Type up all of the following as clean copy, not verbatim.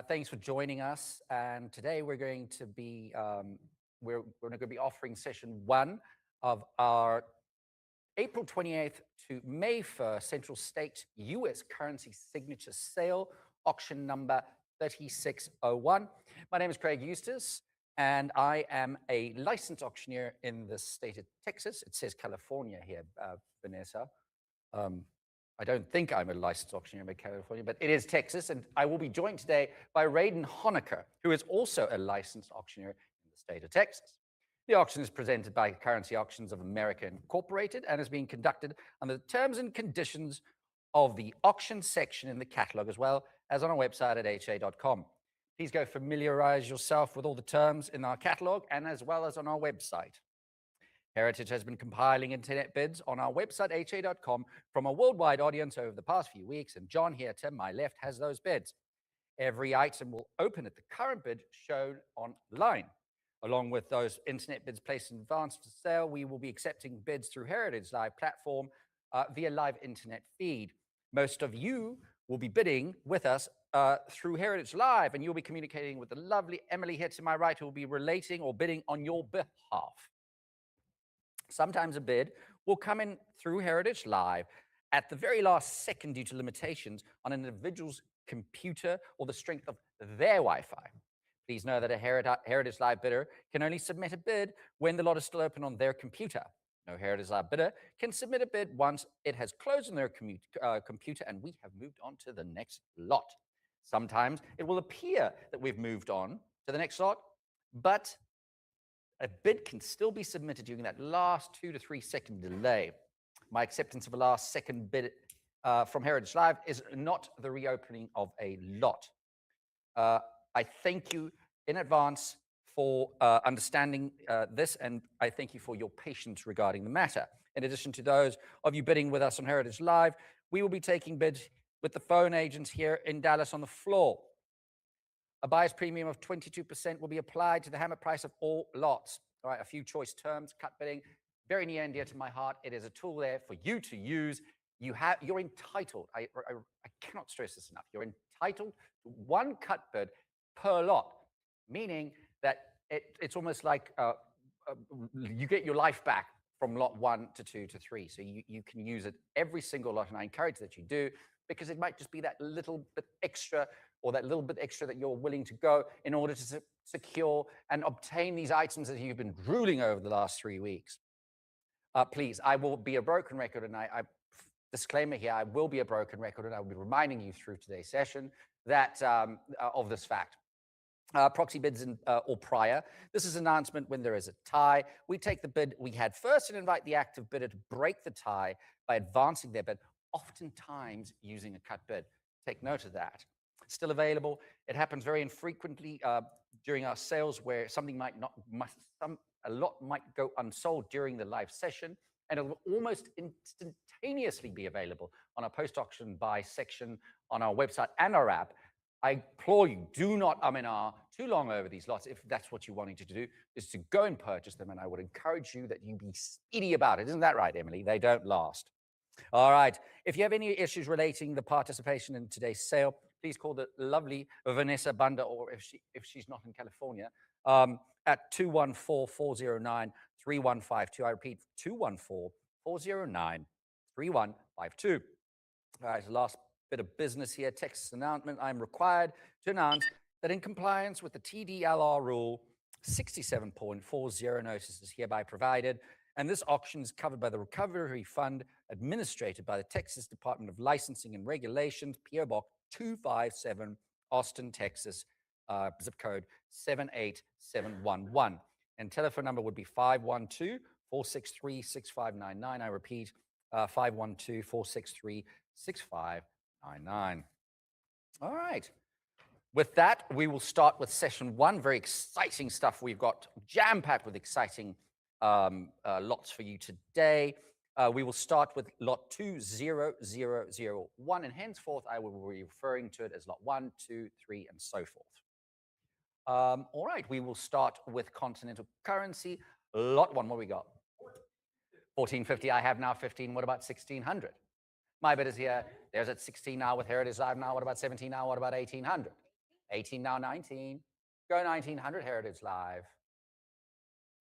Thanks for joining us. And today we're going to be offering session one of our April 28th to May 1st Central State U.S. Currency Signature Sale, auction number 3601. My name is Craig Eustace, and I am a licensed auctioneer in the state of Texas. It says California here, Vanessa. I don't think I'm a licensed auctioneer in California, but it is Texas, and I will be joined today by Raiden Honecker, who is also a licensed auctioneer in the state of Texas. The auction is presented by Currency Auctions of America Incorporated and is being conducted under the terms and conditions of the auction section in the catalog, as well as on our website at ha.com. Please go familiarize yourself with all the terms in our catalog and as well as on our website. Heritage has been compiling internet bids on our website, ha.com, from a worldwide audience over the past few weeks, and John here to my left has those bids. Every item will open at the current bid shown online. Along with those internet bids placed in advance for sale, we will be accepting bids through Heritage Live platform via live internet feed. Most of you will be bidding with us through Heritage Live, and you'll be communicating with the lovely Emily here to my right, who will be relating or bidding on your behalf. Sometimes a bid will come in through Heritage Live at the very last second due to limitations on an individual's computer or the strength of their Wi-Fi. Please know that a Heritage Live bidder can only submit a bid when the lot is still open on their computer. No Heritage Live bidder can submit a bid once it has closed on their computer and we have moved on to the next lot. Sometimes it will appear that we've moved on to the next lot, but a bid can still be submitted during that last 2 to 3 second delay. My acceptance of a last second bid from Heritage Live is not the reopening of a lot. I thank you in advance for understanding this, and I thank you for your patience regarding the matter. In addition to those of you bidding with us on Heritage Live, we will be taking bids with the phone agents here in Dallas on the floor. A buyer's premium of 22% will be applied to the hammer price of all lots. All right, a few choice terms, cut bidding, very near and dear to my heart. It is a tool there for you to use. You're entitled, I cannot stress this enough, you're entitled to one cut bid per lot, meaning that it's almost like you get your life back from lot 1 to 2 to 3. So you can use it every single lot, and I encourage that you do, because it might just be that little bit extra or that little bit extra that you're willing to go in order to secure and obtain these items that you've been drooling over the last 3 weeks. Please, I will be a broken record, and I disclaimer here, I will be a broken record, and I will be reminding you through today's session that of this fact. Proxy bids or prior. This is an announcement when there is a tie. We take the bid we had first and invite the active bidder to break the tie by advancing their bid, oftentimes using a cut bid. Take note of that. Still available. It happens very infrequently during our sales where something a lot might go unsold during the live session, and it will almost instantaneously be available on our post-auction buy section on our website and our app. I implore you, do not too long over these lots. If that's what you're wanting to do, is to go and purchase them, and I would encourage you that you be speedy about it. Isn't that right, Emily? They don't last. All right. If you have any issues relating the participation in today's sale, please call the lovely Vanessa Bunda, or if she's not in California, at 214-409-3152. I repeat, 214-409-3152. All right, last bit of business here, Texas announcement. I'm required to announce that in compliance with the TDLR rule 67.40, notice is hereby provided, and this auction is covered by the Recovery Fund administered by the Texas Department of Licensing and Regulations, P.O. Box 257, Austin, Texas, zip code 78711. And telephone number would be 512-463-6599. I repeat, 512-463-6599. All right. With that, we will start with session one. Very exciting stuff. We've got jam-packed with exciting lots for you today. We will start with lot 20001, and henceforth I will be referring to it as lot 1, 2, 3, and so forth. All right, we will start with continental currency. Lot 1, what we got? 1450. I have now 15. What about 1600? My bid is here. There's at 16 now with Heritage Live now. What about 17 now? What about 1800? 18 now, 19. Go 1900 Heritage Live.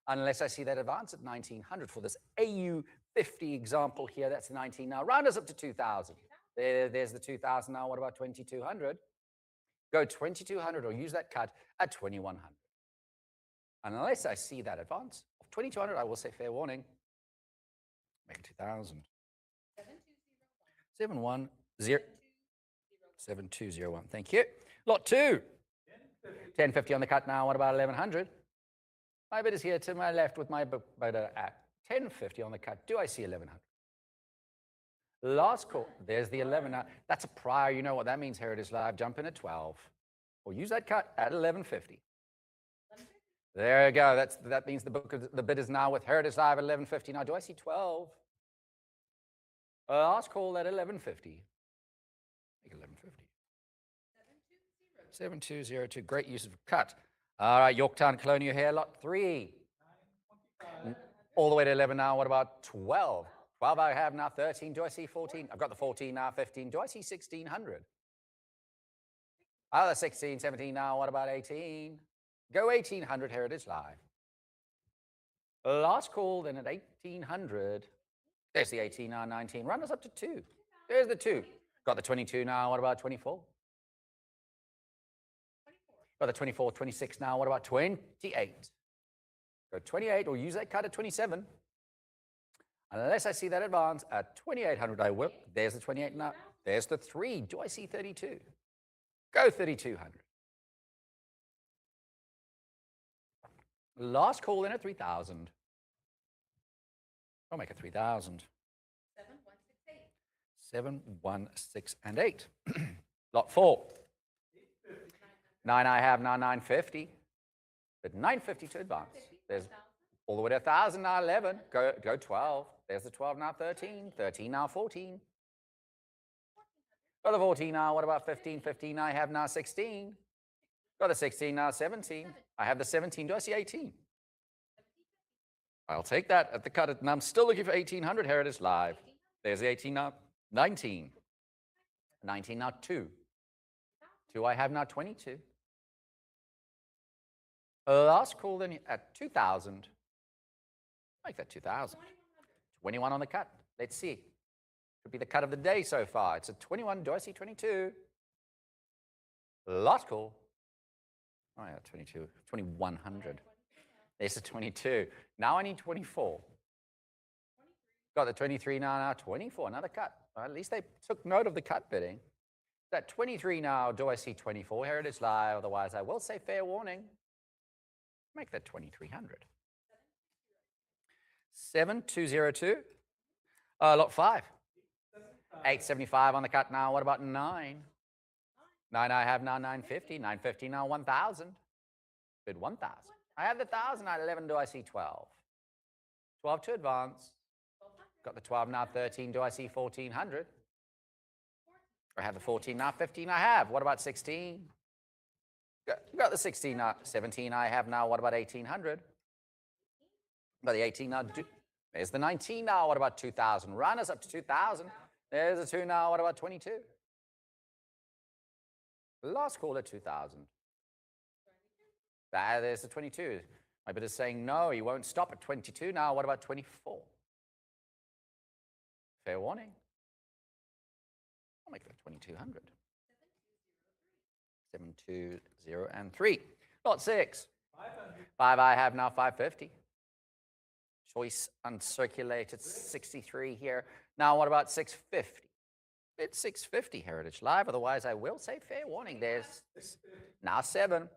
Unless I see that advance at 1900 for this AU50 example here. That's 19 now. Round us up to 2000. There's the 2000 now. What about 2200? Go 2200 or use that cut at 2100. Unless I see that advance of 2200, I will say fair warning. Make it 2000. 710. 7201. Thank you. Lot 2. 1050 on the cut now. What about 1100? My bid is here to my left with my bidder at 1050 on the cut. Do I see 1100? Last call. There's the 11. Now, that's a prior. You know what that means, Heritage Live. Jump in at 12. Or use that cut at 1150. There you go. That means the bid is now with Heritage Live at 1150. Now, do I see 12? Last call at 1150. Make 1150. 7202. Great use of cut. All right, Yorktown Colonial here, lot 3. All the way to 11 now. What about 12? 12 I have now. 13. Do I see 14? I've got the 14 now. 15. Do I see 1600? Oh, the 16, 17 now. What about 18? Go 1800 Heritage Live. Last call then at 1800. There's the 18 now. 19. Run us up to 2. There's the 2. Got the 22 now. What about 24? Got the 24, 26 now. What about 28? Go 28 or use that cut at 27. Unless I see that advance at 2800, I will. There's the 28 now. There's the 3. Do I see 32? Go 3200. Last call in at 3000. I'll make it 3000. 7, 1, 6, and 8. Lot 4. 9 I have now. 950. But 950 to advance. There's all the way to 1000 now. 11. Go 12. There's the 12 now. 13. 13 now. 14. Got the 14 now. What about 15? 15 I have now. 16. Got the 16 now. 17. I have the 17. Do I see 18? I'll take that at the cut. And I'm still looking for 1800 Heritage Live. There's the 18 now. 19. 19 now. 2. 2 I have now. 22. Last call then at 2000. Make that 2000. 21 on the cut. Let's see. Could be the cut of the day so far. It's a 21. Do I see 22? Last call. Oh, yeah, 22. 2100. There's a 22. Now I need 24. Got the 23 now. 24. Another cut. Well, at least they took note of the cut bidding. That 23 now. Do I see 24? Heritage Live. Otherwise, I will say fair warning. Make that 2300. 7202. Lot 5. 875 on the cut now. What about 9? 9 I have now. 950. 950 now. 1000. Bid 1000. I have the 1000 at 11. Do I see 12? 12 to advance. Got the 12 now. 13. Do I see 1400? I have the 14 now. 15 I have. What about 16? Got the 16 now. 17 I have now. What about 1800? Got the 18 now. There's the 19 now. What about 2000? Run us up to 2000. There's the 2 now. What about 22? Last call at 2000. There's the 22. My bid is saying no, he won't stop at 22 now. What about 24? Fair warning. I'll make that 2200. 720 Lot 6. 5 I have now. 550. Choice uncirculated 63 here. Now what about 650? Bid 650 Heritage Live. Otherwise, I will say fair warning. There's now 7.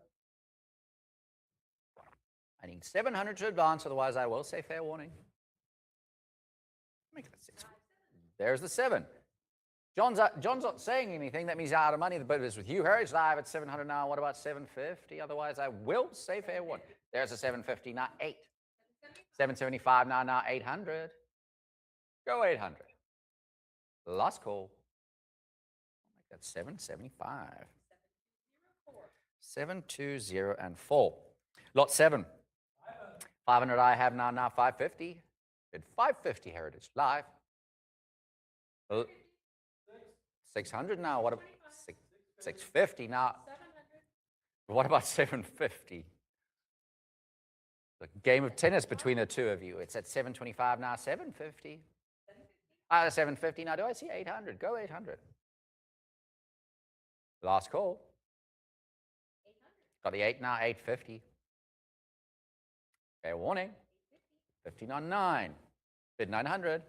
I need 700 to advance. Otherwise, I will say fair warning. Make that 6. There's the 7. John's not saying anything. That means he's out of money. The bid is with you. Heritage Live at 700 now. What about 750? Otherwise, I will say fair warning. There's a 750 now. 8. 775 now. 800. Go 800. Last call. I'll make that 775. 720 and 4. Lot 7. 500 I have now. 550. Bid 550 Heritage Live. 600 now. What about 650 now? What about 750? The game of tennis between the two of you. It's at 725 now, 750. 750 now. Do I see 800? Go 800. Last call. Got the 8 now, 850. Fair warning. 15.9. Bid 900.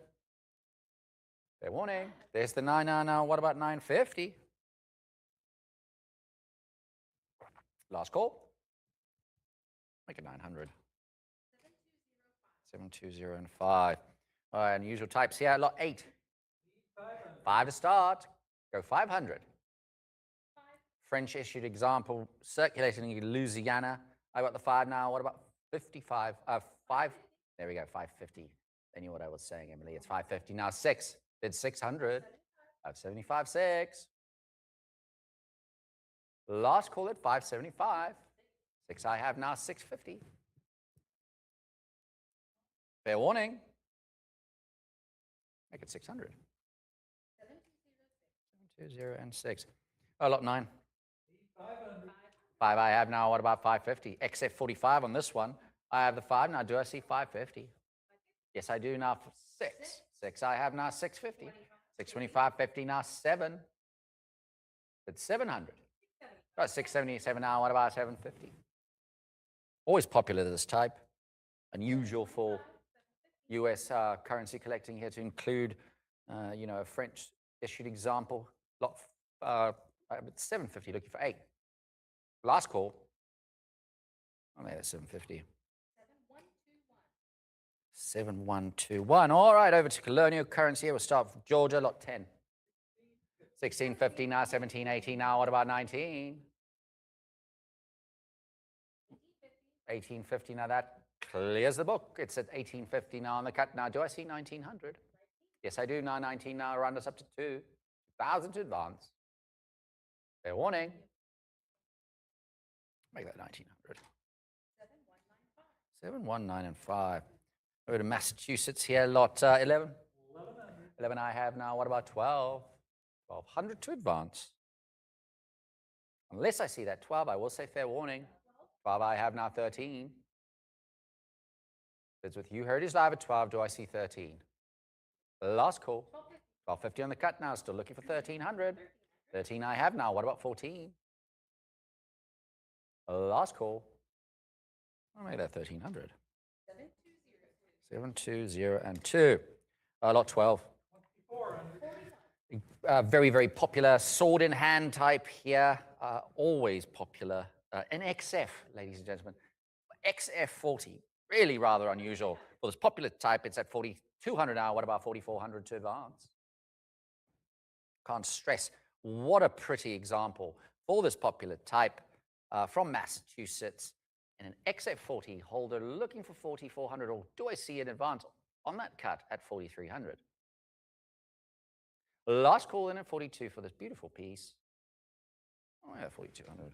Fair warning. There's the 9 now. What about 950? Last call. Make it 900. 720 and 5. All right, unusual types here. Lot 8. 5 to start. Go 500. French issued example circulating in Louisiana. I got the 5 now. What about 55? 5. There we go, 550. They knew what I was saying, Emily. It's 550 now. 6. Bid 600. 575, 6. Last call at 575. 6 I have now, 650. Fair warning. Make it 600. 720 and 6. Oh, lot 9. 5 I have now. What about 550? XF45 on this one. I have the 5 now. Do I see 550? Yes, I do now. 6. 6 I have now. 650. 625, 50 now. 7. It's 700. Got 677 now. What about 750? Always popular, this type. Unusual for US currency collecting here to include, a French issued example. Lot 750, looking for 8. Last call. Oh, that's 750. 7121. All right, over to colonial currency. We'll start with Georgia, lot 10. 1650 now, 1780 now. What about 19? 1850 now. That clears the book. It's at 1850 now on the cut. Now, do I see 1900? Yes, I do now. 19 now. Round us up to 2,000 to advance. Fair warning. Make that 1900. 7195. 719 and 5. Over to Massachusetts here, lot 11. 11 I have now. What about 12? 1200 to advance. Unless I see that 12, I will say fair warning. 12 I have now. 13. Bids with you. Heritage Live at 12. Do I see 13? Last call. 1250 on the cut now. Still looking for 1300. 13 I have now. What about 14? Last call. I'll make that 1300. 720 and 2. Lot 12. Very, very popular sword in hand type here. Always popular. An XF, ladies and gentlemen. XF40. Really rather unusual. For this popular type, it's at 4,200 now. What about 4,400 to advance? Can't stress what a pretty example for this popular type from Massachusetts. And an XF40 holder looking for 4,400, or do I see an advance on that cut at 4,300? Last call in at 42 for this beautiful piece. Oh, yeah, 4,200.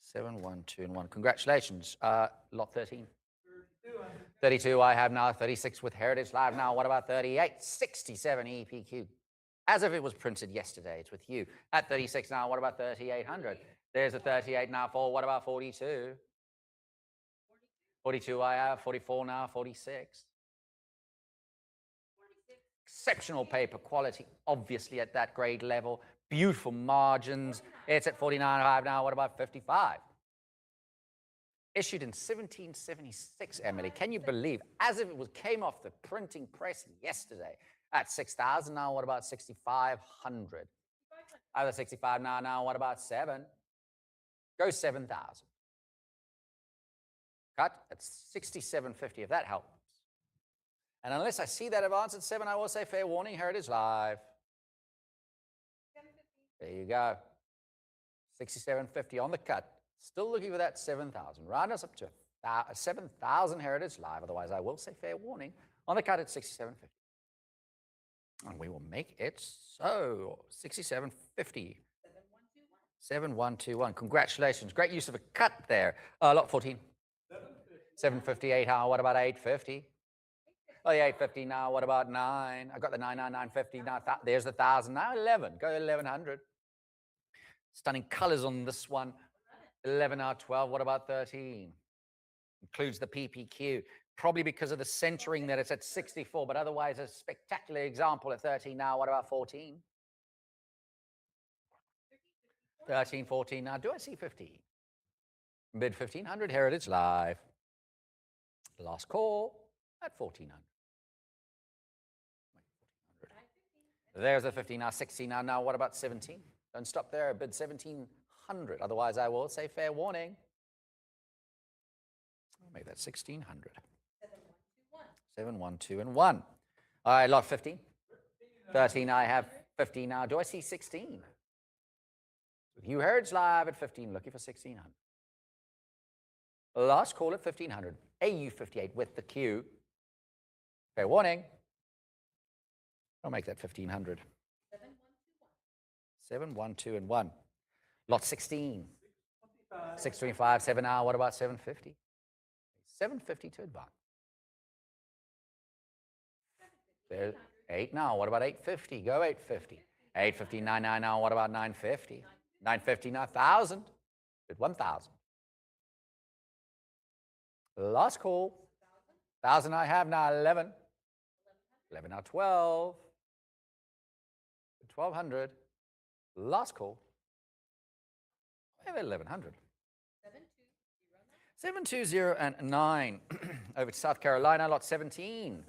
712 and 1. Congratulations. Lot 13. 32 I have now. 36 with Heritage Live now. What about 38? 67 EPQ. As if it was printed yesterday. It's with you. At 36 now. What about 3,800? There's a 38 now for. What about 42? 42 I have. 44 now. 46. Exceptional paper quality, obviously at that grade level. Beautiful margins. It's at 49.5 now. What about 55? Issued in 1776, Emily. Can you believe? As if it came off the printing press yesterday. At 6,000 now. What about 6,500? Either 65 now. Now, what about 7? Go 7,000. Cut at 67.50, if that helps. And unless I see that advance at 7, I will say fair warning, Heritage Live. There you go. 67.50 on the cut. Still looking for that 7,000. Round us up to 7,000 Heritage Live. Otherwise, I will say fair warning. On the cut at 67.50. And we will make it so. 67.50. 7121. Congratulations. Great use of a cut there. Lot 14. 758. What about 850? Oh, the 850 now. What about 9? I got the 99950 now. There's the 1,000 now. 11. Go 1,100. Stunning colors on this one. 11 out of 12. What about 13? Includes the PPQ. Probably because of the centering that it's at 64, but otherwise a spectacular example at 13 now. What about 14? 13, 14. Now, do I see 15? Mid 1500 Heritage Live. Last call at 1400. There's a 15, now 16. Now what about 17? Don't stop there, bid 1700. Otherwise, I will say fair warning. I'll make that 1600. 7, 1, 2, and 1. All right, lot 15. 13, I have 15 now. Do I see 16? With you, Heritage Live at 15, looking for 1600. Last call at 1500. AU58 with the Q. Fair warning. I'll make that 1500. 7, 1, 2, and 1. Lot 16. 625, 7 hour. What about 750? 750 to advance. There, 8 now. What about 850? Go 850. 850, 99 now. What about 950? 950 now, 1,000. Bid 1,000. Last call. 1,000 I have now, 11. 11 now, 12. 1,200. Last call. I have 1,100. 720 and 9. Over to South Carolina, lot 17.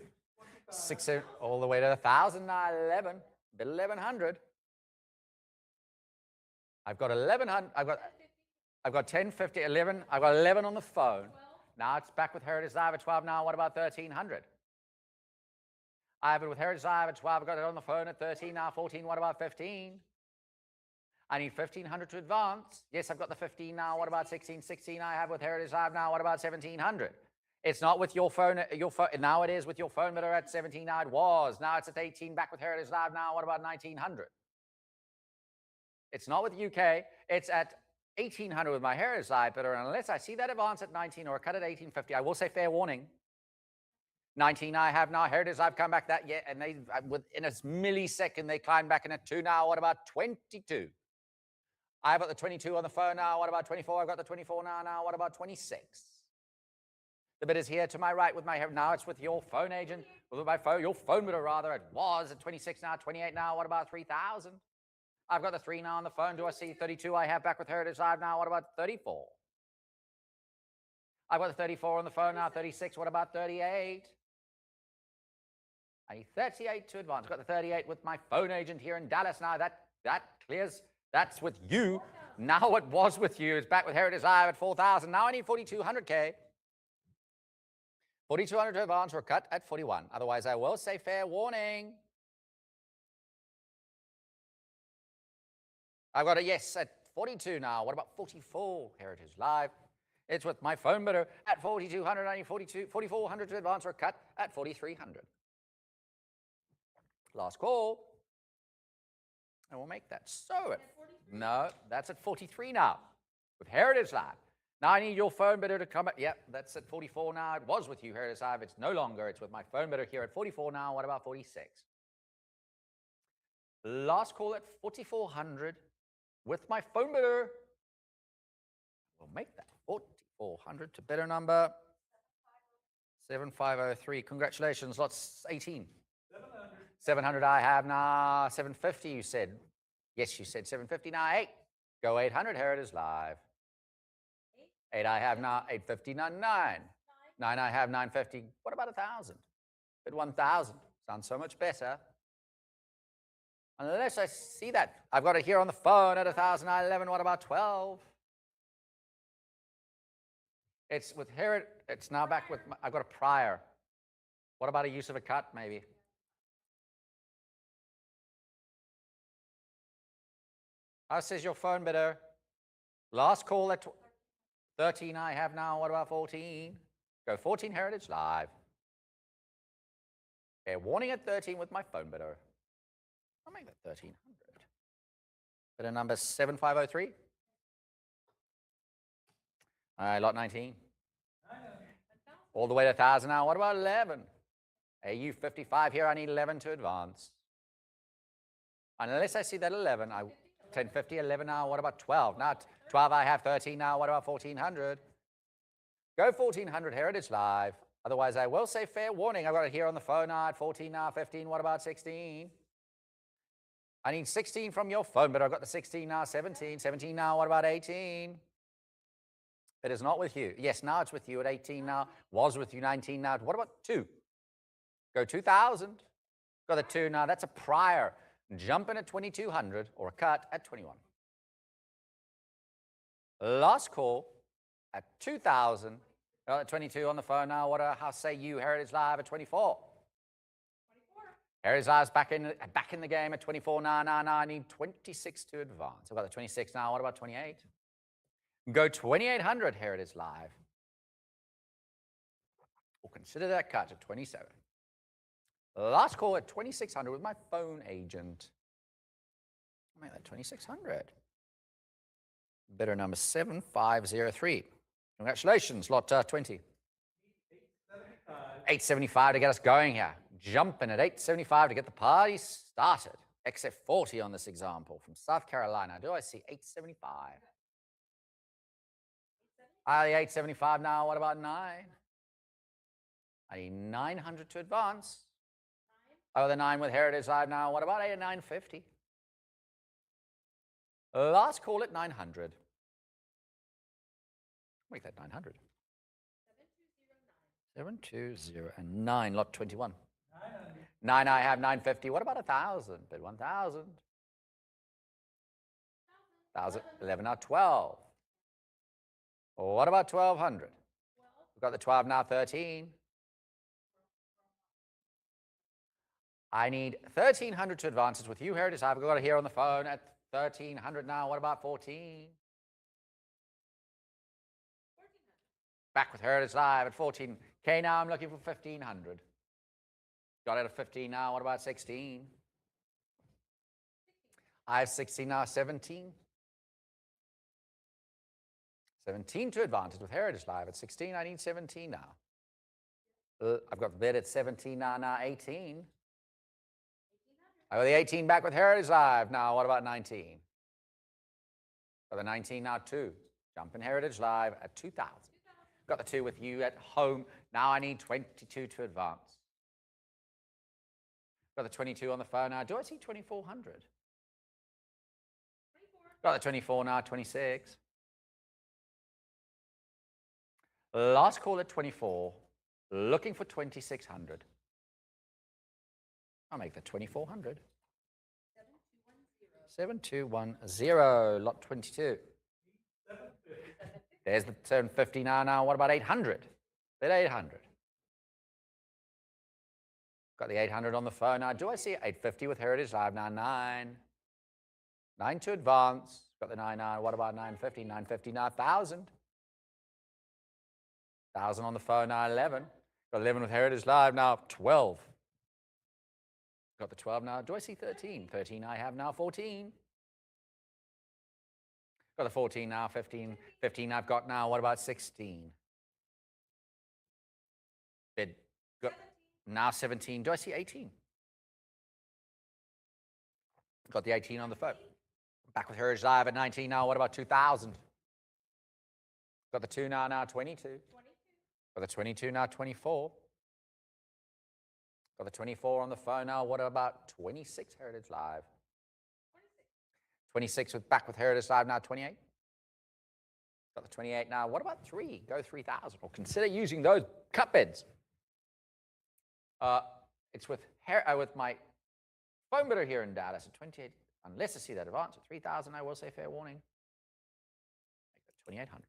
6 all the way to 1,000 now, 11. Bid 1,100. I've got 1,100. I've got 1050, 11. I've got 11 on the phone. Now it's back with Heritage Live at 12 now. What about 1,300? I have it with Heritage Live at 12. I've got it on the phone at 13 now. 14. What about 15? I need 1,500 to advance. Yes, I've got the 15 now. What about 16? 16 I have with Heritage Live now. What about 1,700? It's not with your phone. Now it is with your phone bidder at 17 now. It was. Now it's at 18 back with Heritage Live now. What about 1,900? It's not with UK. It's at 1,800 with my Heritage Live bidder. And unless I see that advance at 19 or a cut at 1850, I will say fair warning. 19 I have now. Heritage Live come back that, yeah, and they within a millisecond they climb back in at 2 now. What about 22? I've got the 22 on the phone now. What about 24? I've got the 24 now. Now what about 26? The bid is here to my right with my, now it's with your phone agent, with my phone, your phone bidder rather. It was at 26 now, 28 now. What about 3,000? I've got the 3 now on the phone. Do I see 32? I have back with Heritage Live now. What about 34? I've got the 34 on the phone now. 36. What about 38? I need 38 to advance. I've got the 38 with my phone agent here in Dallas now. That clears. That's with you. Now it was with you. It's back with Heritage Live at 4,000. Now I need 4,200K. 4,200 to advance or cut at 41. Otherwise, I will say fair warning. I've got a yes at 42 now. What about 44? Heritage Live. It's with my phone bidder at 4,200. I need 4,400 to advance or cut at 4,300. Last call. And we'll make that. So, no, that's at 43 now with Heritage Live. Now I need your phone bidder to come. Yep, that's at 44 now. It was with you, Heritage Live. It's no longer. It's with my phone bidder here at 44 now. What about 46? Last call at 4,400 with my phone bidder. We'll make that 4,400 to bidder number 7503. Congratulations, lots 18. 700 I have now. 750 you said. Yes, you said 750 now. 8. Go 800 Heritage Live. 8 I have now. 850 now. 9. 9 I have. 950. What about 1,000? Bid 1,000. Sounds so much better. Unless I see that. I've got it here on the phone at 1,000. 11. What about 12? It's with Heritage. It's now back with. I've got a prior. What about a use of a cut maybe? How says your phone bidder? Last call at 13 I have now. What about 14? Go 14 Heritage Live. Fair warning at 13 with my phone bidder. I'll make that 1,300. Bidder number 7503. All right, lot 19. All the way to 1,000 now. What about 11? AU 55 here. I need 11 to advance. Unless I see that 11, 1050, 11 now, what about 12? Now 12 I have, 13 now, what about 1400? Go 1400, Heritage Live. Otherwise, I will say fair warning. I've got it here on the phone now at 14 now, 15, what about 16? I need 16 from your phone, but I've got the 16 now, 17. 17 now, what about 18? It is not with you. Yes, now it's with you at 18 now. Was with you 19 now. What about 2? Go 2000. Got the 2 now. That's a prior. Jump in at 2200 or a cut at 21. Last call at 2000. 22 on the phone now. How say you, Heritage Live at 24? Heritage Live's back in the game at 24 now. I need 26 to advance. I've got the 26 now. What about 28? Go 2800, Heritage Live. We'll consider that cut at 27. Last call at 2600 with my phone agent. I'll make that 2600. Bidder number 7503. Congratulations, lot 20. 875 to get us going here. Jumping at 875 to get the party started. XF40 on this example from South Carolina. Do I see 875? The 875 now. What about 9? I need 900 to advance. Oh, the 9 with Heritage Live now. What about 950? Last call at 900. Make that 900. 7209, lot 21. 9 I have, 950. What about 1,000? Bid 1,000. 1,000, 11 now, 12. What about 1,200? We've got the 12 now, 13. I need 1,300 to advance. It's with you, Heritage. I've got it here on the phone at 1,300 now. What about 14? Back with Heritage Live at 14K now. I'm looking for 1,500. Got it at 15 now. What about 16? I have 16 now. 17. 17 to advantage with Heritage Live at 16. I need 17 now. I've got the bid at 17 now. 18. I got the 18 back with Heritage Live. Now, what about 19? Got the 19 now, 2. Jump in Heritage Live at 2,000. Got the 2 with you at home. Now I need 22 to advance. Got the 22 on the phone now. Do I see 2,400? Got the 24 now, 26. Last call at 24. Looking for 2,600. I'll make that 2,400. 7210, lot 22. There's the 750 now. What about 800? Bid 800. Got the 800 on the phone now. Do I see 850 with Heritage Live now? 9. 9 to advance. Got the 9 now. What about 950? 950 now. 1,000. 1,000 on the phone now. 11. Got 11 with Heritage Live now. 12. Got the 12 now. Do I see 13? 13 I have now. 14. Got the 14 now. 15. 15 I've got now. What about 16? Bid. Got now 17. Do I see 18? Got the 18 on the phone. Back with Heritage Live at 19 now. What about 2,000? Got the 2 now. 22. Got the 22 now. 24. Got the 24 on the phone now. What about 26 Heritage Live? 26 back with Heritage Live now. 28. Got the 28 now. What about 3? Go 3,000. Or consider using those cut bids. It's with my phone bidder here in Dallas at 28. Unless I see that advance at 3,000, I will say fair warning. Make that 2,800.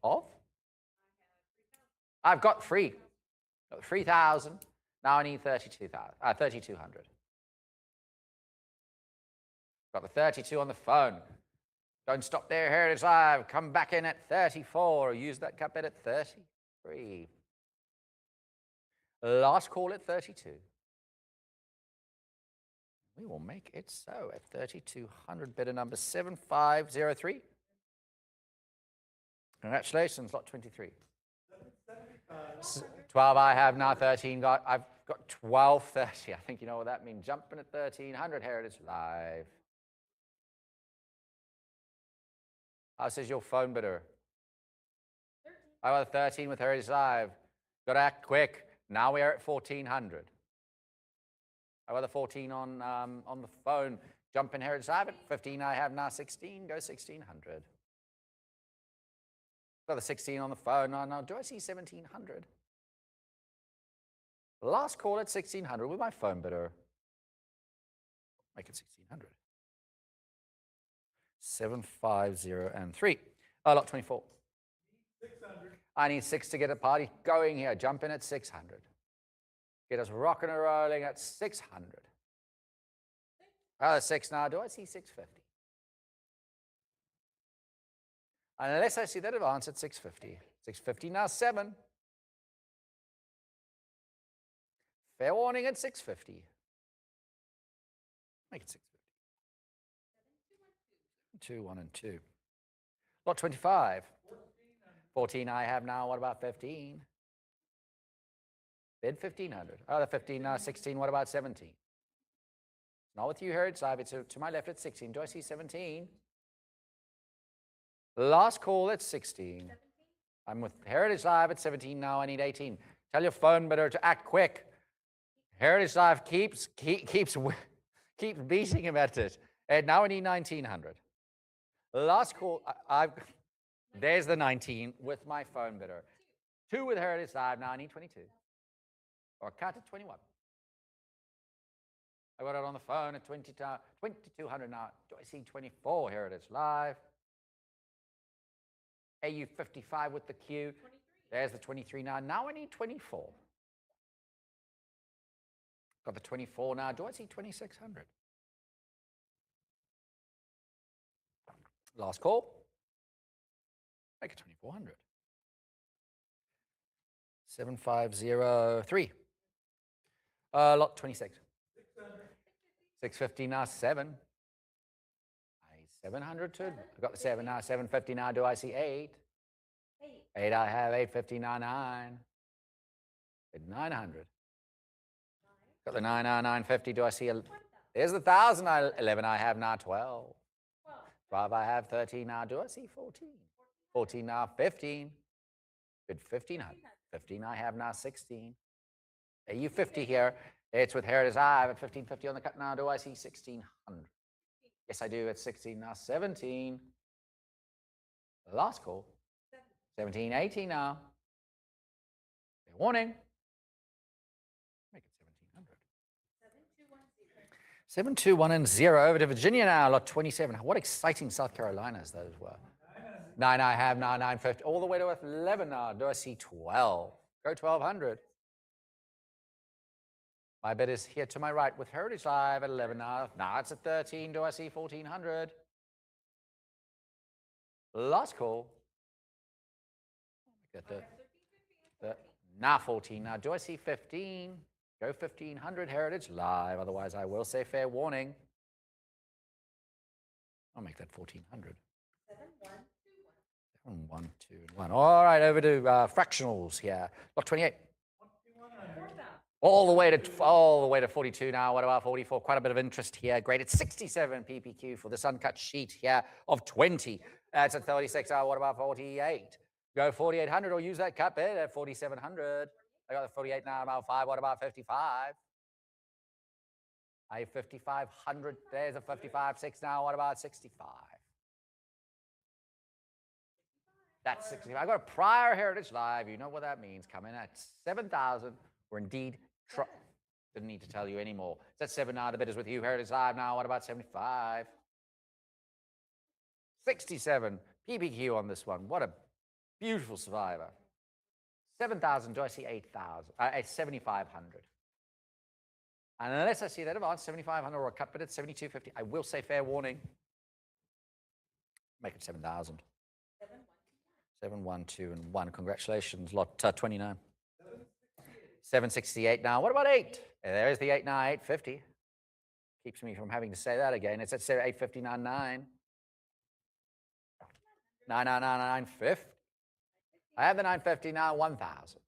Of? I've got 3. 3,000. Now I need 3,200. Got the 32 on the phone. Don't stop there, Heritage Live. Come back in at 34. Use that cut bid at 33. Last call at 32. We will make it so at 3,200. Bidder number 7503. Congratulations, lot 23. 12 I have now, 13 I've got 1230. I think you know what that means. Jumping at 1,300 Heritage Live. How says your phone bidder? How about 13 with Heritage Live? Got to act quick. Now we are at 1,400. How about the 14 on the phone? Jump in Heritage Live at 15. I have now 16. Go 1,600. Got the 16 on the phone. Now, do I see 1,700? Last call at 1,600 with my phone bidder. Make it 1,600. 750 lot 24. 600. I need 6 to get a party going here. Jump in at 600. Get us rocking and rolling at 600. Oh, 6 now. Do I see 650? Unless I see that advance at 650. 650 now, 7. Fair warning at 650. Make it 650. 2, 1, and 2. Lot 25. 14 I have now. What about 15? Bid 1,500. Oh, the 15 now, 16. What about 17? Not with you, Heritage Live. It's to my left at 16. Do I see 17? Last call at 16. I'm with Heritage Live at 17 now. I need 18. Tell your phone bidder to act quick. Heritage Live keeps beating him at it. And now I need 1,900. Last call. There's the 19 with my phone bidder. 2 with Heritage Live. Now I need 22. Or cut at 21. I got it on the phone at 2,200 now. Do I see 24? Heritage Live. AU 55 with the Q. 23. There's the 23 now. Now I need 24. Got the 24 now. Do I see 2,600? Last call. Make it 2,400. 7,503. Lot 26. 650 now, 7. 700 to. I got the 7 now, 750 now. Do I see 8? 8 I have, 850 now, 9. 900. Got the 9 now, 950. Do I see there's the 1,000. 11 I have now, 12. 12 I have, 13 now. Do I see 14? 14 now, 15. Bid 1,500. 15 I have now, 16. AU 50 here. It's with Heritage Live at 1,550 on the cut now. Do I see 1,600? Yes, I do. It's 16 now, 17. Last call. 17, 18 now. Warning. Make it 1,700. 721 and 0 over to Virginia now. Lot 27. What exciting South Carolinas those were. 9 I have now, 950. All the way to 11 now. Do I see 12? Go 1,200. My bid is here to my right with Heritage Live at 11 now. Now it's at 13. Do I see 1,400? Last call. Now 14. Now do I see 15? Go 1,500 Heritage Live. Otherwise, I will say fair warning. I'll make that 1,400. 7, 1, 2, 1. All right, over to fractionals here. Lot 28. All the way to 42 now. What about 44? Quite a bit of interest here. Great at 67 PPQ for this uncut sheet here of 20. That's at 36. What about 48? Go 4,800 or use that cut bid at 4,700. I got the 48 now. About 5. What about 55? I have 5,500. There's a 55. 6 now. What about 65? That's 65. I got a prior Heritage Live. You know what that means. Come in at 7,000. We're indeed didn't need to tell you anymore. It's at 7 now. The bid is with you. Heritage Live now. What about 75? 67. PPQ on this one. What a beautiful survivor. 7,000. Do I see 8,000? 7,500. And unless I see that advance, 7,500 or a cut bid at 7,250, I will say fair warning. Make it 7,000. 7, 1, 2, and 1. Congratulations. Lot 29. 768 now. What about 8? There's the 8 now, 850. Keeps me from having to say that again. It's at 859, 9. 950. I have the 950 now, 1,000.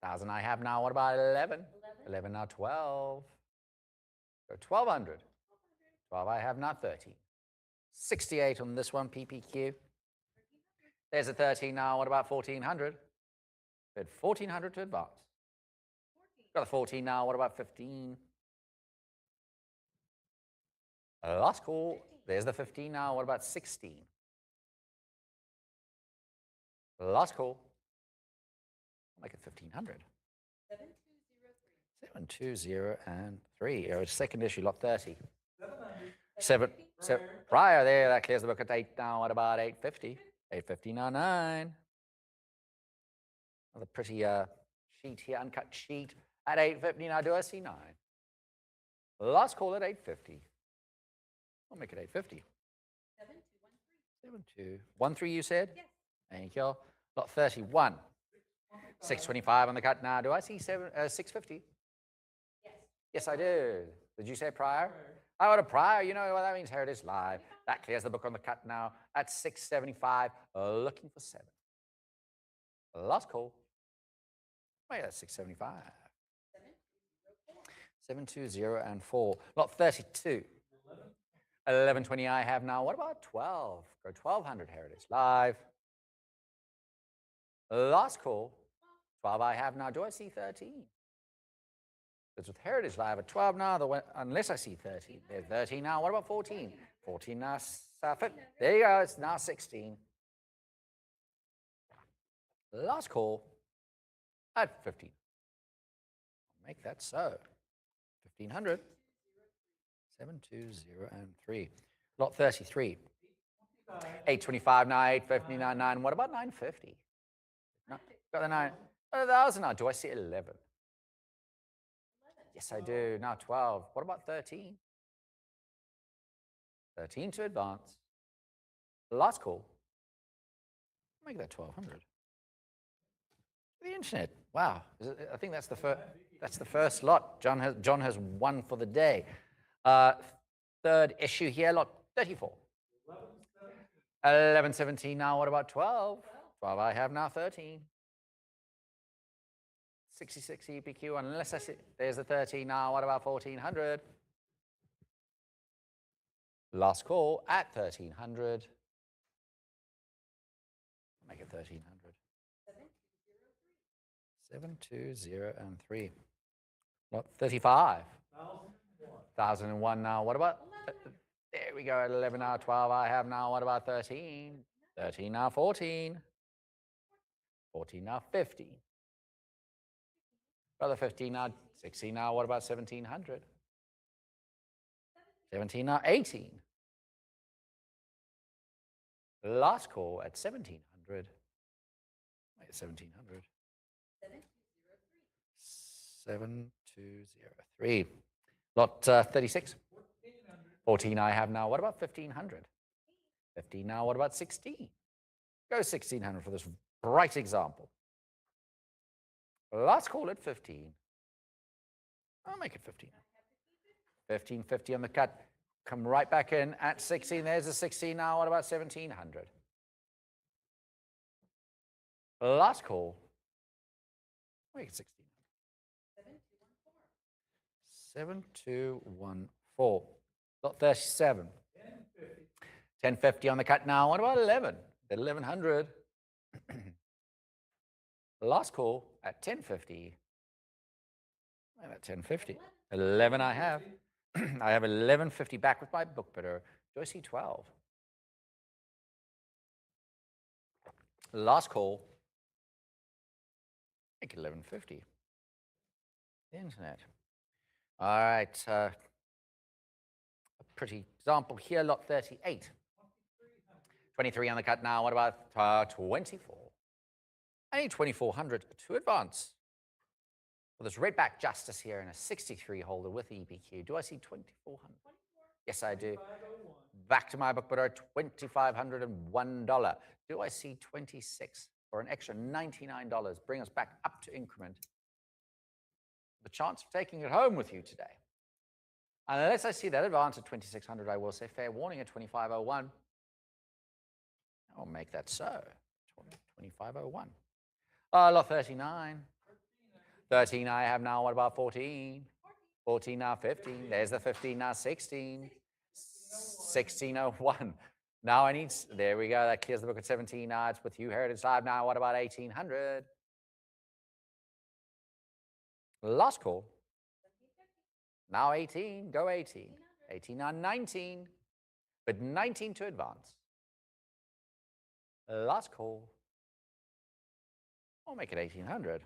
1,000 I have now. What about 11? 11 now, 12. So 1,200. 12 I have now, 13. 68 on this one, PPQ. There's a 13 now. What about 1400? Bid 1400 to advance. Got a 14 now. What about 15? Last call. There's the 15 now. What about 16? Last call. Make it 1500. 7203. Second issue, lot 30. 700. Prior there, that clears the book at 8 now. What about 850? 850.99. Another pretty sheet here, uncut sheet at 850. Now, do I see 9? Last call at 850. I'll make it 850. 7213, you said? Yes. Thank you. Lot 31. 625 on the cut now. Do I see 650? Yes. Yes, I do. Did you say prior? I would have prior. You know what that means? Heritage Live. That clears the book on the cut now at 675. Looking for 7. Last call. Wait, that's 675. 720 and 4. Lot 32. 1120 I have now. What about 12? Go 1200 Heritage Live. Last call. 12 I have now. Do I see 13? It's with Heritage Live at 12 now, unless I see 13. There's 13 now. What about 14? 14 now. There you go. It's now 16. Last call at 15. Make that so. 1500. 720 and 3. Lot 33. 825 now. 850 9. What about 950? No, got the 9. 1,000 now. Do I see 11? Yes, I do. Now 12. What about 13? 13 to advance. Last call. Make that 1,200. The internet. Wow. I think that's the first lot. John has won for the day. Third issue here, lot 34. 1117 now. What about 12? 12 I have now. 13. 66 EPQ, unless I see, there's the 13 now. What about 1400? Last call at 1300. Make it 1300. 720 and 3. Lot 35. 1001 now. What about? There we go at 11 now. 12 I have now. What about 13? 13 now. 14. 14 now. 15. Brother 15 now, 16 now. What about 1700? 17 now, 18. Last call at 1700. Wait, 1700. 7203. Lot 36. 14 I have now. What about 1500? 15 now. What about 16? Go 1600 for this bright example. Last call at 15. I'll make it 15. 1550 on the cut. Come right back in at 16. There's a 16 now. What about 1700? Last call. Make it 16. 7214. Lot 37. 1050 on the cut now. What about 11? At 1100. Last call at 1050. And at 1050. 11 I have. I have 1150 back with my book bidder. Do I see 12? Last call. Make it 1150. The internet. All right. A pretty example here, lot 38. 23 on the cut now. What about 24? I need 2400 to advance. Well, there's redback justice here in a 63 holder with EPQ. Do I see 2400? Yes, I do. Back to my book bidder, $2,501. Do I see 26 for an extra $99? Bring us back up to increment. The chance of taking it home with you today. Unless I see that advance at 2600, I will say fair warning at 2501. I'll make that so. 2501. Lot 39. 13 I have now. What about 14? 14 now, 15. There's the 15 now, 16. 1601. Now I need, there we go. That clears the book at 17. Now it's with you, Heritage Live. Now what about 1800? Last call. Now 18, go 18. 18 on 19, but 19 to advance. Last call. I'll make it 1800.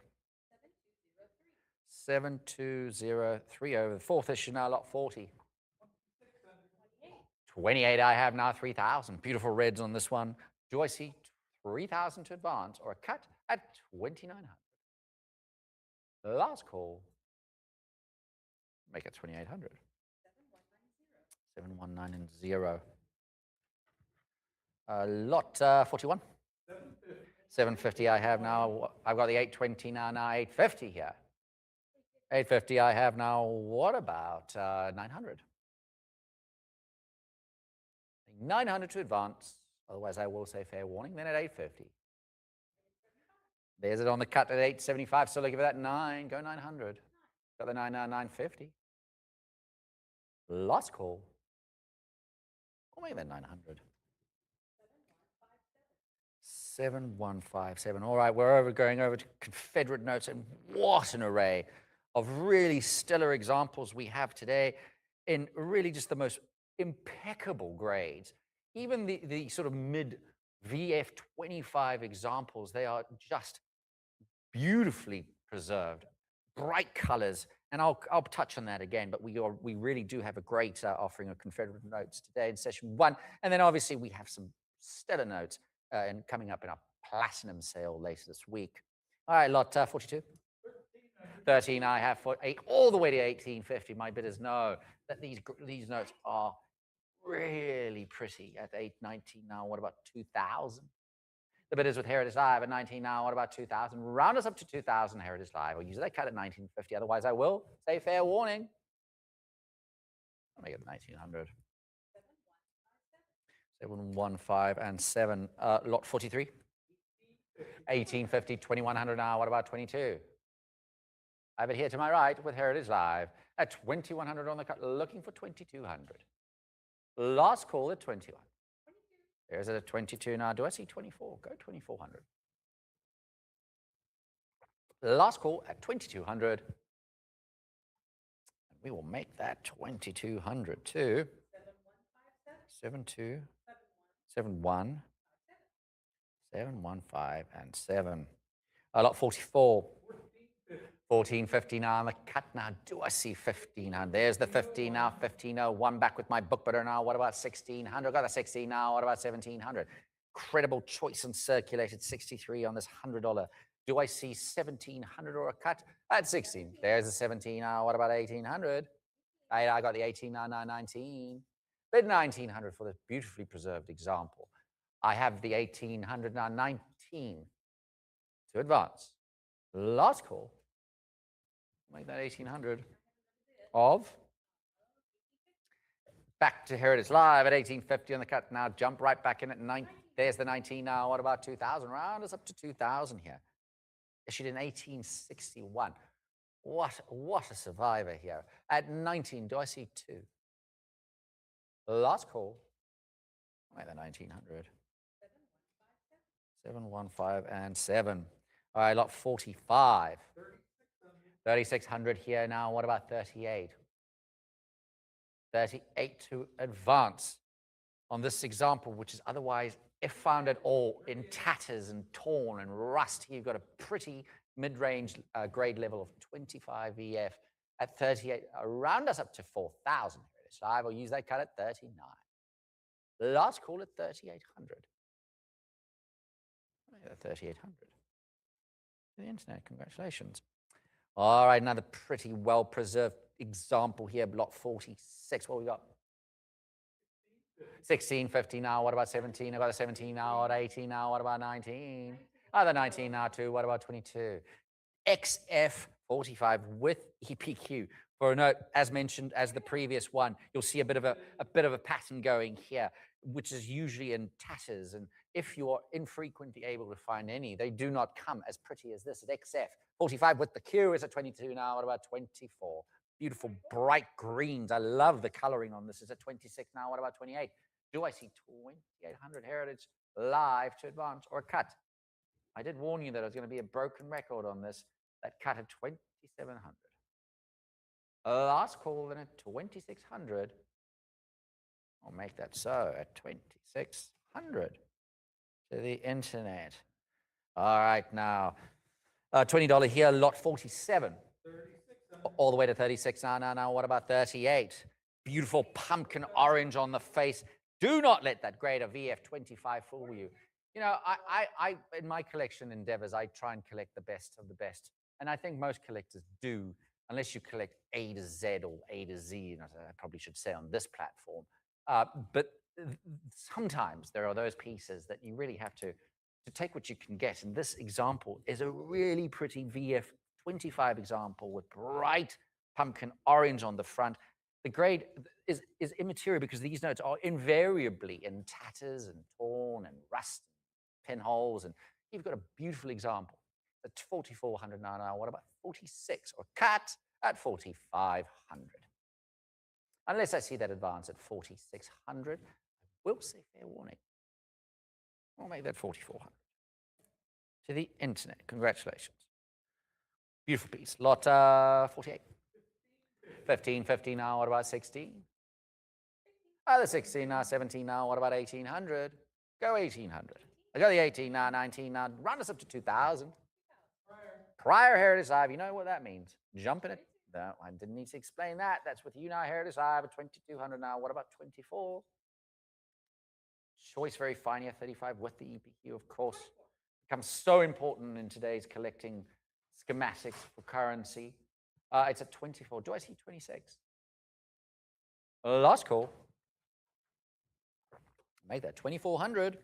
72030 over the fourth issue now, lot 40. 28 I have now, 3000. Beautiful reds on this one. Do I see 3000 to advance or a cut at 2900? Last call. Make it 2800. 7190. Lot 41. 750 I have now. I've got the 820 now, 850 here. 850 I have now. What about 900? 900 to advance. Otherwise, I will say fair warning. Then at 850. There's it on the cut at 875. So looking for that 9. Go 900. Got the 950. Last call. Or maybe that 900. 7157. All right, we're going over to Confederate notes, and what an array of really stellar examples we have today in really just the most impeccable grades. Even the sort of mid VF25 examples, they are just beautifully preserved, bright colors, and I'll touch on that again, but we really do have a great offering of Confederate notes today in session 1, and then obviously we have some stellar notes and coming up in our platinum sale later this week. All right, lot 42. 13 I have for 8, all the way to 1850. My bidders know that these notes are really pretty at 819 now. What about 2000? The bidders with Heritage Live at 19 now. What about 2000? Round us up to 2000, Heritage Live. I'll use that cut at 1950. Otherwise, I will say fair warning. I'll make it 1900. 715 and 7. Lot 43. 1850, 2100 now. What about 22? I have it here to my right with Heritage Live at 2100 on the cut, looking for 2200. Last call at 21. There's it at 22 now. Do I see 24? Go 2400. Last call at 2200. And we will make that 2200 too. 72, 71, 715, and 7. Lot 44. 1450 now on the cut now. Do I see 1500? There's the 15 now. 1501 back with my book bidder now. What about 1600? Got the 16 now. What about 1700? Incredible choice and circulated 63 on this $100. Do I see 1700 or a cut? At 16. There's the 17 now. What about 1800? I got the 18 now. 19. Bid 1900 for this beautifully preserved example. I have the 1800 now. 19 to advance. Last call. Make that 1800 of. Back to Heritage Live at 1850 on the cut. Now jump right back in at 9. There's the 19 now. What about 2000? Round us up to 2000 here. Issued in 1861. What a survivor here. At 19, do I see 2? Last call. Make that 1900. 715 and 7. All right, lot 45. 3600 here now. What about 38? 38 to advance on this example, which is otherwise, if found at all, in tatters and torn and rust. You've got a pretty mid-range grade level of 25 VF at 38. Round us up to 4,000. So I will use that cut at 39. Last call at 3,800. 3,800. The internet, congratulations. All right, another pretty well-preserved example here, lot 46. What we got? 1650 now. What about 17? I got a 17 now. What 18 now? What about 19? The 19 now too. What about 22? XF45 with EPQ. For a note, as mentioned, as the previous one, you'll see a bit of a pattern going here, which is usually in tatters. And if you're infrequently able to find any, they do not come as pretty as this at XF45 with the Q is at 22 now. What about 24? beautiful bright greens. I love the coloring on this. It's at 26 now. What about 28? Do I see 2800 Heritage live to advance or a cut? I did warn you that it was going to be a broken record on this. That cut at 2700. Last call then at 2600. I'll make that so at 2600 to the internet. All right, now $20 here, lot 47. All the way to 36. Now, what about 38? Beautiful pumpkin orange on the face. Do not let that grade of VF25 fool you. You know, I in my collection endeavors, I try and collect the best of the best. And I think most collectors do, unless you collect A to Z or A to Z, you know, I probably should say on this platform. But sometimes there are those pieces that you really have to take what you can get. And this example is a really pretty VF25 example with bright pumpkin orange on the front. The grade is immaterial because these notes are invariably in tatters and torn and rust, pinholes, and you've got a beautiful example at 4,400 now. What about 46 or cut at 4,500? Unless I see that advance at 4,600, I will say fair warning. I'll make that 4,400. To the internet, congratulations. Beautiful piece. Lot 48. 1550 now, what about 16? The 16 now, 17 now, what about 1800? Go 1800. I got the 18 now, 19 now, round us up to 2000. Prior Heritage Live, you know what that means. Jump in it. No, I didn't need to explain that. That's with you now, Heritage Live at 2200 now. What about 24? Choice very fine here, 35 with the EPQ, of course. Becomes so important in today's collecting schematics for currency. It's at 24. Do I see 26? Last call. Make that 2400.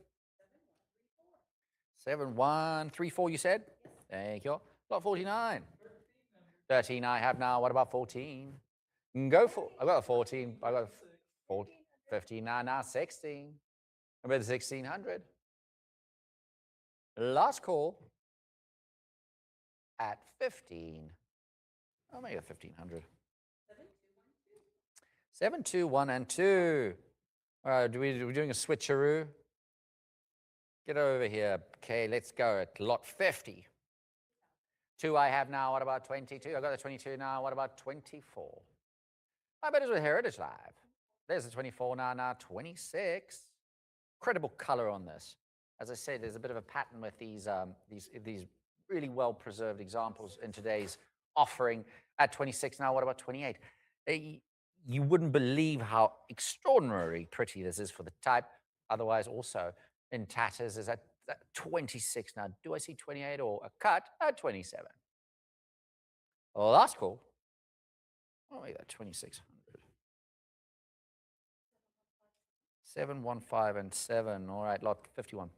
7134, you said? Thank you. Lot 49. 13 I have now. What about 14? Go for, I got a 14. I got a 15 now, 16. I'm at 1600. Last call at 15. I'll make it 1500. 7, 2, 1, and 2. All right, we're doing a switcheroo. Get over here. Okay, let's go at lot 50. 2 I have now. What about 22? I got the 22 now. What about 24? I bet it's with Heritage Live. There's the 24 now 26. Incredible color on this. As I said, there's a bit of a pattern with these really well-preserved examples in today's offering at 26 now. What about 28? You wouldn't believe how extraordinarily pretty this is for the type. Otherwise, also in tatters is at 26 now. Do I see 28 or a cut at 27? Last call. Oh, wait, that 2600. 7, 1, 5, and 7. All right, lot 51.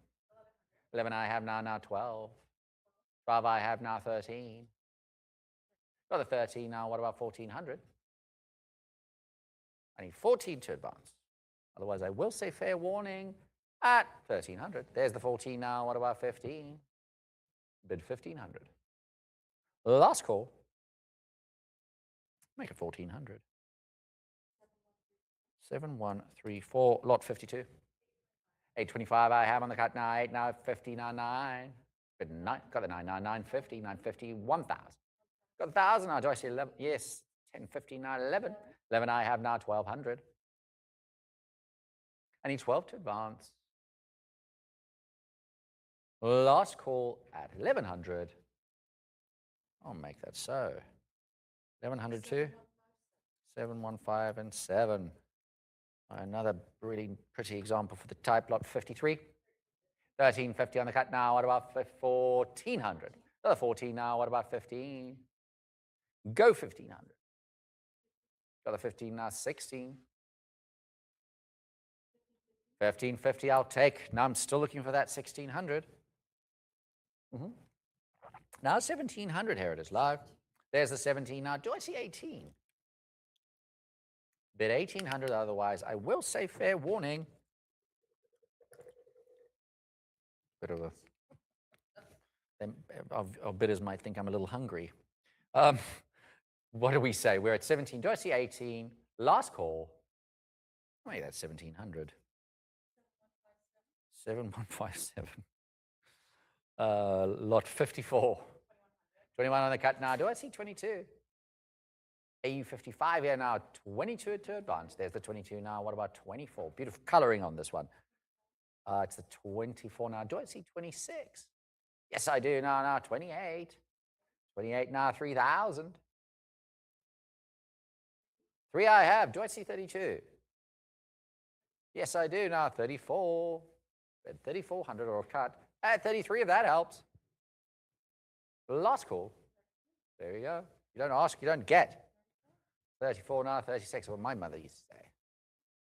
11 I have now 12. 12 I have now 13. Got the 13 now. What about 1400? I need 14 to advance. Otherwise, I will say fair warning at 1300. There's the 14 now. What about 15? Bid 1500. Last call. Make it 1400. 7, 1, 3, 4. Lot 52. 825 I have on the cut now. 8 now 50 now 9. Bid 9. Got the 9 now 950. 950 1000. Got 1000 now. Do I see 11? Yes. 10, 15 now 11. 11 I have now 1200. I need 12 to advance. Last call at 1100. I'll make that so. 1100 too. 7, 1, 5, and 7. Another really pretty example for the type, lot 53. 1350 on the cut now. What about 1400? Another 14 now. What about 15? Go 1500. Got the 15 now, 16. 1550 I'll take. Now I'm still looking for that 1600. Now 1700, here it is live. There's the 17 now. Do I see 18? Bid 1800, otherwise I will say fair warning. Bit of a, our bidders might think I'm a little hungry. What do we say? We're at 17. Do I see 18? Last call. Maybe that's 1700. 7157. Lot 54. 21 on the cut now. Do I see 22? AU 55 here now. 22 to advance. There's the 22 now. What about 24? Beautiful coloring on this one. It's the 24 now. Do I see 26? Yes, I do. Now, 28. 28 now, 3,000. 3 I have. Do I see 32? Yes, I do. Now, 34. 3,400 or a cut. At 33, if that helps. Last call. There you go. You don't ask, you don't get. 34 now, 36, what my mother used to say.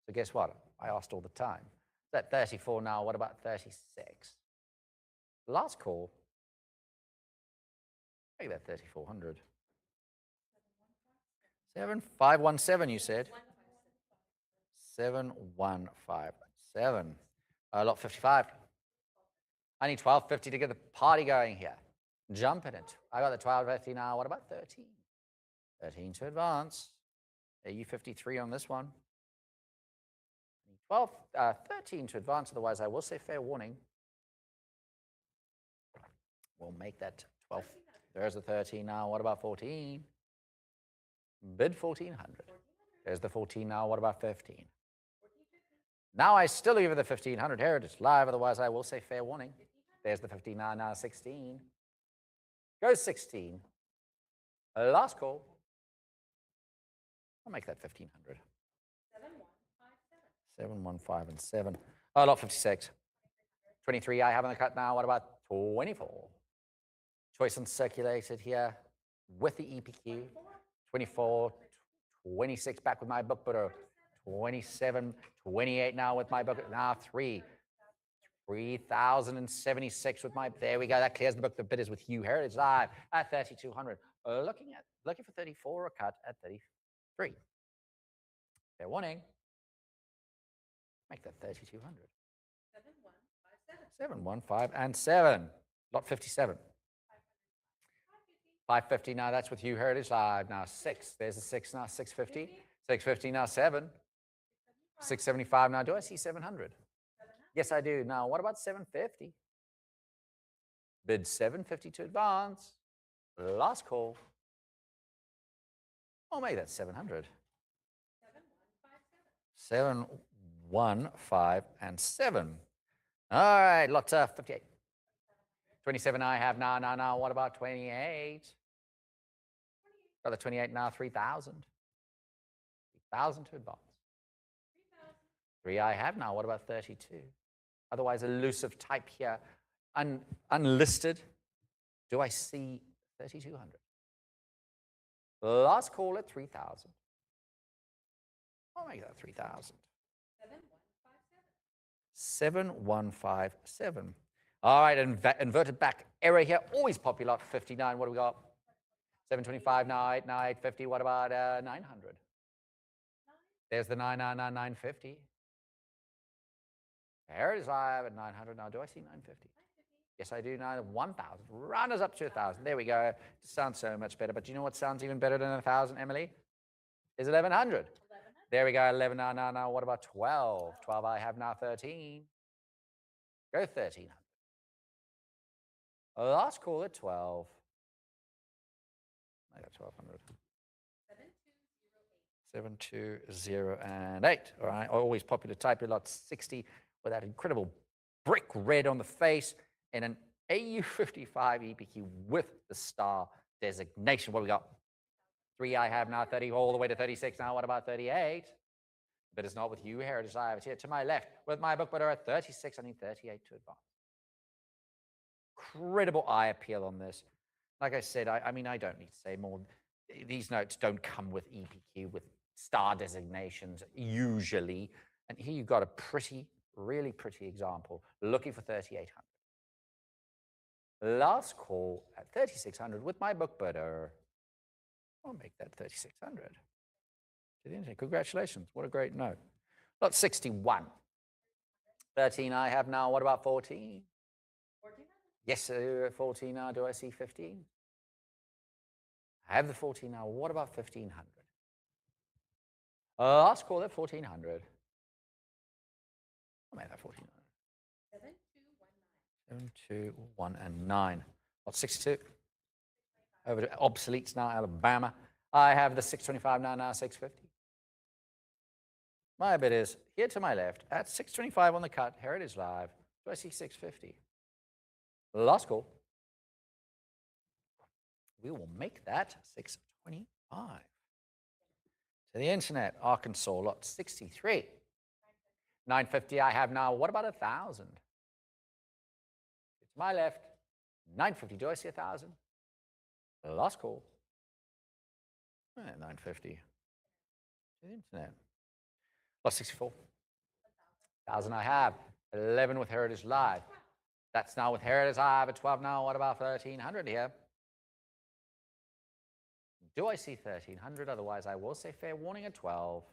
So guess what? I asked all the time. That 34 now, what about 36? Last call. Make that 3,400. 7517, you said. 7157. Lot 55. I need 1250 to get the party going here. Jump in it. I got the 1250 now. What about 13? 13 to advance. AU 53 on this one. 13 to advance. Otherwise, I will say fair warning. We'll make that 12. There's the 13 now. What about 14? Bid 1400. There's the 14 now. What about 15? Now I still leave the 1500 Heritage Live. Otherwise, I will say fair warning. There's the 15 now 16. Go 16. Last call. I'll make that 1500. 715 and 7. Oh, lot 56. 23 I have on the cut now. What about 24? Choice uncirculated here with the EPQ. 24, 26 back with my book bidder. 27, 28 now with my book. Now 3,076 with my, there we go. That clears the book. The bid is with Hugh Heritage Live at 3,200. Looking for 34, a cut at 33. Fair warning. Make that 3,200. 715 and 7. Lot 57. 550 now. That's with Hugh Heritage Live. Now 6. There's a 6 now. 650. 650 now 7. 675 now. Do I see 700? Yes, I do. Now, what about 750? Bid 750 to advance. Last call. Oh, maybe that's 700. 715 and 7. All right, lot 58. 27 I have now. Now, what about 28? Got the 28 now, 3,000. 3,000 to advance. 3 I have now. What about 32? Otherwise, elusive type here. Unlisted. Do I see 3,200? Last call at 3,000. I'll make that 3,000. 7157. All right, inverted back error here. Always popular. 59. What do we got? 725 now. 850. What about 900? There's the 950. Heritage Live at 900. Now, do I see 950? Yes, I do. Now, 1,000. Run us up to 1,000. There we go. It sounds so much better. But do you know what sounds even better than 1,000, Emily? Is 1,100. There we go. 11 now. What about 12? 12 I have now. 13. Go 1,300. Last call at 12. I got 1,200. 720 and 8. All right. Always popular type. Lot 60 with that incredible brick red on the face and an AU55 EPQ with the star designation. What do we got? 3 I have now. 30 all the way to 36 now. What about 38? But it's not with you, Heritage Live. It's here to my left with my book bidder at 36. I need 38 to advance. Incredible eye appeal on this. Like I said, I mean, I don't need to say more. These notes don't come with EPQ, with star designations usually. And here you've got a really pretty example, looking for 3,800. Last call at 3,600 with my book bidder. I'll make that 3,600. Congratulations. What a great note. Lot 61. 13 I have now. What about 14? 14? Yes, 14 now. Do I see 15? I have the 14 now. What about 1500? Last call at 1400. I'll make that 1400. 7, 2, 1, and 9. What's 62? Over to obsoletes now, Alabama. I have the 625 now 650. My bid is here to my left at 625 on the cut. Here it is live. Do I see 650? Last call. We will make that 625. To the internet, Arkansas, lot 63. 950 I have now. What about 1,000? It's my left. 950. Do I see 1,000? Last call. 950. To the internet. Lot 64. 1,000 I have. 11 with Heritage Live. That's now with Heritage. I have a 12 now. What about 1,300 here? Do I see 1,300? Otherwise, I will say fair warning at 12.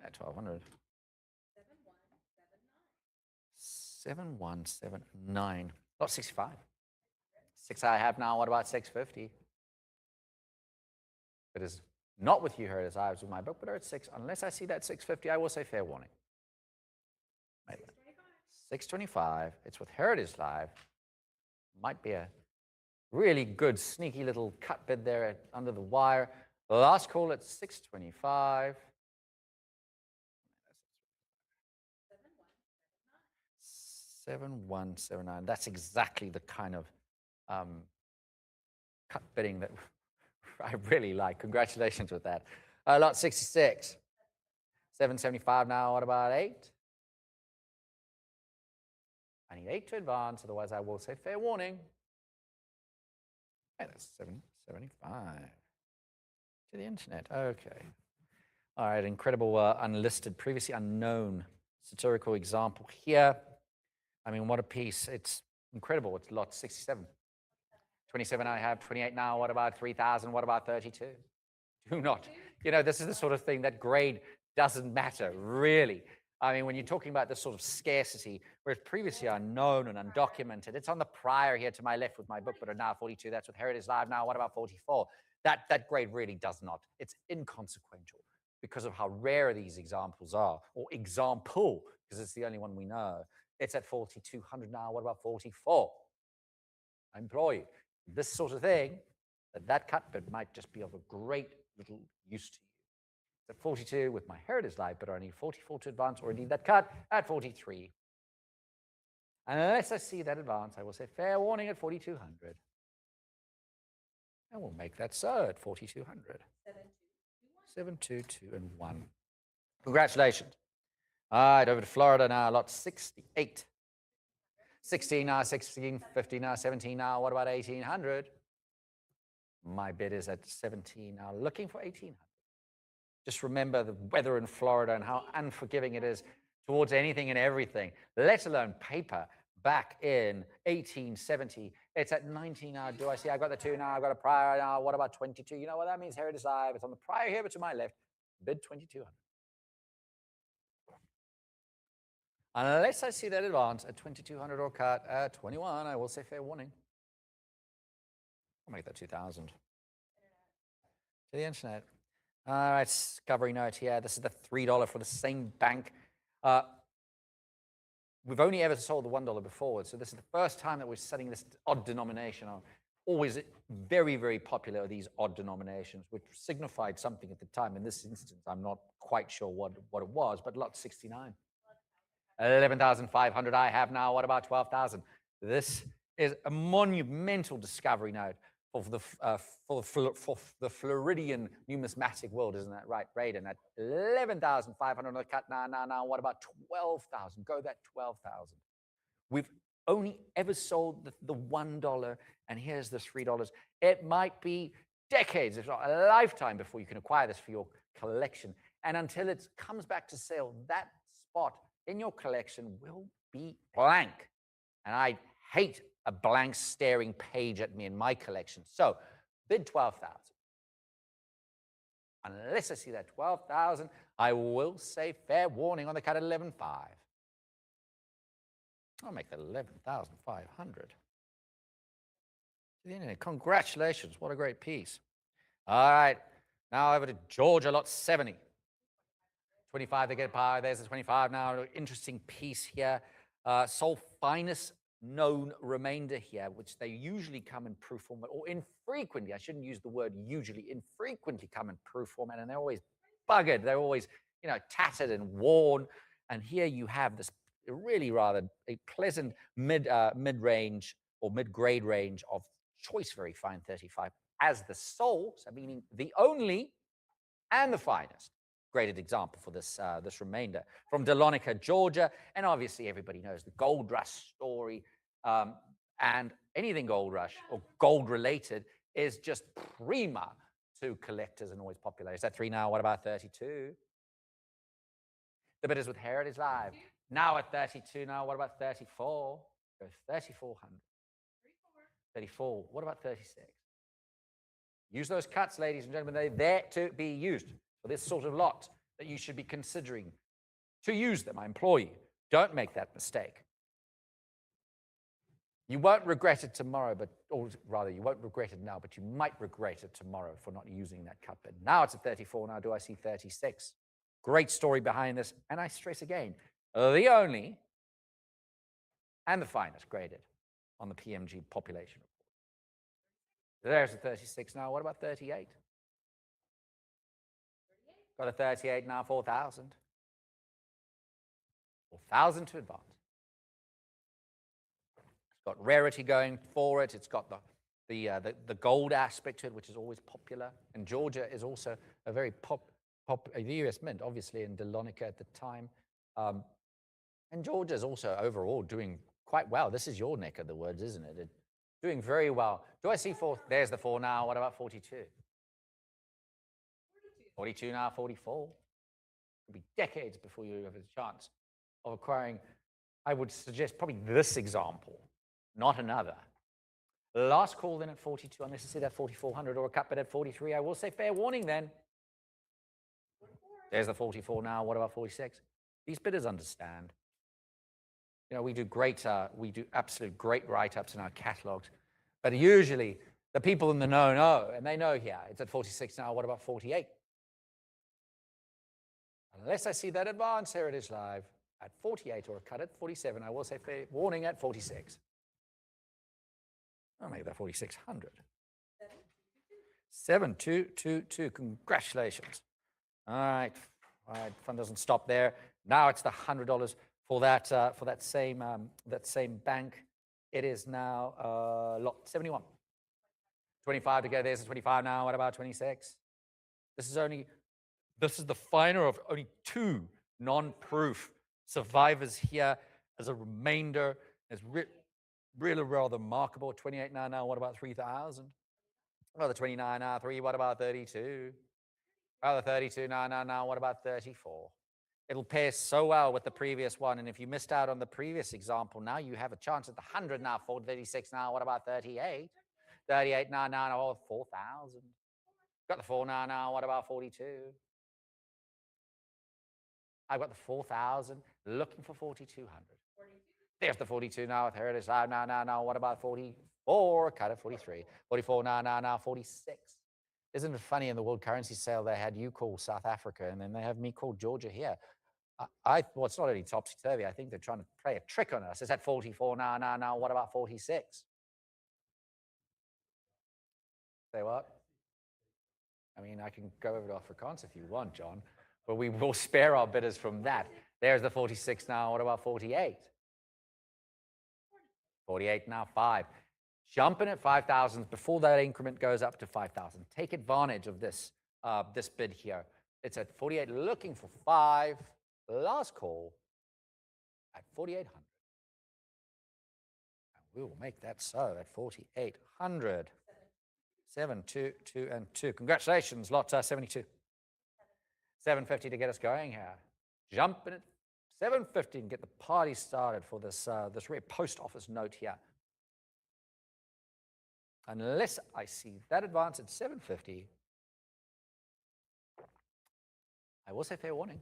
At 1,200. 7179. Lot 65. 6 I have now. What about 650? It is not with you, Heritage. I was with my book, but at 6. Unless I see that 650, I will say fair warning. 625. It's with Heritage Live. Might be a really good, sneaky little cut bid there under the wire. Last call at 625. 7179. That's exactly the kind of cut bidding that I really like. Congratulations with that. Lot 66. 775 now. What about 8? I need 8 to advance, otherwise I will say fair warning. Okay, that's 775 to the internet. Okay. All right, incredible unlisted, previously unknown satirical example here. I mean, what a piece. It's incredible. It's lot 67. 27 I have, 28 now. What about 3,000? What about 32? Do not. You know, this is the sort of thing that grade doesn't matter, really. I mean, when you're talking about this sort of scarcity, whereas previously unknown and undocumented, it's on the prior here to my left with my book, but are now 42. That's with Heritage Live now. What about 44? That grade really does not. It's inconsequential because of how rare these examples are, or example, because it's the only one we know. It's at 4,200 now. What about 44? I implore you, this sort of thing, that cut bid might just be of a great little use to you. At 42 with my Heritage Live, but I need 44 to advance, or indeed that cut at 43. And unless I see that advance, I will say fair warning at 4,200. And we'll make that so at 4,200. 7, 2, 2, and 1. Congratulations. All right, over to Florida now, lot 68. 16 now, 16, 15 now, 17 now. What about 1,800? My bid is at 17 now, looking for 1,800. Just remember the weather in Florida and how unforgiving it is towards anything and everything, let alone paper. Back in 1870, it's at 19 now. Do I see? I've got the 2 now. I've got a prior now. What about 22? You know what that means? Heritage Live. It's on the prior here, but to my left. Bid 2,200. Unless I see that advance at 2,200 or cut at 21, I will say fair warning. I'll make that 2,000. To the internet. All right, discovery note here. This is the $3 for the same bank. We've only ever sold the $1 before, so this is the first time that we're setting this odd denomination. Always very, very popular are these odd denominations, which signified something at the time. In this instance, I'm not quite sure what it was, but lot 69. 11,500 I have now. What about 12,000? This is a monumental discovery note for the Floridian numismatic world, isn't that right, Braden? At 11,500 on the cut now. What about 12,000? Go that 12,000. We've only ever sold the $1, and here's the $3. It might be decades, if not a lifetime, before you can acquire this for your collection. And until it comes back to sale, that spot in your collection will be blank. And I hate a blank staring page at me in my collection. So bid 12,000. Unless I see that 12,000, I will say fair warning on the cut at 11.5. I'll make that 11,500. Congratulations. What a great piece. All right. Now over to Georgia, lot 70. 25 to get by. There's a 25 now. Interesting piece here. Sole finest known remainder here, which they usually come in proof format, or infrequently. I shouldn't use the word usually. Infrequently come in proof format, and they're always buggered. They're always, tattered and worn. And here you have this really rather a pleasant mid-range or mid-grade range of choice very fine 35 as the sole, so meaning the only and the finest graded example for this this remainder from Dahlonega, Georgia. And obviously everybody knows the gold rush story, and anything gold rush or gold related is just prima to collectors and always popular. Is that 3 now? What about 32? The bidders with Heritage Live. Now at 32 now. What about 34? Go 3,400. 34. What about 36? Use those cuts, ladies and gentlemen. They're there to be used for this sort of lot that you should be considering to use them. I implore you, don't make that mistake. You won't regret it tomorrow, or rather, you won't regret it now, but you might regret it tomorrow for not using that cut bid. Now it's at 34. Now do I see 36? Great story behind this. And I stress again, the only and the finest graded on the PMG population report. There's a 36 now. What about 38? Got a 38 now, 4,000. 4,000 to advance. It's got rarity going for it. It's got the gold aspect to it, which is always popular. And Georgia is also a very the US Mint, obviously, in Dahlonega at the time. And Georgia is also overall doing quite well. This is your neck of the woods, isn't it? It's doing very well. Do I see 4? There's the 4 now. What about 42? 42 now, 44. It'll be decades before you have a chance of acquiring, I would suggest, probably this example, not another. Last call then at 42, unless you see that 4,400 or a cut bid at 43. I will say fair warning then. There's the 44 now. What about 46? These bidders understand. We do absolute great write-ups in our catalogs, but usually the people in the know, and they know here, it's at 46 now. What about 48? Unless I see that advance Heritage Live at 48 or a cut at 47, I will say fair warning at 46. I'll make that 4,600. 7,222. Congratulations. All right. Fun doesn't stop there. Now it's the $100 for that same bank. It is now lot 71. 25 to go. There's a 25 now. What about 26? This is the finer of only 2 non-proof survivors here as a remainder. It's really rather remarkable. 28 now. What about 3,000? Well, the 29 now. 3. What about 32? Well, the 32 now. What about 34? It'll pair so well with the previous one. And if you missed out on the previous example, now you have a chance at the 100 now. 36 now. What about 38? 38 now. 4,000. Got the 4 now. What about 42? I've got the 4,000, looking for 4,200. There's the 42 now with Heritage Live. Now. What about 44? Cut at 43. 44 now. 46. Isn't it funny, in the World Currency Sale, they had you call South Africa, and then they have me call Georgia here. Well, it's not only topsy-turvy. I think they're trying to play a trick on us. It's at 44 now. What about 46? Say what? I mean, I can go over to Afrikaans if you want, John, but we will spare our bidders from that. There's the 46 now. What about 48? 48 now, 5. Jump in at 5,000 before that increment goes up to 5,000. Take advantage of this bid here. It's at 48, looking for 5. Last call at 4,800. And we will make that so at 4,800. 7, 2, 2, and 2. Congratulations, lot 72. 750 to get us going here. Jump in at 750 and get the party started for this rare post office note here. Unless I see that advance at 750, I will say fair warning.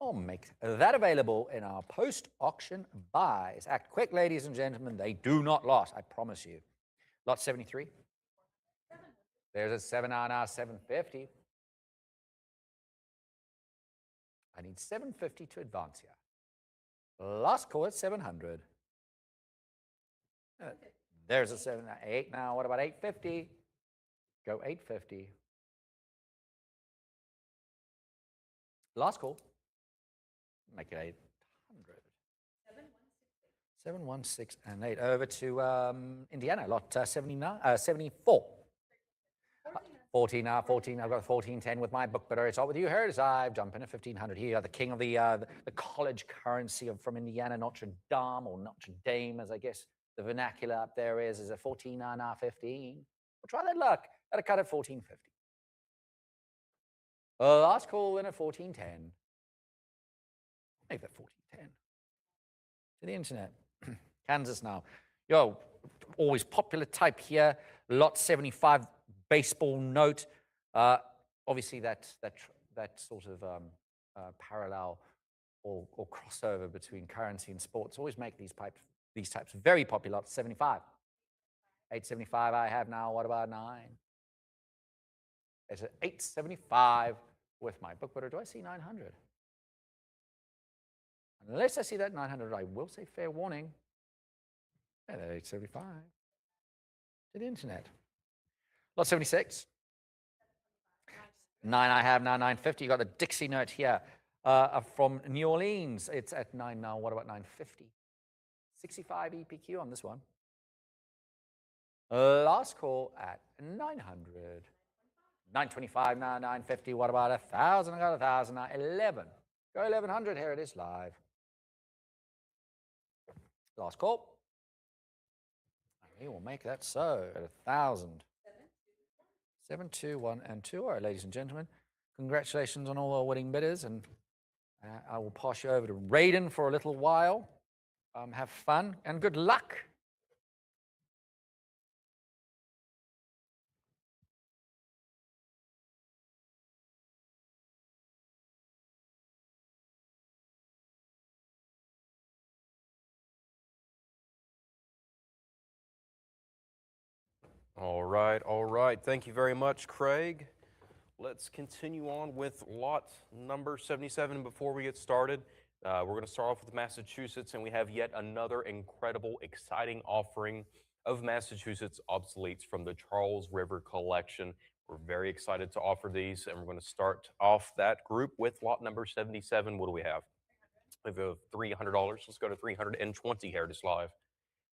I'll make that available in our post-auction buys. Act quick, ladies and gentlemen. They do not lot, I promise you. Lot 73. There's a 7 750. I need 750 to advance here. Last call at 700. There's a 7, 8 now. What about 850? Go 850. Last call. Make it 800. 716 and 8. Over to Indiana, lot 74. 14 now, 14. I've got 1410 with my book, but it's all with you here as I jump in at 1500 here. The king of the college currency from Indiana, Notre Dame, or Notre Dame, as I guess the vernacular up there is a 14 15. We'll try that luck at a cut at 1450. Last call in at 1410. Make that 1410. To the internet. Kansas now. Yo, always popular type here. Lot 75 baseball note. Obviously, that sort of parallel or crossover between currency and sports always make these types very popular. Lot 75. 875 I have now. What about 9? It's at 875 with my book. But do I see 900? Unless I see that 900, I will say fair warning. Yeah, that 875 to the internet. Lot 76. 9 I have now, 950. You got the Dixie note here from New Orleans. It's at 9 now. What about 950? 65 EPQ on this one. Last call at 900. 925 now, 950. What about 1,000? I got 1,000 now. 11. Go 1,100. Here it is live. Last call. We will make that so at 1,000. 7, 2, 1, and 2. All right, ladies and gentlemen, congratulations on all our winning bidders, and I will pass you over to Raiden for a little while. Have fun and good luck. All right, all right. Thank you very much, Craig. Let's continue on with lot number 77. Before we get started, we're going to start off with Massachusetts, and we have yet another incredible, exciting offering of Massachusetts obsoletes from the Charles River Collection. We're very excited to offer these, and we're going to start off that group with lot number 77. What do we have? We have $300. Let's go to 320 Heritage Live.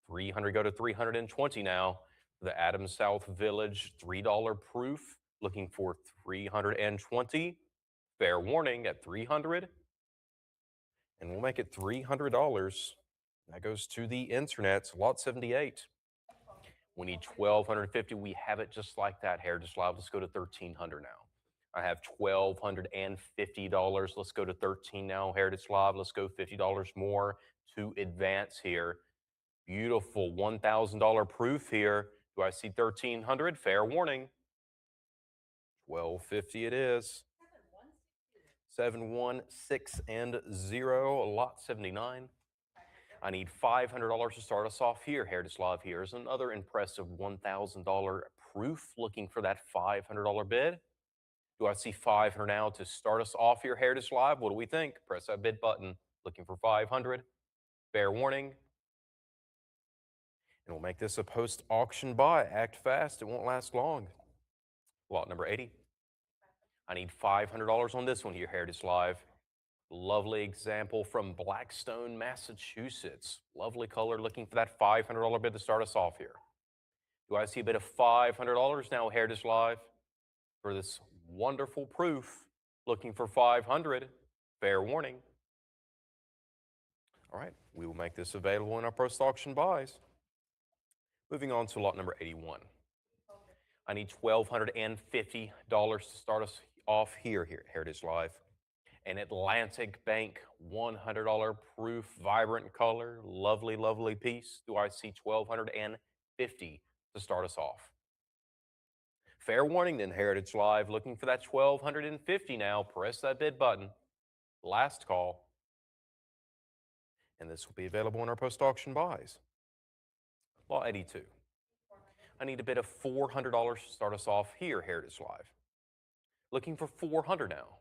300 go to 320 now. The Adams South Village $3 proof, looking for 320. Fair warning at 300. And we'll make it $300. That goes to the internet, lot 78. We need 1,250. We have it just like that, Heritage Live. Let's go to 1,300 now. I have $1,250. Let's go to 13 now, Heritage Live. Let's go $50 more to advance here. Beautiful $1,000 proof here. Do I see 1,300? Fair warning. 1,250 it is. 716 and 0, lot 79. I need $500 to start us off here. Heritage Live here is another impressive $1,000 proof. Looking for that $500 bid. Do I see 500 now to start us off here, Heritage Live? What do we think? Press that bid button. Looking for 500. Fair warning. And we'll make this a post-auction buy. Act fast. It won't last long. Lot number 80. I need $500 on this one here, Heritage Live. Lovely example from Blackstone, Massachusetts. Lovely color. Looking for that $500 bid to start us off here. Do I see a bid of $500 now, Heritage Live, for this wonderful proof? Looking for 500. Fair warning. All right, we will make this available in our post-auction buys. Moving on to lot number 81. I need $1,250 to start us off here at Heritage Live. An Atlantic Bank $100 proof, vibrant color, lovely, lovely piece. Do I see $1,250 to start us off? Fair warning then, Heritage Live. Looking for that $1,250 now. Press that bid button. Last call. And this will be available in our post-auction buys. Lot 82. I need a bid of $400 to start us off here, Heritage Live. Looking for $400 now.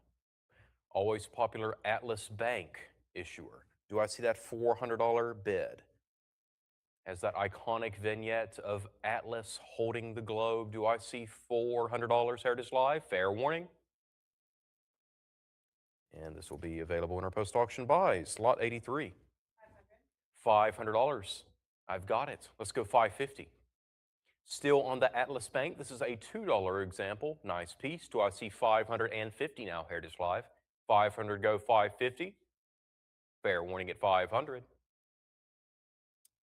Always popular Atlas Bank issuer. Do I see that $400 bid? Has that iconic vignette of Atlas holding the globe. Do I see $400 Heritage Live? Fair warning. And this will be available in our post-auction buys. Lot 83. $500. I've got it. Let's go $550. Still on the Atlas Bank, this is a $2 example. Nice piece. Do I see $550 now, Heritage Live? 500 go $550. Fair warning at $500. We're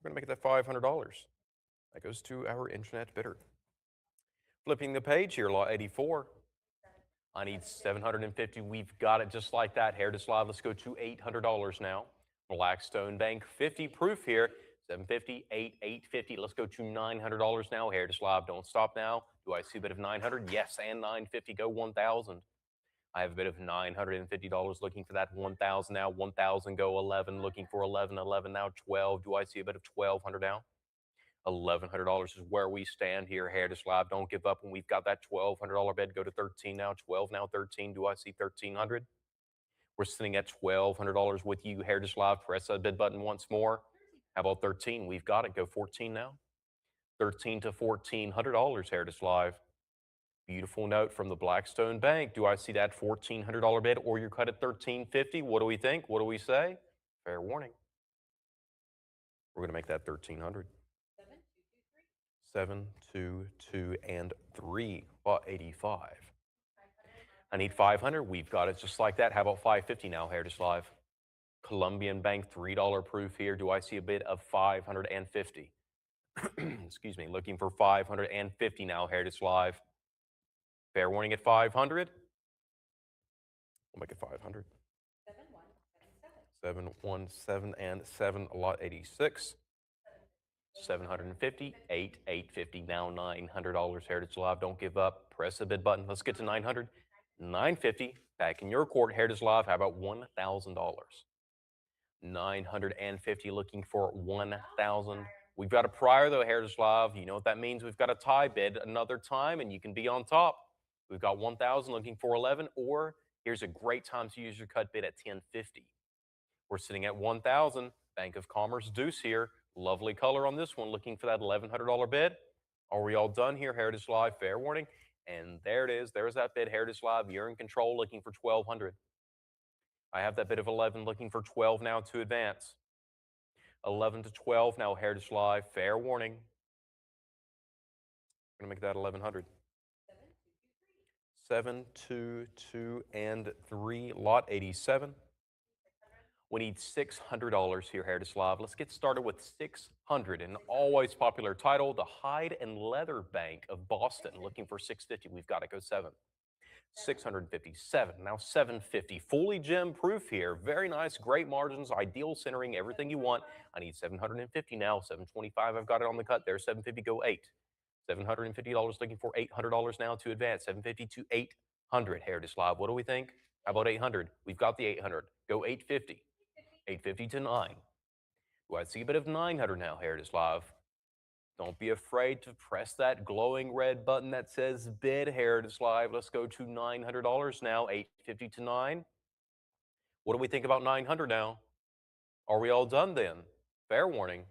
going to make it that $500. That goes to our internet bidder. Flipping the page here, lot 84. I need $750. We've got it just like that, Heritage Live. Let's go to $800 now. Blackstone Bank 50 proof here. 750, 850. Let's go to $900 now. Heritage Live, don't stop now. Do I see a bit of 900? Yes, and 950. Go 1,000. I have a bit of $950 looking for that 1,000 now. 1,000 go 11. Looking for 11. 11 now 12. Do I see a bit of 1,200 now? $1,100 is where we stand here. Heritage Live, don't give up when we've got that $1,200 bid. Go to 13 now. 12 now 13. Do I see 1,300? We're sitting at $1,200 with you, Heritage Live. Press that bid button once more. How about 13? We've got it. Go 14 now. 13 to $1,400, Heritage Live. Beautiful note from the Blackstone Bank. Do I see that $1,400 bid or you're cut at $1,350? What do we think? What do we say? Fair warning. We're going to make that $1,300. 7, 2, 2, and 3. About 85. I need 500. We've got it just like that. How about 550 now, Heritage Live? Columbian Bank $3 proof here. Do I see a bid of 550? Excuse me. Looking for 550 now, Heritage Live. Fair warning at 500. We'll make it 500. 717 and 7, lot 86. 750, 850, now $900 Heritage Live. Don't give up. Press the bid button. Let's get to 900. 950. Back in your court, Heritage Live. How about $1,000? 950. Looking for 1,000. We've got a prior though, Heritage Live. You know what that means? We've got a tie bid another time, and you can be on top. We've got 1,000 looking for 11, or here's a great time to use your cut bid at 1050. We're sitting at 1,000. Bank of Commerce Deuce here. Lovely color on this one. Looking for that $1,100 bid. Are we all done here, Heritage Live? Fair warning. And there it is. There's that bid, Heritage Live. You're in control, looking for 1,200. I have that bid of 11, looking for 12 now to advance. 11 to 12 now, Heritage Live. Fair warning. We're going to make that 1,100. 7, 2, 2, and 3. Lot 87. We need $600 here, Heritage Live. Let's get started with 600. An always popular title, the Hide and Leather Bank of Boston. Looking for 650. We've got to go 7. 657. Now 750. Fully gem proof here. Very nice. Great margins. Ideal centering. Everything you want. I need 750 now. 725. I've got it on the cut there. 750. Go 8. $750. Looking for $800 now to advance. 750 to 800. Heritage Live. What do we think? How about 800? We've got the 800. Go 850. 850 to 9. Do I see a bit of 900 now, Heritage Live? Don't be afraid to press that glowing red button that says bid, Heritage Live. Let's go to $900 now. 850 to 9. What do we think about 900 now? Are we all done then? Fair warning.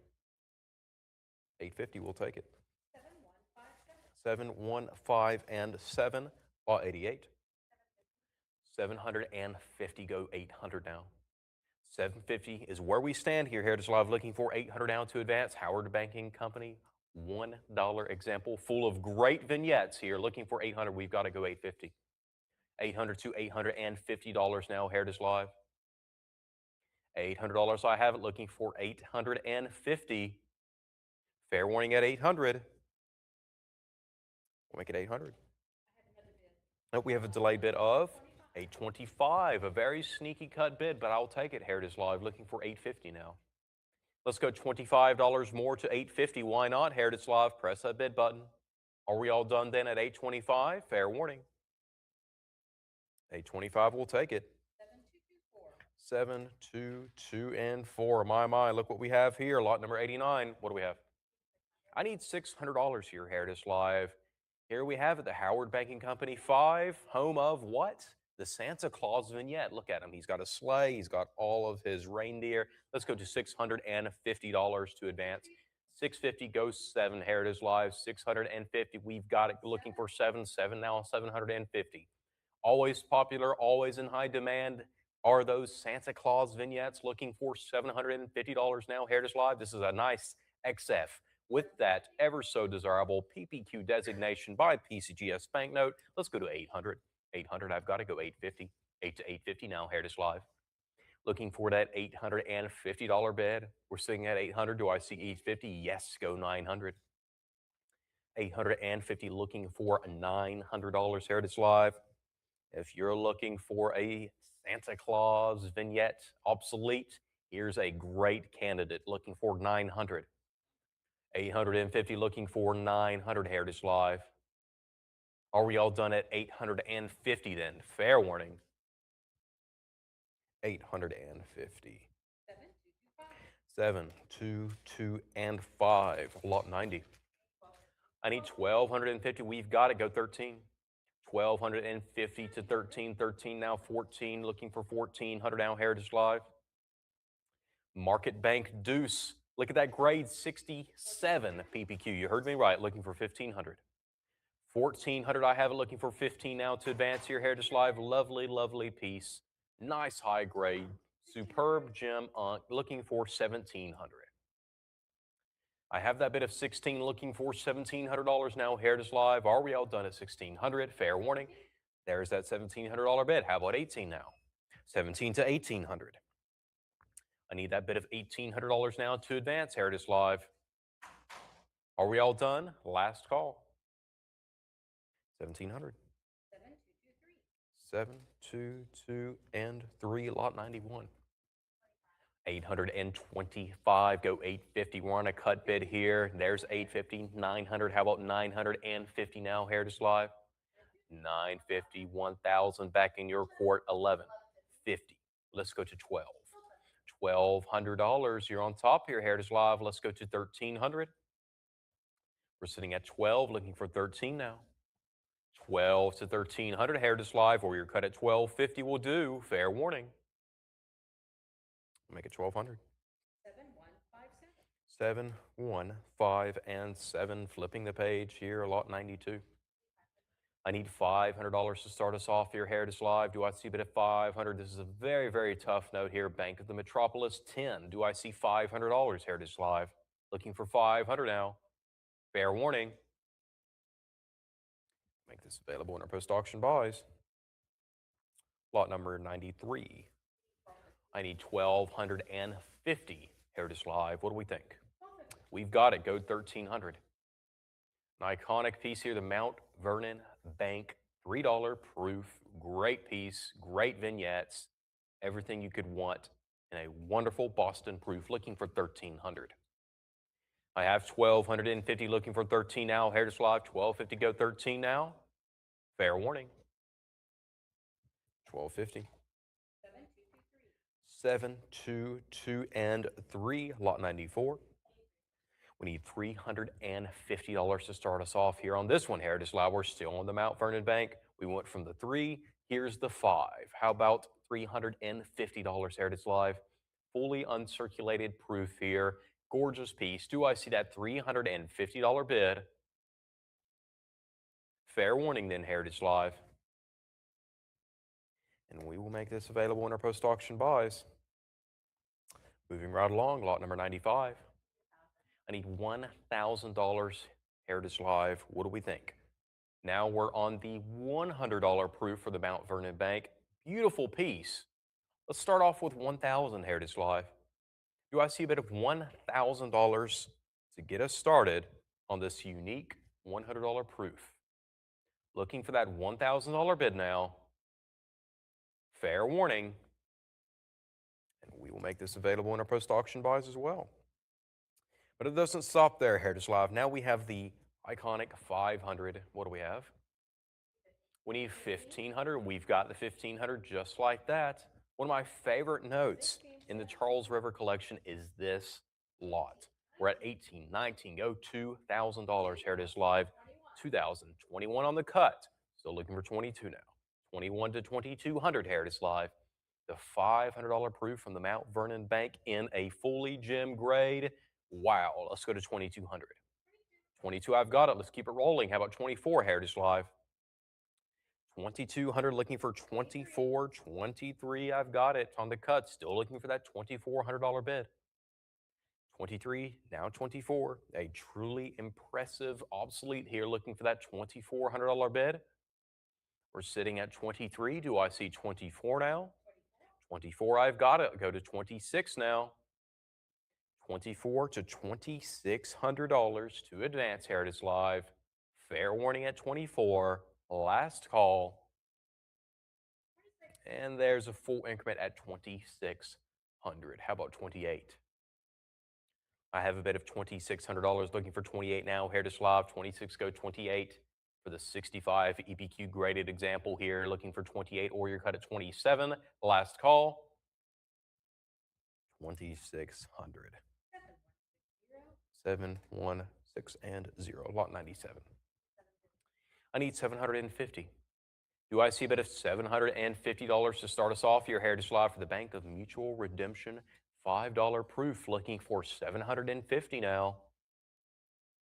850, we'll take it. 715 and 7. 88. 750, go 800 now. 750 is where we stand here, Heritage Live, looking for 800 now to advance. Howard Banking Company, $1 example, full of great vignettes here, looking for 800. We've got to go 850. 800 to $850 now, Heritage Live. $800, I have it, looking for 850. Fair warning at 800. We'll make it 800. Nope, we have a delayed bid of 825, a very sneaky cut bid, but I'll take it, Heritage Live, looking for 850 now. Let's go $25 more to 850. Why not, Heritage Live? Press that bid button. Are we all done then at 825? Fair warning. 825, we'll take it. 7, 2, 2, and 4. My, look what we have here. Lot number 89. What do we have? I need $600 here, Heritage Live. Here we have it, the Howard Banking Company 5, home of what? The Santa Claus vignette. Look at him. He's got a sleigh. He's got all of his reindeer. Let's go to $650 to advance. 650 goes 7, Heritage Live. 650. We've got it looking for 7. 7 now, 750. Always popular, always in high demand are those Santa Claus vignettes looking for $750 now, Heritage Live. This is a nice XF with that ever so desirable PPQ designation by PCGS banknote. Let's go to 800. 800, I've got to go 850. 8 to 850 now, Heritage Live. Looking for that $850 bid. We're sitting at 800. Do I see 850? Yes, go 900. 850 looking for $900, Heritage Live. If you're looking for a Santa Claus vignette obsolete, here's a great candidate looking for 900. 850 looking for 900, Heritage Live. Are we all done at 850 then? Fair warning. 850. 7, 2, 2, and 5. Lot 90. I need 1250. We've got it. Go 13. 1250 to 13. 13 now. 14. Looking for 1400 now. Heritage Live. Market Bank Deuce. Look at that grade 67 PPQ. You heard me right. Looking for 1500. 1400. I have it looking for 15 now to advance here. Heritage Live. Lovely, lovely piece. Nice high grade. Superb gem. Looking for 1700. I have that bid of 16 looking for $1,700 now. Heritage Live. Are we all done at 1600? Fair warning. There's that $1,700 bid. How about 18 now? 17 to 1800. I need that bid of $1,800 now to advance. Heritage Live. Are we all done? Last call. 1700. 7, 2, 2, and 3. Lot 91. 825. Go 850. We're on a cut bid here. There's 850. 900. How about 950 now, Heritage Live? 950. 1,000 back in your court. 1150. Let's go to 12. $1,200. You're on top here, Heritage Live. Let's go to 1,300. We're sitting at 12, looking for 13 now. 12 to 1,300, Heritage Live, or you're cut at 1250 will do. Fair warning. Make it 1,200. 7, 1, 5, and 7. Flipping the page here, lot 92. I need $500 to start us off here, Heritage Live. Do I see a bit of 500? This is a very, very tough note here. Bank of the Metropolis, 10. Do I see $500, Heritage Live? Looking for 500 now. Fair warning. Make this available in our post-auction buys. Lot number 93. I need 1,250, Heritage Live. What do we think? We've got it. Go 1,300. An iconic piece here, the Mount Vernon Bank $3 proof. Great piece, great vignettes, everything you could want in a wonderful Boston proof. Looking for 1,300. I have 1,250 looking for 13 now. Heritage Live, 1,250 go 13 now. Fair warning. 1,250. 7, 2, 2, and 3. Lot 94. We need $350 to start us off here on this one, Heritage Live. We're still on the Mount Vernon Bank. We went from the 3. Here's the 5. How about $350, Heritage Live? Fully uncirculated proof here. Gorgeous piece. Do I see that $350 bid? Fair warning then, Heritage Live. And we will make this available in our post-auction buys. Moving right along, lot number 95. I need $1,000, Heritage Live. What do we think? Now we're on the $100 proof for the Mount Vernon Bank. Beautiful piece. Let's start off with $1,000, Heritage Live. Do I see a bit of $1,000 to get us started on this unique $100 proof? Looking for that $1,000 bid now. Fair warning. And we will make this available in our post-auction buys as well. But it doesn't stop there, Heritage Live. Now we have the iconic 500. What do we have? We need 1,500. We've got the 1,500 just like that. One of my favorite notes in the Charles River collection is this lot. We're at 18, 19, go $2,000 Heritage Live, 2000, 21 on the cut. Still looking for 22 now. 21 to 2200 Heritage Live. The $500 proof from the Mount Vernon Bank in a fully gem grade. Wow, let's go to 2200. 22, I've got it. Let's keep it rolling. How about 24 Heritage Live? 2200, looking for 24, 23, I've got it on the cut. Still looking for that $2,400 bid. 23, now 24. A truly impressive obsolete here, looking for that $2,400 bid. We're sitting at 23. Do I see 24 now? 24, I've got it. Go to 26 now. 24 to $2,600 to advance Heritage Live. Fair warning at 24. Last call. And there's a full increment at 2,600. How about 28? I have a bid of $2,600 looking for 28 now. Heritage Live, 26 go 28 for the 65 EPQ graded example here. Looking for 28 or you're cut at 27. Last call. 2,600. 7, 1, 6, and 0. Lot 97. I need 750. Do I see a bid of $750 to start us off? Your Heritage Live for the Bank of Mutual Redemption. $5 proof. Looking for 750 now.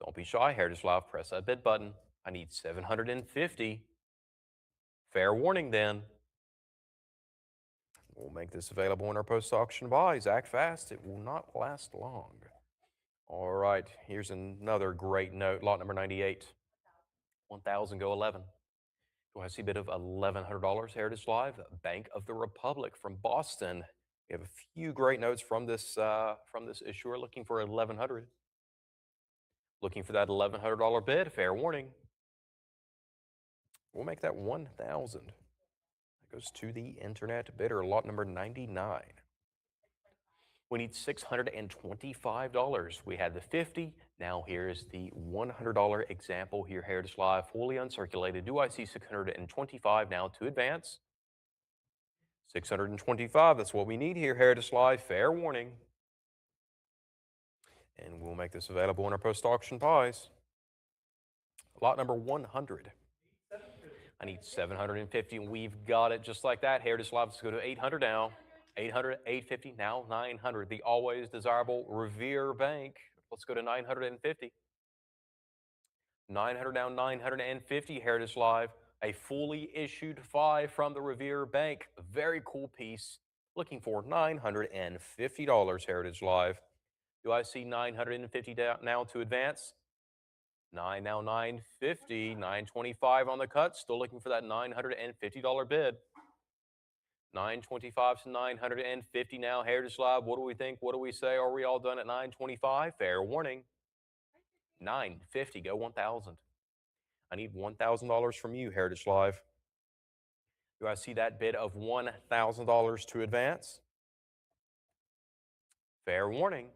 Don't be shy, Heritage Live. Press that bid button. I need 750. Fair warning then. We'll make this available in our post-auction buys. Act fast. It will not last long. All right, here's another great note. Lot number 98. 1,000 go 11. Do I see a bid of $1,100 Heritage Live? Bank of the Republic from Boston. We have a few great notes from this issuer looking for 1,100. Looking for that $1,100 bid. Fair warning. We'll make that 1,000. That goes to the internet bidder. Lot number 99. We need $625. We had the 50. Now here's the $100 example here, Heritage Live, fully uncirculated. Do I see 625 now to advance? 625, that's what we need here, Heritage Live. Fair warning. And we'll make this available in our post-auction buys. Lot number 100. I need 750, and we've got it just like that. Heritage Live, let's go to 800 now. 800, 850, now 900. The always desirable Revere Bank. Let's go to 950. 900 now, 950, Heritage Live. A fully issued 5 from the Revere Bank. Very cool piece. Looking for $950, Heritage Live. Do I see 950 now to advance? 9 now, 950, 925 on the cut. Still looking for that $950 bid. 925 to 950 now, Heritage Live. What do we think? What do we say? Are we all done at 925? Fair warning. 950, go 1,000. I need $1,000 from you, Heritage Live. Do I see that bid of $1,000 to advance? Fair warning.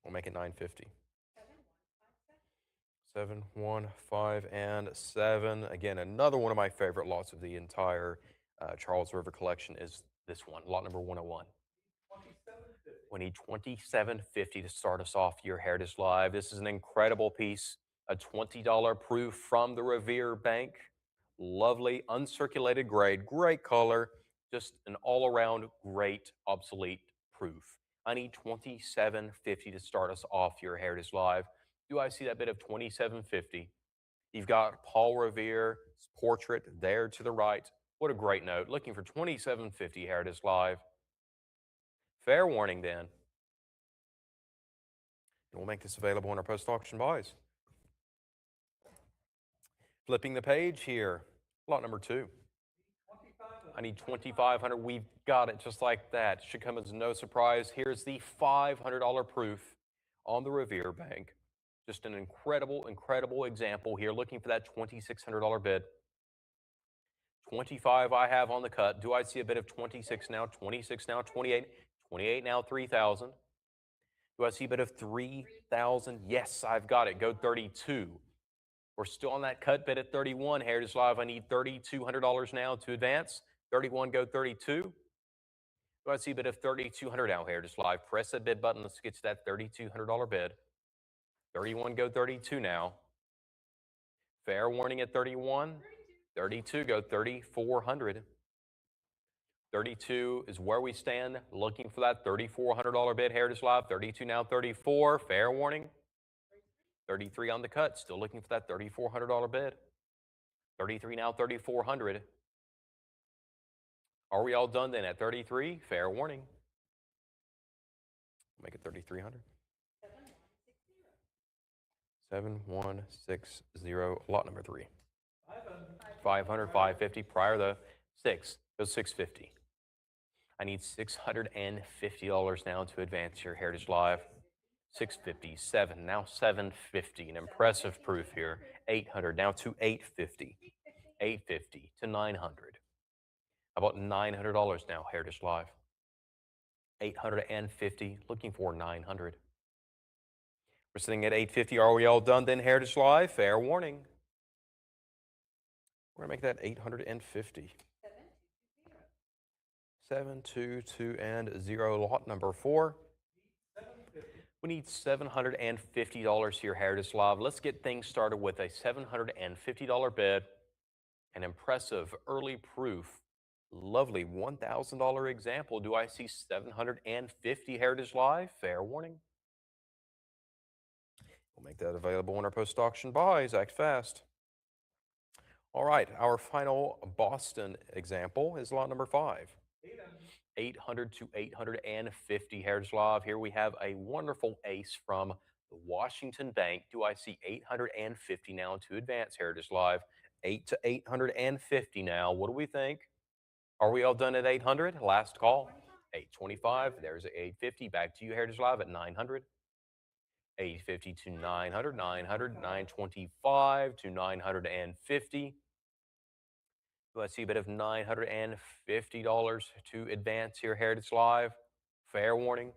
We'll make it 950. 7, 1, 5, and 7. Again, another one of my favorite lots of the entire Charles River collection is this one, lot number 101. We need 2750 to start us off your Heritage Live. This is an incredible piece, a $20 proof from the Revere Bank. Lovely, uncirculated grade, great color, just an all-around great obsolete proof. I need 2750 to start us off your Heritage Live. Do I see that bid of 2750? You've got Paul Revere's portrait there to the right. What a great note. Looking for 2750 Heritage Live. Fair warning then. And we'll make this available in our post-auction buys. Flipping the page here. Lot number 2. I need 2,500. We've got it just like that. Should come as no surprise. Here's the $500 proof on the Revere Bank. Just an incredible, incredible example here. Looking for that $2,600 bid. 25 I have on the cut. Do I see a bid of 26 now? 26 now, 28. 28 now, 3,000. Do I see a bid of 3,000? Yes, I've got it. Go 32. We're still on that cut bid at 31. Heritage Live, I need $3,200 now to advance. 31 go 32. Do I see a bid of 3,200 now, Heritage Live? Press that bid button. Let's get to that $3,200 bid. 31 go 32 now. Fair warning at 31. 32 go 3,400. 32 is where we stand, looking for that $3,400 bid, Heritage Live. 32 now, 34. Fair warning. 33 on the cut, still looking for that $3,400 bid. 33 now, 3,400. Are we all done then at 33? Fair warning. Make it 3,300. 7160, lot number 3. 500, 550, prior to 6, goes 650. I need $650 now to advance your Heritage Live. 650, 7, now 750, an impressive proof here. 800, now to 850. 850 to 900. How about $900 now, Heritage Live? 850, looking for 900. We're sitting at 850. Are we all done then, Heritage Live? Fair warning. We're going to make that 850. 722 and 0, lot number 4. We need $750 here, Heritage Live. Let's get things started with a $750 bid. An impressive early proof. Lovely $1,000 example. Do I see 750 Heritage Live? Fair warning. We'll make that available in our post-auction buys. Act fast. All right, our final Boston example is lot number 5. 800 to 850 Heritage Live. Here we have a wonderful ace from the Washington Bank. Do I see 850 now to advance, Heritage Live? 8 to 850 now. What do we think? Are we all done at 800? Last call. 825. There's 850. Back to you, Heritage Live, at 900. 850 to 900. 900. 925 to 950. Do I see a bit of $950 to advance here, Heritage Live? Fair warning.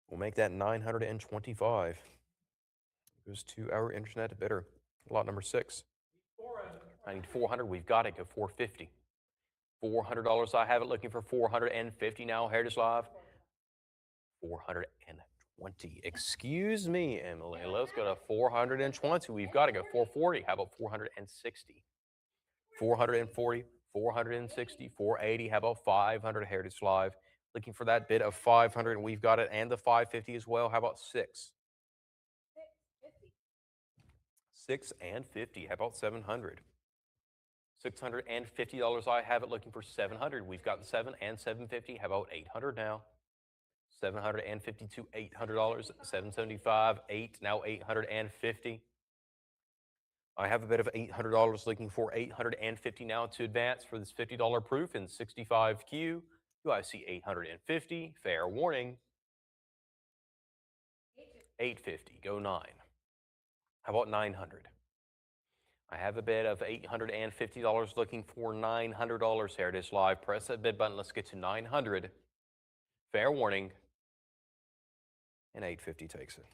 We'll make that 925. Goes to our internet bidder. Lot number 6. I need 400. We've got it. Go 450. $400. I have it looking for 450 now, Heritage Live. 420. Excuse me, Emily. Let's go to 420. We've got to go 440. How about 460? 440, 460, 480. How about 500, Heritage Live? Looking for that bid of 500, and we've got it, and the 550 as well. How about 6? 6 and 50. How about 700? $650. I have it looking for 700. We've got the 7 and 750. How about 800 now? 750 to $800. 775, 8, now 850. I have a bit of $800 looking for 850 now to advance for this $50 proof in 65Q. Do I see 850? Fair warning. 850, go 9. How about 900? I have a bid of $850 looking for $900, Heritage Live. Press that bid button. Let's get to 900. Fair warning. And 850 takes it.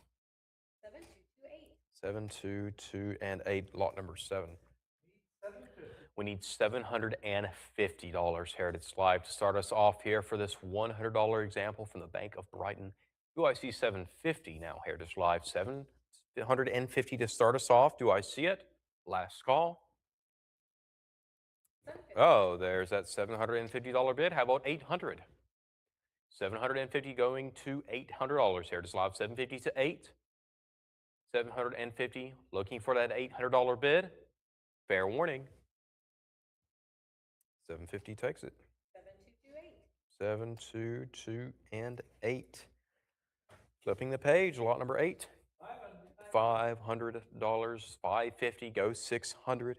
722 and 8, lot number 7. We need $750, Heritage Live, to start us off here for this $100 example from the Bank of Brighton. Do I see 750 now, Heritage Live? 750 to start us off. Do I see it? Last call. Oh, there's that $750 bid. How about 800? 750 going to $800, Heritage Live. 750 to 8. 750, looking for that $800 bid. Fair warning. 750 takes it. 722 and 8. Flipping the page, lot number 8. $500, 550, go 600.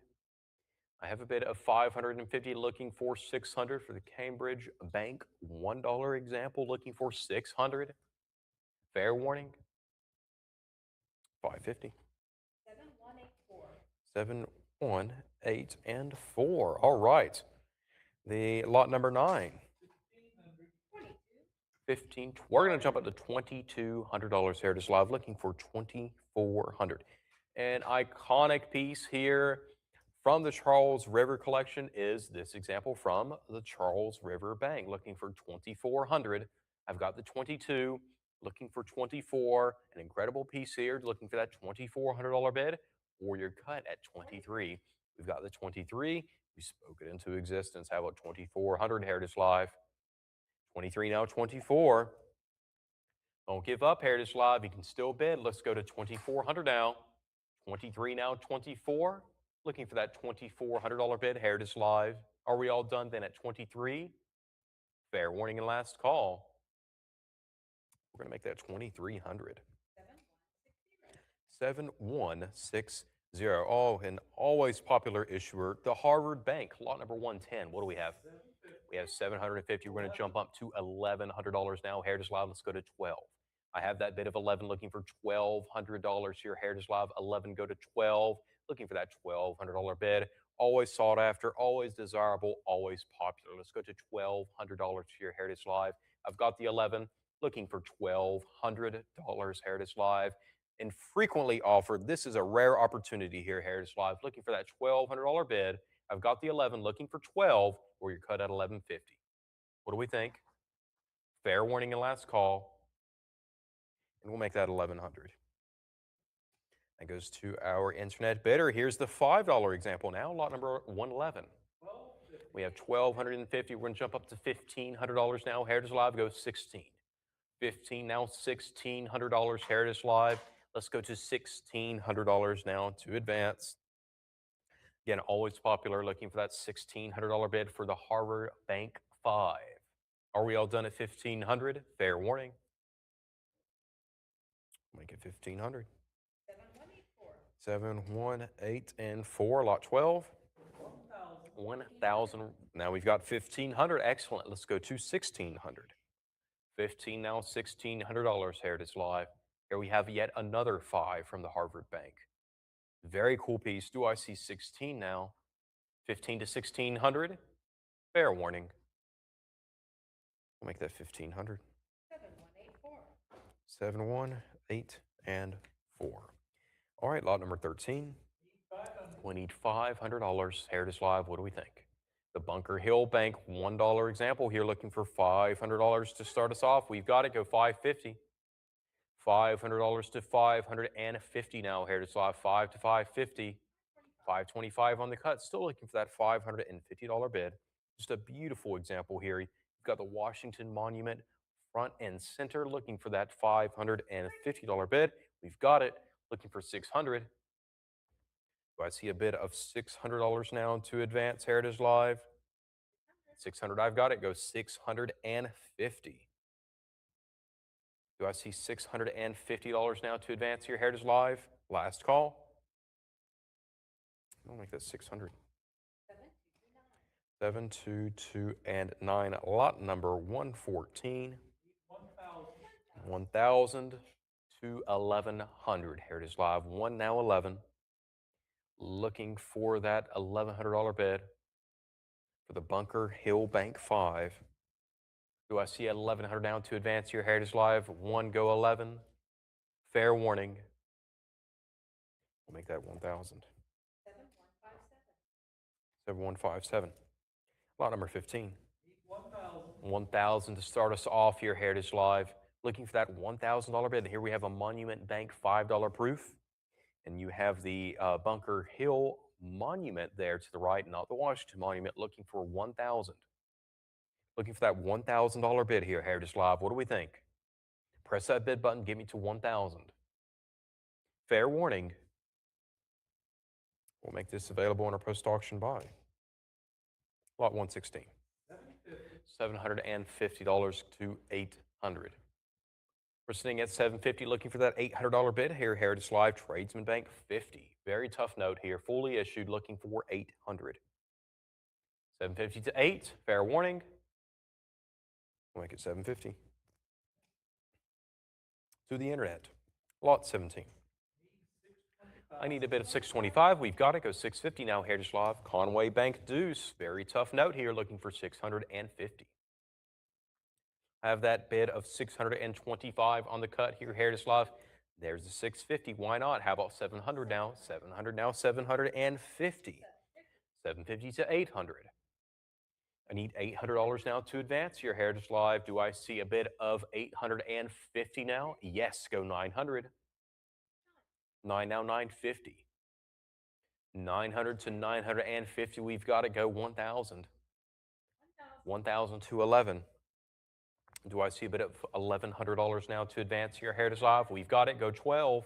I have a bid of 550, looking for 600 for the Cambridge Bank $1 example, looking for 600. Fair warning. 550. 718 and 4. All right. The lot number 9. 15. We're going to jump up to $2,200, Heritage Live, looking for $2,400. An iconic piece here from the Charles River collection is this example from the Charles River Bank, looking for 2,400. I've got the 22, looking for 24, an incredible piece here, looking for that $2,400 bid, or your cut at 23. We've got the 23, we spoke it into existence. How about 2,400 Heritage Live? 23 now, 24. Don't give up, Heritage Live. You can still bid. Let's go to 2,400 now. 23 now, 24. Looking for that $2,400 bid, Heritage Live. Are we all done then at 23? Fair warning and last call. We're going to make that 2,300. 7160. Oh, an always popular issuer, the Harvard Bank, lot number 110. What do we have? We have 750. We're going to jump up to $1,100 now. Heritage Live, let's go to 12. I have that bid of 11, looking for $1,200 here. Heritage Live, 11, go to 12. Looking for that $1,200 bid. Always sought after, always desirable, always popular. Let's go to $1,200 here. Heritage Live. I've got the 11, looking for $1,200 Heritage Live. And frequently offered, this is a rare opportunity here, Heritage Live. Looking for that $1,200 bid. I've got the 11, looking for 12, or you're cut at 1150. What do we think? Fair warning and last call. And we'll make that 1100. That goes to our internet bidder. Here's the $5 example now, lot number 111. We have 1,250. We're going to jump up to $1,500 now. Heritage Live goes 16. 15 now, $1,600 Heritage Live. Let's go to $1,600 now to advance. Again, always popular, looking for that $1,600 bid for the Harvard Bank 5. Are we all done at 1,500? Fair warning. Make it 1,500. 7, 1, 8, and 4. Lot 12. 1,000. Now we've got 1,500. Excellent. Let's go to 1,600. 15 now, $1,600 Heritage Live. Here we have yet another 5 from the Harvard Bank. Very cool piece. Do I see 16 now? 15 to 1,600. Fair warning. We'll make that 1,500. 7, 1, 8, and 4. All right, lot number 13. We need $500 Heritage Live. What do we think? The Bunker Hill Bank $1 example here, looking for $500 to start us off. We've got it. Go 550. $500 to 550 now. Heritage Live 5 to 550. 525 on the cut. Still looking for that $550 bid. Just a beautiful example here. You've got the Washington Monument front and center, looking for that $550 bid. We've got it. Looking for 600. Do I see a bid of $600 now to advance Heritage Live? 600, I've got it. Go 650. Do I see $650 now to advance here, Heritage Live? Last call. I'll make that 600. 7, 2, 2, and 9. Lot number 114. 1,000 to 1,100. Heritage Live 1 now 11. Looking for that $1,100 bid for the Bunker Hill Bank 5. Do I see 1,100 down to advance here, Heritage Live? 1 go 11. Fair warning. We'll make that 1,000. 7157. Lot number 15. 1,000 to start us off here, Heritage Live. Looking for that $1,000 bid. Here we have a Monument Bank $5 proof. And you have the Bunker Hill Monument there to the right, not the Washington Monument, looking for 1,000. Looking for that $1,000 bid here, Heritage Live. What do we think? Press that bid button, get me to 1,000. Fair warning. We'll make this available in our post-auction buy. Lot 116. $750 to 800. We're sitting at 750, looking for that $800 bid here, Heritage Live, Tradesman Bank 50. Very tough note here, fully issued, looking for 800. 750 to 8, fair warning. We'll make it 750. To the internet, lot 17. I need a bid of 625. We've got it. Go 650 now, Heritage Live. Conway Bank Deuce. Very tough note here, looking for 650. I have that bid of 625 on the cut here, Heritage Live. There's the 650. Why not? How about 700 now? 700 now, 750. 750 to 800. I need $800 now to advance here, Heritage Live. Do I see a bid of 850 now? Yes, go 900. 9 now, 950. 900 to 950, we've got it, go 1,000. 1,000 to 11. Do I see a bid of $1,100 now to advance here, Heritage Live? We've got it, go 12.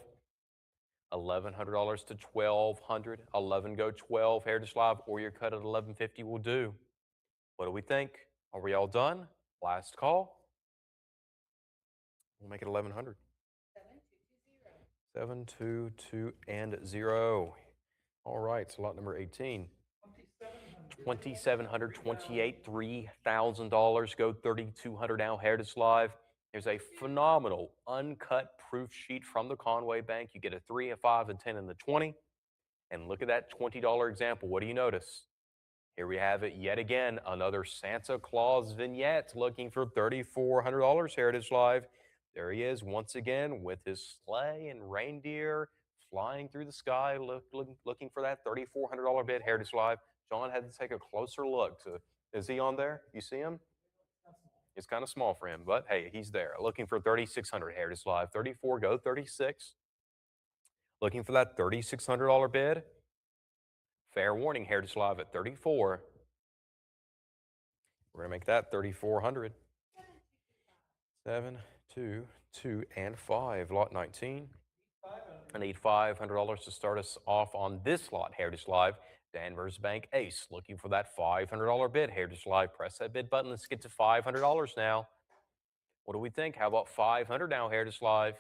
$1,100 to 1,200. 11 go 12, Heritage Live, or your cut at 1150 will do. What do we think? Are we all done? Last call. We'll make it 1,100. 722 and 0. All right, so lot number 18. 2,700, 28, $3,000. Go 3,200 now, Heritage Live. There's a phenomenal uncut proof sheet from the Conway Bank. You get a 3, a 5, a 10, and the 20. And look at that $20 example. What do you notice? Here we have it yet again, another Santa Claus vignette looking for $3,400, Heritage Live. There he is once again with his sleigh and reindeer flying through the sky, looking for that $3,400 bid, Heritage Live. John had to take a closer look. Is he on there? You see him? It's kind of small for him, but hey, he's there. Looking for 3,600, Heritage Live. 34, go 36. Looking for that $3,600 bid. Fair warning, Heritage Live at 34. We're going to make that 3,400. 7, 2, 2, and 5. Lot 19. I need $500 to start us off on this lot, Heritage Live. Danvers Bank Ace, looking for that $500 bid, Heritage Live. Press that bid button. Let's get to $500 now. What do we think? How about 500 now, Heritage Live?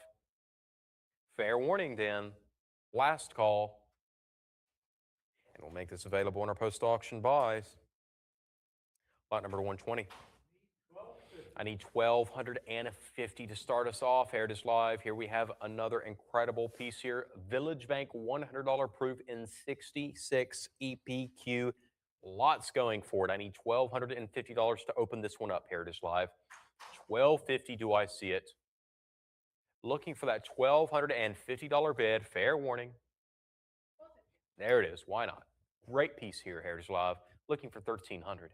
Fair warning then. Last call. And we'll make this available in our post-auction buys. Lot number 120. I need $1,250 to start us off, Heritage Live. Here we have another incredible piece here. Village Bank $100 proof in 66 EPQ. Lots going for it. I need $1,250 to open this one up, Heritage Live. $1,250, do I see it? Looking for that $1,250 bid. Fair warning. There it is. Why not? Great piece here, Heritage Live. Looking for $1,300.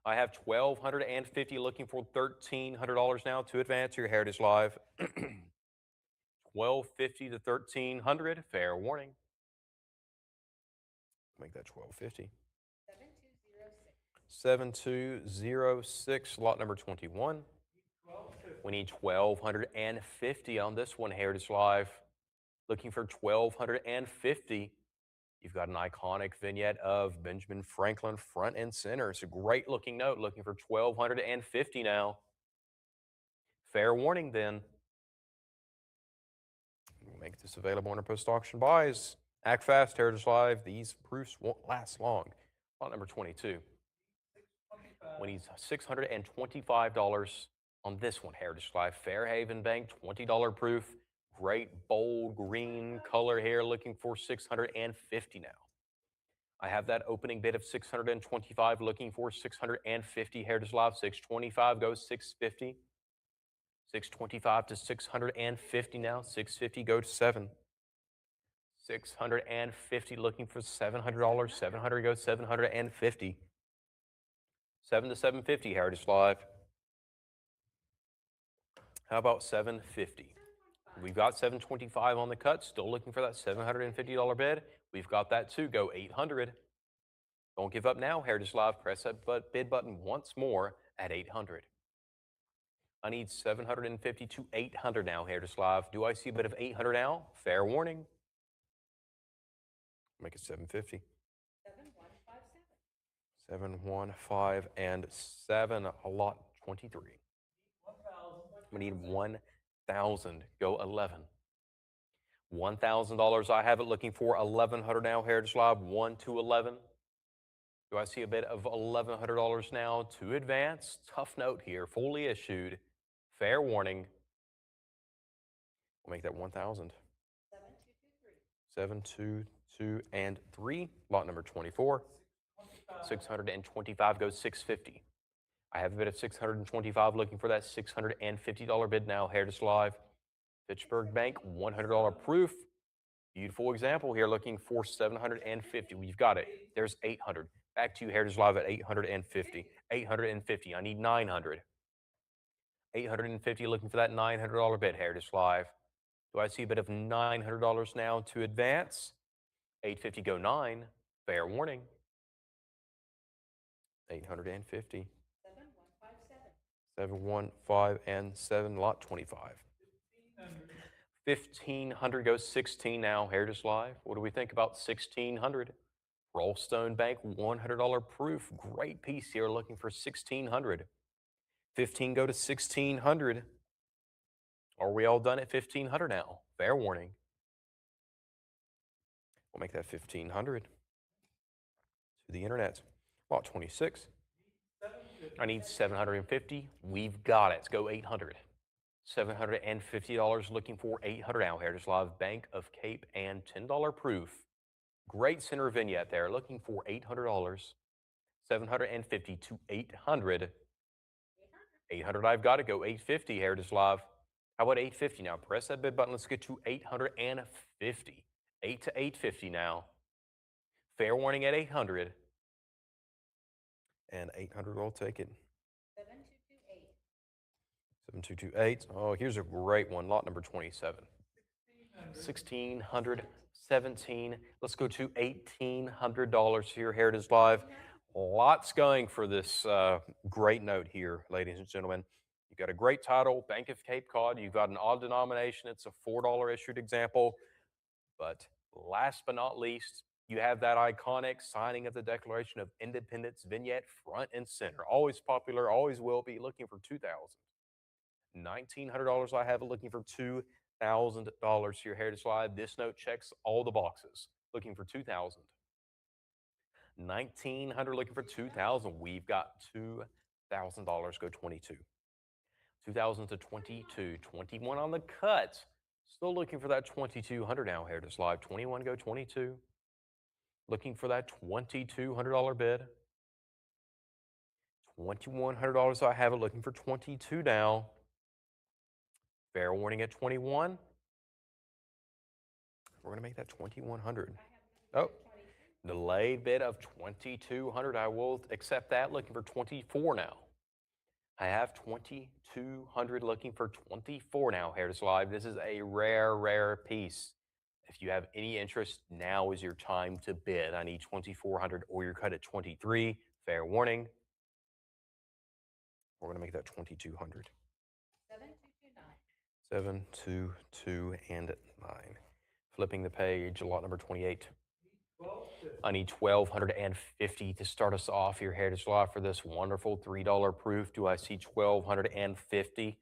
I have $1,250 looking for $1,300 now to advance your Heritage Live. $1,250 to $1,300. Fair warning. Make that $1,250. 7206. Lot number 21. We need $1,250 on this one, Heritage Live. Looking for $1,250. You've got an iconic vignette of Benjamin Franklin front and center. It's a great looking note. Looking for $1,250 now. Fair warning then. We'll make this available in our post-auction buys. Act fast, Heritage Live. These proofs won't last long. Lot number 22. We need $625 on this one, Heritage Live. Fairhaven Bank, $20 proof. Great bold green color here, looking for $650 now. I have that opening bid of $625, looking for $650, Heritage Live. 625 goes $650. 625 to $650 now. 650 go to 7. 650 looking for $700. 700 goes $750. 7 to $750, Heritage Live. How about $750? We've got $725 on the cut. Still looking for that $750 bid. We've got that too. Go $800. Don't give up now, Heritage Live. Press that bid button once more at $800. I need $750 to $800 now, Heritage Live. Do I see a bit of $800 now? Fair warning. Make it $750. 715 and 7. A lot 23. We need 1,000. Go 11. $1,000. I have it looking for 1,100 now, Heritage Live. 1 to 11. Do I see a bit of $1,100 now to advance? Tough note here. Fully issued. Fair warning. We'll make that 1,000. 7, 2, 2, and 3. Lot number 24. 625 goes 650. I have a bid of 625 looking for that $650 bid now, Heritage Live. Fitchburg Bank, $100 proof. Beautiful example here, looking for 750. We've got it. There's 800. Back to you, Heritage Live at 850. 850. I need 900. 850, looking for that $900 bid, Heritage Live. Do I see a bit of $900 now to advance? 850 go 9. Fair warning. 850. 715 and 7, lot 25. 1500 goes 16 now, Heritage Live. What do we think about 1600? Rollstone Bank $100 proof. Great piece here, looking for 1600. 15 go to 1600. Are we all done at 1500 now? Fair warning. We'll make that 1500 to the internet. Lot 26. I need 750. We've got it. Let's go 800. $750, looking for 800 now. Heritage Live, Bank of Cape and $10 proof. Great center vignette there, looking for $800. 750 to 800. 800, I've got it. Go 850, Heritage Live. How about 850 now? Press that bid button. Let's get to 850. 8 to 850 now. Fair warning at 800. And 800 will take it. 7228. Oh, here's a great one. Lot number 27. 1600, 17. Let's go to $1,800 here, Heritage Live. Lots going for this great note here, ladies and gentlemen. You've got a great title, Bank of Cape Cod. You've got an odd denomination. It's a $4 issued example. But last but not least, you have that iconic signing of the Declaration of Independence vignette front and center. Always popular, always will be. Looking for $2,000. $1,900 I have it, looking for $2,000 here, Heritage Live. This note checks all the boxes. Looking for $2,000. 1,900, looking for 2,000. We've got $2,000. Go 22. 2,000 to 22. 21 on the cut. Still looking for that 2,200 now, Heritage Live. 21, go 22. Looking for that $2,200 bid. $2,100 I have it, looking for 22 now. Fair warning at 21. We're going to make that 2,100. Oh, delayed bid of 2,200. I will accept that. Looking for 24 now. I have 2,200, looking for 24 now, Heritage Live. This is a rare, rare piece. If you have any interest, now is your time to bid. I need 2,400 or you're cut at 23. Fair warning. We're going to make that 2,200. 7, 2, 2, and 9. Flipping the page, lot number 28. I need 1,250 to start us off here, Heritage Live, for this wonderful $3 proof. Do I see 1,250?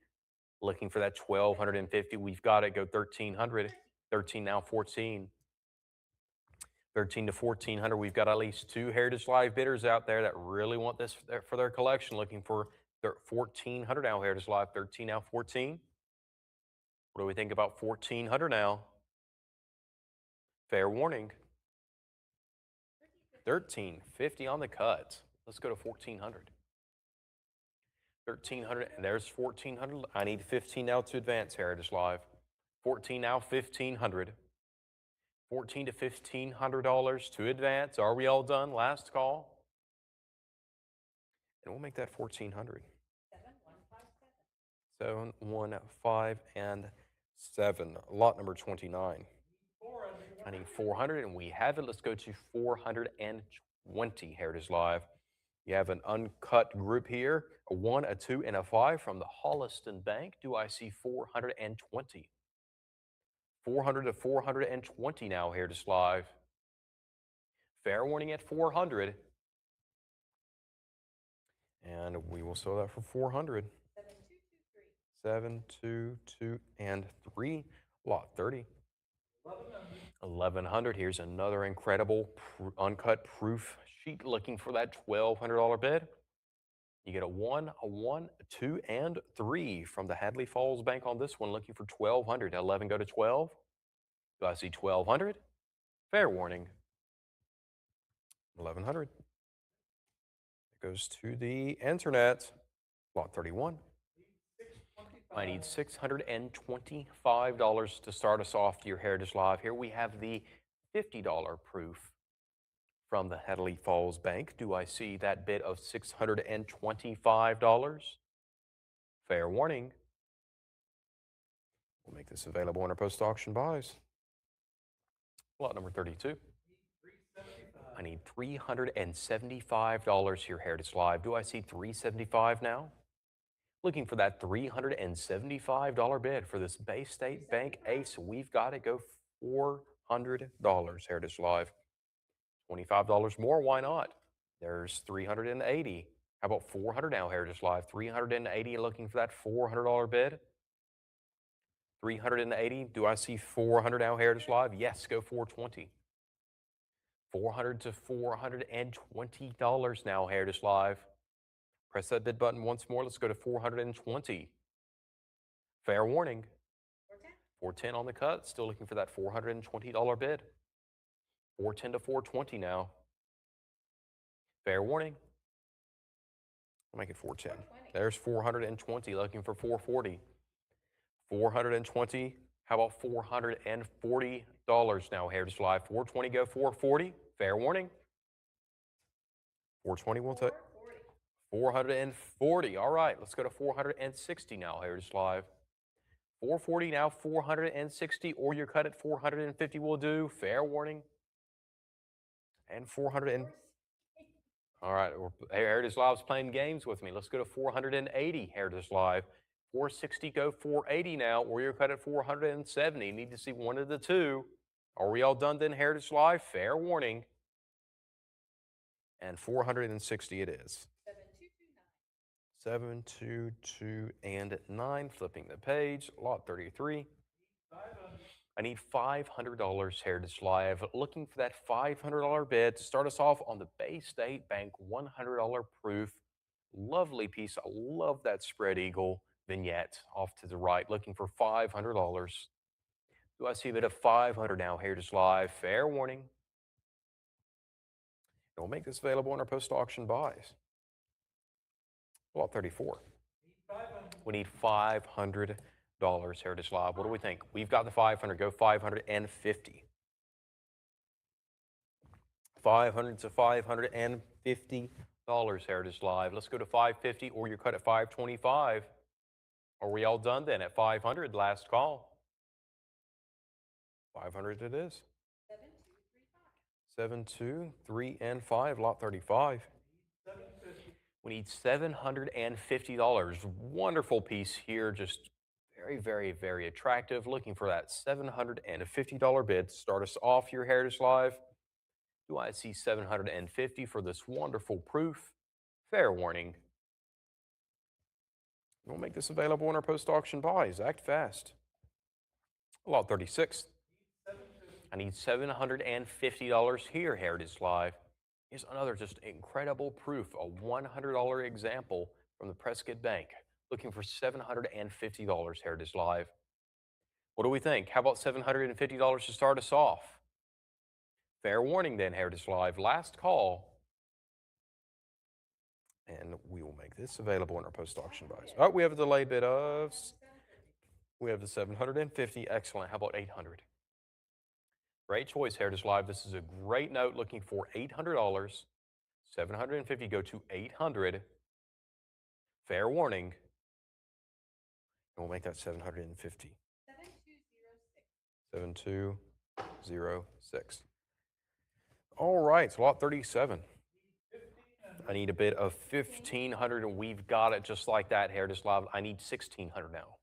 Looking for that 1,250. We've got it. Go 1,300. 13 now, 14. 13 to 1,400. We've got at least 2 Heritage Live bidders out there that really want this for their collection. Looking for 1,400 now, Heritage Live. 13 now, 14. What do we think about 1,400 now? Fair warning. 1,350 on the cut. Let's go to 1,400. 1,300, and there's 1,400. I need 15 now to advance, Heritage Live. 14 now, 1,500. 14 to $1,500 to advance. Are we all done? Last call. And we'll make that 1,400. 7, 1, 5, and 7. Lot number 29. I need 400, and we have it. Let's go to 420, Heritage Live. You have an uncut group here, a 1, a 2, and a 5 from the Holliston Bank. Do I see 420? 400 to 420 now, Heritage Live. Fair warning at 400. And we will sell that for 400. 7, 2, 2, and 3. Lot 30. 1,100. Here's another incredible uncut proof sheet. Looking for that $1,200 bid. You get a 1, a 2, and 3 from the Hadley Falls Bank on this one. Looking for 1,200. 11 go to 12. Do I see 1,200? Fair warning. 1,100. It goes to the internet. Lot 31. I need $625 to start us off your Heritage Live. Here we have the $50 proof from the Headley Falls Bank. Do I see that bid of $625? Fair warning. We'll make this available in our post-auction buys. Lot number 32. I need $375 here, Heritage Live. Do I see $375 now? Looking for that $375 bid for this Bay State Bank Ace. We've got to go $400, Heritage Live. $25 more, why not? There's $380. How about $400 now, Heritage Live? $380, looking for that $400 bid. $380. Do I see $400 now, Heritage Live? Yes, go $420. $400 to $420 now, Heritage Live. Press that bid button once more. Let's go to $420. Fair warning. $410 on the cut. Still looking for that $420 bid. $410 to $420 now. Fair warning. I'll make it $410. There's $420. Looking for $440. $420. How about $440 now, Heritage Live? $420, go $440. Fair warning. $420 will take. $440. All right, let's go to $460 now, Heritage Live. $440 now, $460, or your cut at $450 will do. Fair warning. And $400. All right, Heritage Live's playing games with me. Let's go to $480, Heritage Live. $460, go $480 now, or your cut at $470. Need to see one of the two. Are we all done then, Heritage Live? Fair warning. And $460 it is. 722 and 9. Flipping the page. Lot 33. I need $500, Heritage Live. Looking for that $500 bid to start us off on the Bay State Bank $100 proof. Lovely piece. I love that spread eagle vignette off to the right. Looking for $500. Do I see a bid of $500 now, Heritage Live? Fair warning. And we'll make this available in our post-auction buys. Lot 34. We need $500, Heritage Live. What do we think? We've got the 500. Go 550. 500 to $550, Heritage Live. Let's go to 550, or you're cut at 525. Are we all done then at 500? Last call. 500 it is. 7, 2, 3, and 5. Lot 35. We need $750. Wonderful piece here. Just very, very, very attractive. Looking for that $750 bid to start us off your Heritage Live. Do I see $750 for this wonderful proof? Fair warning. We'll make this available in our post-auction buys. Act fast. Lot 36. I need $750 here, Heritage Live. Here's another just incredible proof, a $100 example from the Prescott Bank. Looking for $750, Heritage Live. What do we think? How about $750 to start us off? Fair warning then, Heritage Live. Last call. And we will make this available in our post-auction buys. Oh, we have a delayed bid of... We have the $750. Excellent. How about $800? Great choice, Heritage Live. This is a great note. Looking for $800. $750, go to $800. Fair warning. And we'll make that $750. 7206. All right, so lot 37. I need a bid of $1,500, and we've got it just like that, Heritage Live. I need $1,600 now.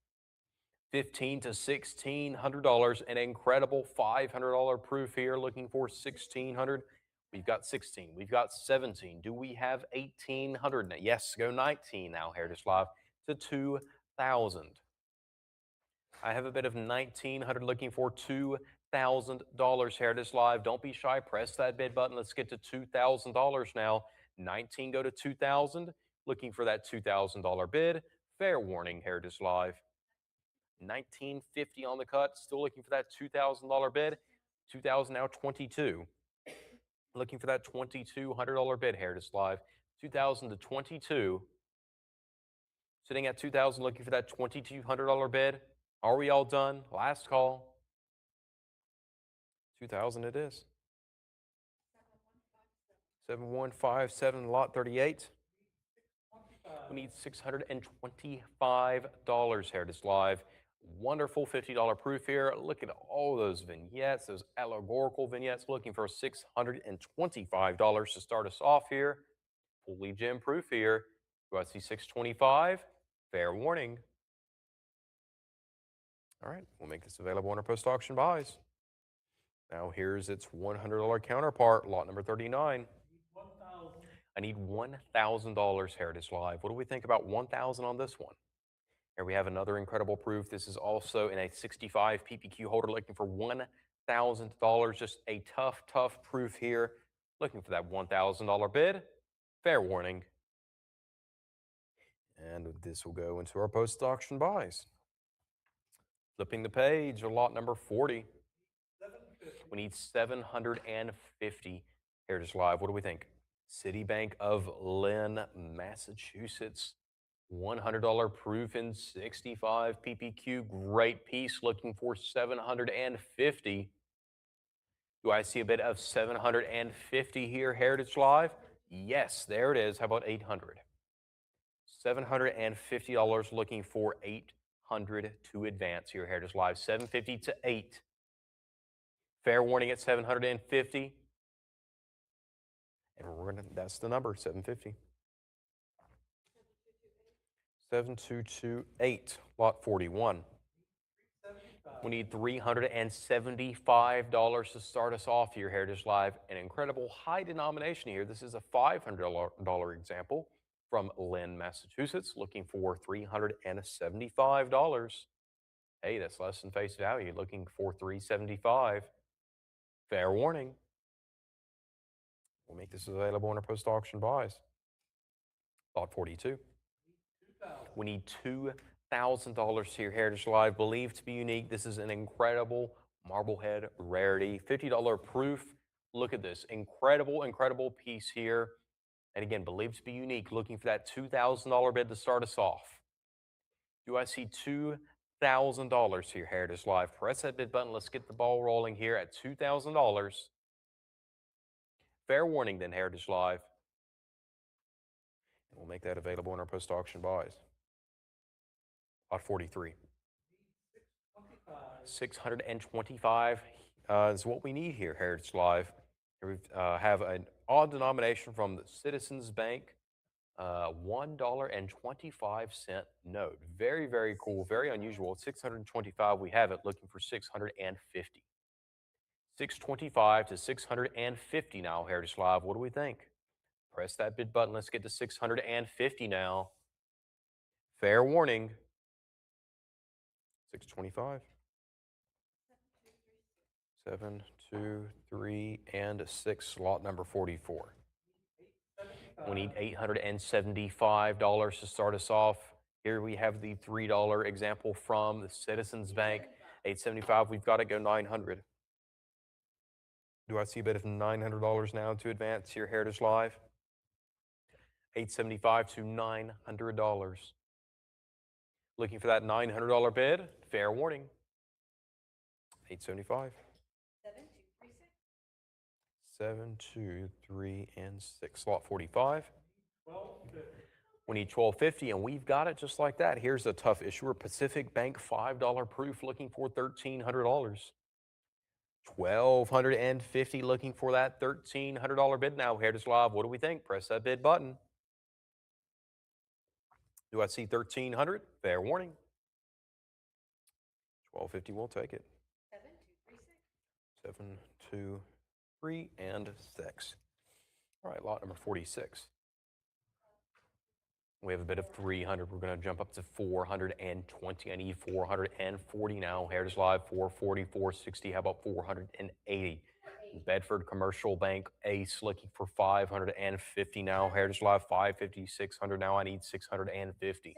$1,500 to $1,600, an incredible $500 proof here. Looking for $1,600. We've got 16. We've got 17. Do we have $1,800? Yes, go 19 now, Heritage Live, to $2,000. I have a bid of $1,900, looking for $2,000, Heritage Live. Don't be shy. Press that bid button. Let's get to $2,000 now. 19, go to 2,000. Looking for that $2,000 bid. Fair warning, Heritage Live. 1950 on the cut. Still looking for that $2,000 bid. 2,000 now, 22. Looking for that $2,200 bid, Heritage Live. 2,000 to 22. Sitting at 2,000, looking for that $2,200 bid. Are we all done? Last call. 2,000 it is. 7157, lot 38. We need $625, Heritage Live. Wonderful $50 proof here. Look at all those vignettes, those allegorical vignettes. Looking for $625 to start us off here. Fully gem proof here. Do I see 625? Fair warning. All right, we'll make this available on our post-auction buys. Now here's its $100 counterpart, lot number 39. 1,000. I need $1,000, Heritage Live. What do we think about 1,000 on this one? Here we have another incredible proof. This is also in a 65 PPQ holder, looking for $1,000. Just a tough proof here. Looking for that $1,000 bid. Fair warning. And this will go into our post-auction buys. Flipping the page, lot number 40. 750. We need 750. Heritage Live, what do we think? Citibank of Lynn, Massachusetts. $100 proof in 65 PPQ. Great piece, looking for 750. Do I see a bit of 750 here, Heritage Live? Yes, there it is. How about 800? $750, looking for 800 to advance here, Heritage Live. 750 to 8. Fair warning at 750. And that's the number, 750. 7228, lot 41. We need $375 to start us off here, Heritage Live. An incredible high denomination here. This is a $500 example from Lynn, Massachusetts, looking for $375. Hey, that's less than face value, looking for $375. Fair warning. We'll make this available in our post-auction buys. Lot 42. We need $2,000 here, Heritage Live, believed to be unique. This is an incredible Marblehead rarity. $50 proof. Look at this. Incredible piece here. And again, believed to be unique. Looking for that $2,000 bid to start us off. Do I see $2,000 here, Heritage Live? Press that bid button. Let's get the ball rolling here at $2,000. Fair warning then, Heritage Live. And we'll make that available in our post-auction buys. Lot 43. 625 is what we need here, Heritage Live. Here we have an odd denomination from the Citizens Bank, $1.25 note. Very cool, very unusual. At 625, we have it, looking for 650. 625 to 650 now, Heritage Live. What do we think? Press that bid button. Let's get to 650 now. Fair warning. 625. 7, 2, 3, and 6. Slot number 44. We need $875 to start us off. Here we have the $3 example from the Citizens Bank. 875. We've got to go 900. Do I see a bit of $900 now to advance here, Heritage Live? 875 to $900. Looking for that $900 bid. Fair warning. 875. 7, 2, 3, and 6. Slot 45. 1250. We need 1250, and we've got it just like that. Here's a tough issuer, Pacific Bank $5 proof, looking for $1,300. 1,250, looking for that $1,300 bid now. Heritage Live, what do we think? Press that bid button. Do I see 1,300? Fair warning. 1,250, we'll take it. 7, 2, 3, and 6. All right, lot number 46. We have a bit of 300. We're going to jump up to 420. I need 440 now. Heritage Live, 440, 460. How about 480? Bedford Commercial Bank Ace looking for 550 now. Heritage Live, 550, 600 now. I need 650.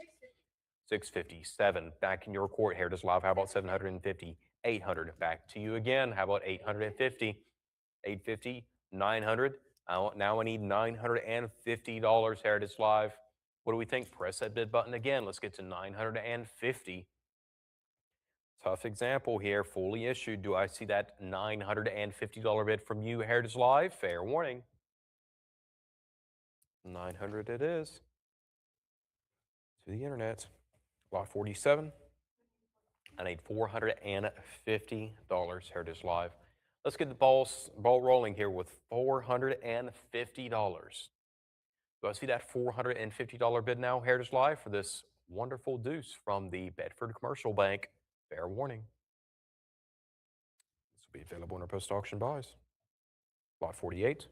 657. Back in your court, Heritage Live. How about 750? 800. Back to you again. How about 850? 850, 900. Now I need $950, Heritage Live. What do we think? Press that bid button again. Let's get to 950. Tough example here, fully issued. Do I see that $950 bid from you, Heritage Live? Fair warning. 900 it is. To the internet. Lot 47. I need $450, Heritage Live. Let's get the ball rolling here with $450. Do I see that $450 bid now, Heritage Live, for this wonderful deuce from the Bedford Commercial Bank? Fair warning. This will be available in our post-auction buys. Lot 48.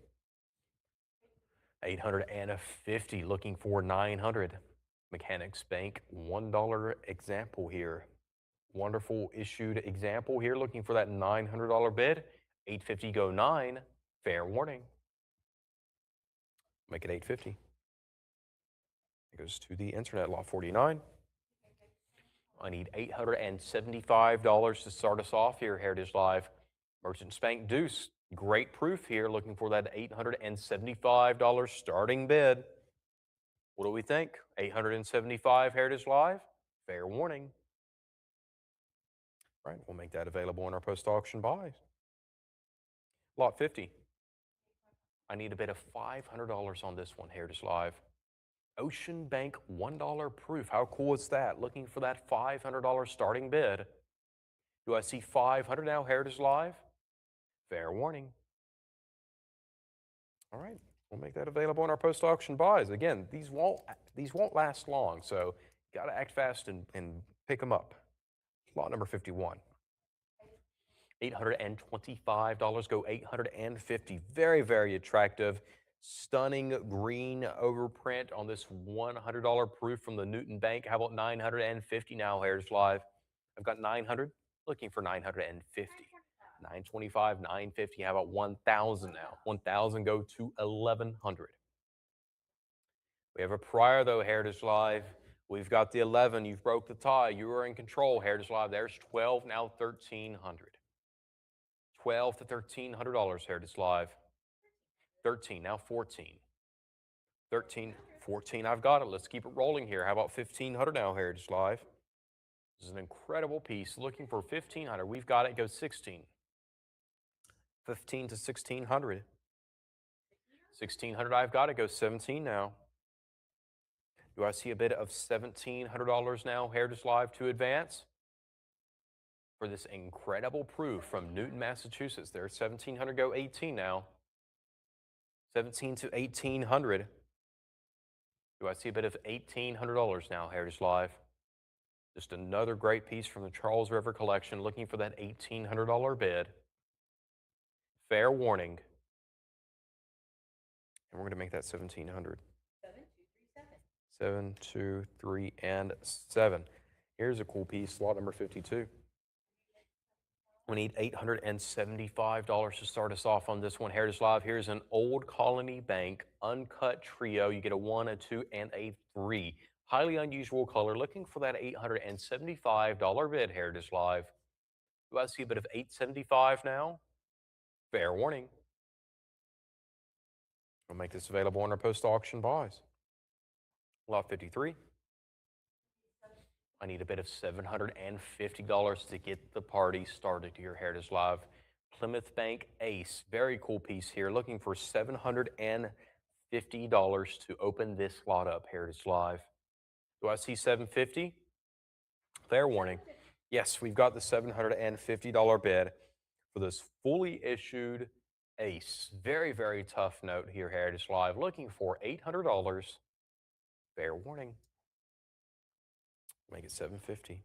850, looking for 900. Mechanics Bank, $1 example here. Wonderful issued example here, looking for that $900 bid. 850 go 9, fair warning. Make it 850. It goes to the internet, lot 49. I need $875 to start us off here, Heritage Live. Merchants Bank Deuce, great proof here, looking for that $875 starting bid. What do we think? 875 Heritage Live, fair warning. All right, we'll make that available in our post-auction buys. Lot 50. I need a bid of $500 on this one, Heritage Live. Ocean Bank $1 proof. How cool is that? Looking for that $500 starting bid. Do I see 500 now, Heritage Live? Fair warning. All right, we'll make that available in our post-auction buys. Again, these won't last long, so you got to act fast and pick them up. Lot number 51. $825 go 850. Very, very attractive. Stunning green overprint on this $100 proof from the Newton Bank. How about 950 now, Heritage Live? I've got 900, looking for 950. 925, 950. How about 1,000 now? 1,000 go to 1,100. We have a prior though, Heritage Live. We've got the 11. You've broke the tie. You are in control, Heritage Live. There's 12, now 1,300. 12 to $1,300, Heritage Live. 13, now 14. 13, 14, I've got it. Let's keep it rolling here. How about 1,500 now, Heritage Live? This is an incredible piece. Looking for 1,500. We've got it. Go 16. 15 to 1,600. 1,600, I've got it. Go 17 now. Do I see a bid of $1,700 now, Heritage Live, to advance? For this incredible proof from Newton, Massachusetts. There's 1,700, go 18 now. 17 to 1,800. Do I see a bid of $1,800 now, Heritage Live? Just another great piece from the Charles River Collection, looking for that $1,800 bid. Fair warning. And we're going to make that 1,700. 7, 2, 3, and 7. Here's a cool piece, lot number 52. We need $875 to start us off on this one, Heritage Live. Here's an Old Colony Bank uncut trio. You get a 1, a 2, and a 3. Highly unusual color. Looking for that $875 bid, Heritage Live. Do I see a bit of $875 now? Fair warning. We'll make this available on our post-auction buys. Lot 53. I need a bid of $750 to get the party started here, Heritage Live. Plymouth Bank Ace, very cool piece here. Looking for $750 to open this lot up, Heritage Live. Do I see $750? Fair warning. Yes, we've got the $750 bid for this fully issued Ace. Very, very tough note here, Heritage Live. Looking for $800. Fair warning. Make it 750.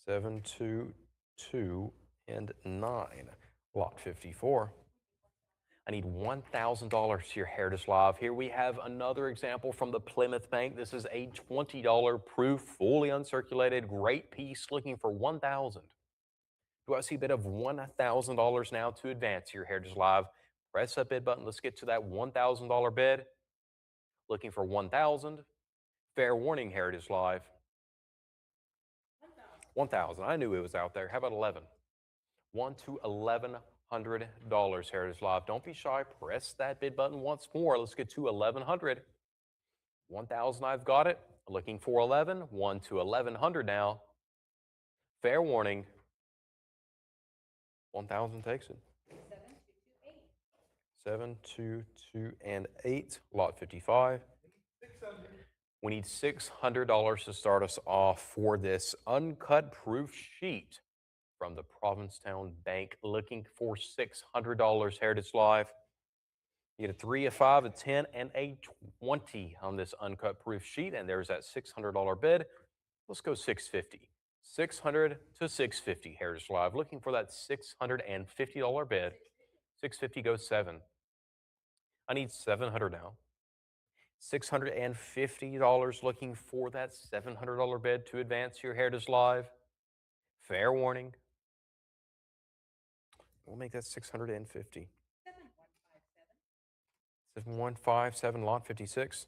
7, 2, 2, and 9. Lot 54. I need $1,000 here, Heritage Live. Here we have another example from the Plymouth Bank. This is a $20 proof, fully uncirculated, great piece, looking for $1,000. Do I see a bid of $1,000 now to advance here, Heritage Live? Press that bid button. Let's get to that $1,000 bid. Looking for $1,000. Fair warning, Heritage Live. 1,000. I knew it was out there. How about 11? 1 to $1,100, Heritage Live. Don't be shy. Press that bid button once more. Let's get to 1,100. 1,000, I've got it. Looking for 11, 1 to 1,100 now. Fair warning. 1,000 takes it. 7, 2, 2, and 8. Lot 55. 600. We need $600 to start us off for this uncut proof sheet from the Provincetown Bank. Looking for $600, Heritage Live. You get a 3, a 5, a 10, and a 20 on this uncut proof sheet, and there's that $600 bid. Let's go 650. 600 to 650, Heritage Live. Looking for that $650 bid. 650 goes 7. I need 700 now. $650 looking for that $700 bid to advance your Heritage Live. Fair warning. We'll make that 650. 7157, lot 56.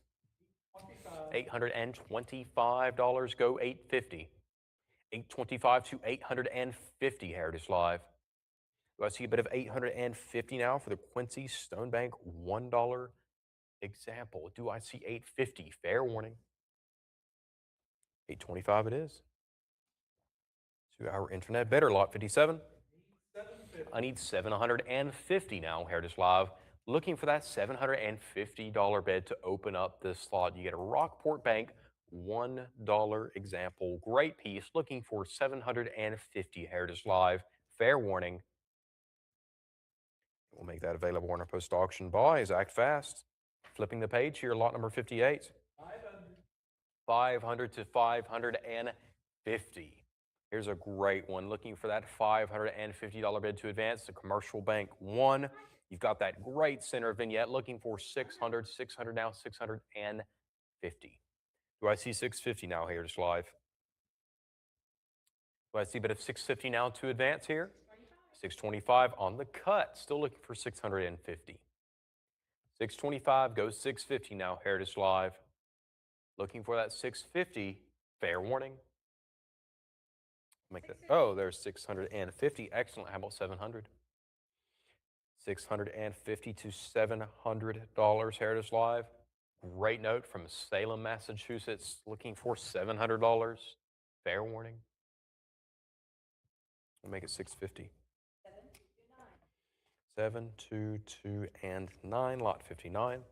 825 go 850. 825 to 850, Heritage Live. Do I see a bit of 850 now for the Quincy Stone Bank $1 example? Do I see 850? Fair warning. 825 it is. To our internet bidder, lot 57. I need 750 now, Heritage Live. Looking for that $750 bid to open up this slot. You get a Rockport Bank $1 example. Great piece. Looking for 750, Heritage Live. Fair warning. We'll make that available on our post-auction buys. Act fast. Flipping the page here, lot number 58. 500 to 550. Here's a great one. Looking for that $550 bid to advance. The Commercial Bank 1. You've got that great center vignette. Looking for 600, 600 now, 650. Do I see 650 now, Heritage Live? Do I see a bit of 650 now to advance here? 625 on the cut. Still looking for 650. 625 goes 650 now, Heritage Live. Looking for that 650. Fair warning. Make that. Oh, there's 650. Excellent. How about 700? 650 to $700, Heritage Live. Great note from Salem, Massachusetts. Looking for $700. Fair warning. We'll make it 650. 7, 2, 2, and 9, lot 59.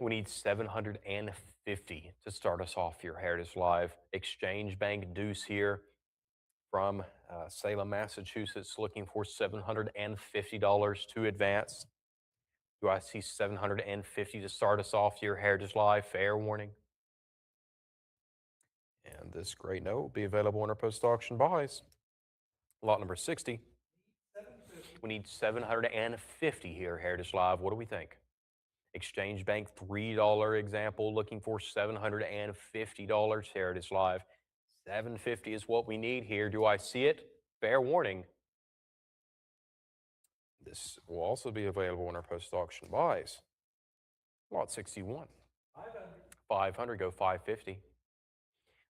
We need 750 to start us off here, Heritage Live. Exchange Bank Deuce here from Salem, Massachusetts, looking for $750 to advance. Do I see 750 to start us off here, Heritage Live? Fair warning. And this great note will be available in our post-auction buys. Lot number 60. We need 750 here, Heritage Live. What do we think? Exchange Bank $3 example, looking for $750, Heritage Live. 750 is what we need here. Do I see it? Fair warning. This will also be available in our post-auction buys. Lot 61. 500 go 550.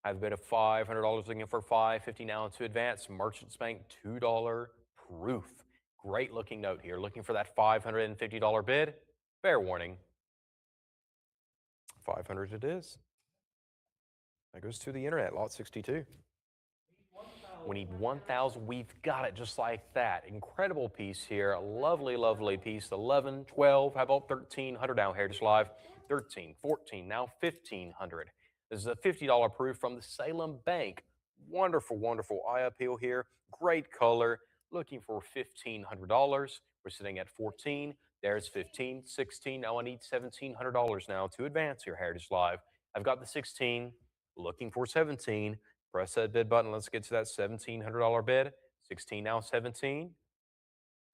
I have a bid of $500 looking for 550 now to advance. Merchants Bank $2 proof. Great looking note here. Looking for that $550 bid. Fair warning. 500 it is. That goes to the internet, lot 62. We need 1,000. We've got it just like that. Incredible piece here. A lovely, lovely piece. 11, 12. How about 1,300 now, Heritage Live? 13, 14, now 1,500. This is a $50 proof from the Salem Bank. Wonderful, wonderful eye appeal here. Great color. Looking for $1,500. We're sitting at 14. There's 15, 16. Now I need $1,700 now to advance here, Heritage Live. I've got the 16. Looking for 17. Press that bid button. Let's get to that $1,700 bid. 16 now, 17.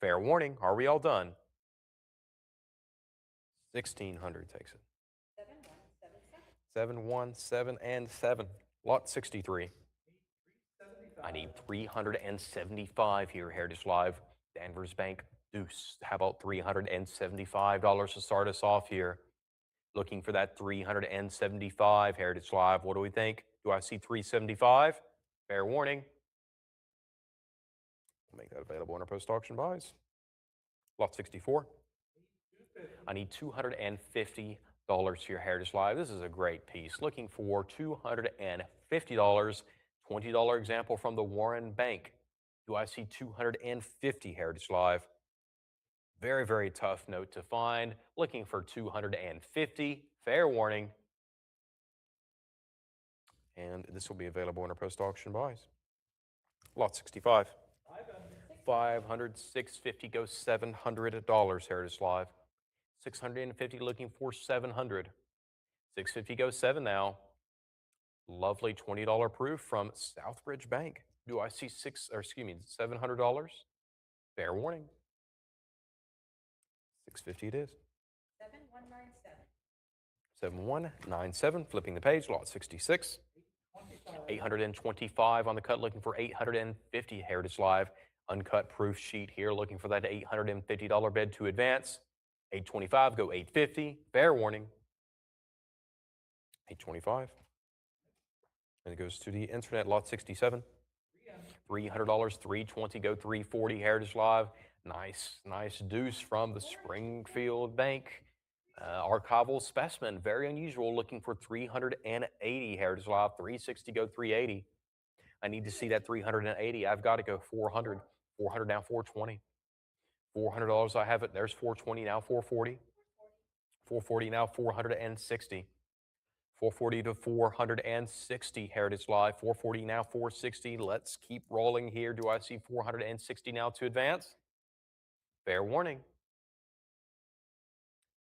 Fair warning. Are we all done? 1,600 takes it. 7, 1, 7, and 7. Lot 63. I need 375 here, Heritage Live. Danvers Bank Deuce. How about $375 to start us off here? Looking for that 375, Heritage Live. What do we think? Do I see 375? Fair warning. We'll make that available in our post-auction buys. Lot 64. I need $250 here, Heritage Live. This is a great piece. Looking for $250. $20 example from the Warren Bank. Do I see 250, Heritage Live? Very, very tough note to find. Looking for 250. Fair warning. And this will be available in our post-auction buys. Lot 65. 500, 650 goes $700, Heritage Live. 650 looking for 700. 650 goes 7 now. Lovely $20 proof from Southbridge Bank. Do I see $700? Fair warning. 650 it is. 7197. 7197, flipping the page, lot 66. 825 on the cut, looking for 850, Heritage Live. Uncut proof sheet here, looking for that $850 bid to advance. 825, go 850, fair warning. 825. And it goes to the internet, lot 67. $300, 320, go 340, Heritage Live. Nice deuce from the Springfield Bank. Archival specimen, very unusual, looking for 380, Heritage Live. 360, go 380. I need to see that 380. I've got to go 400. 400 now, 420. $400, I have it. There's 420 now, 440. 440 now, 460. 440 to 460, Heritage Live. 440 now, 460. Let's keep rolling here. Do I see 460 now to advance? Fair warning.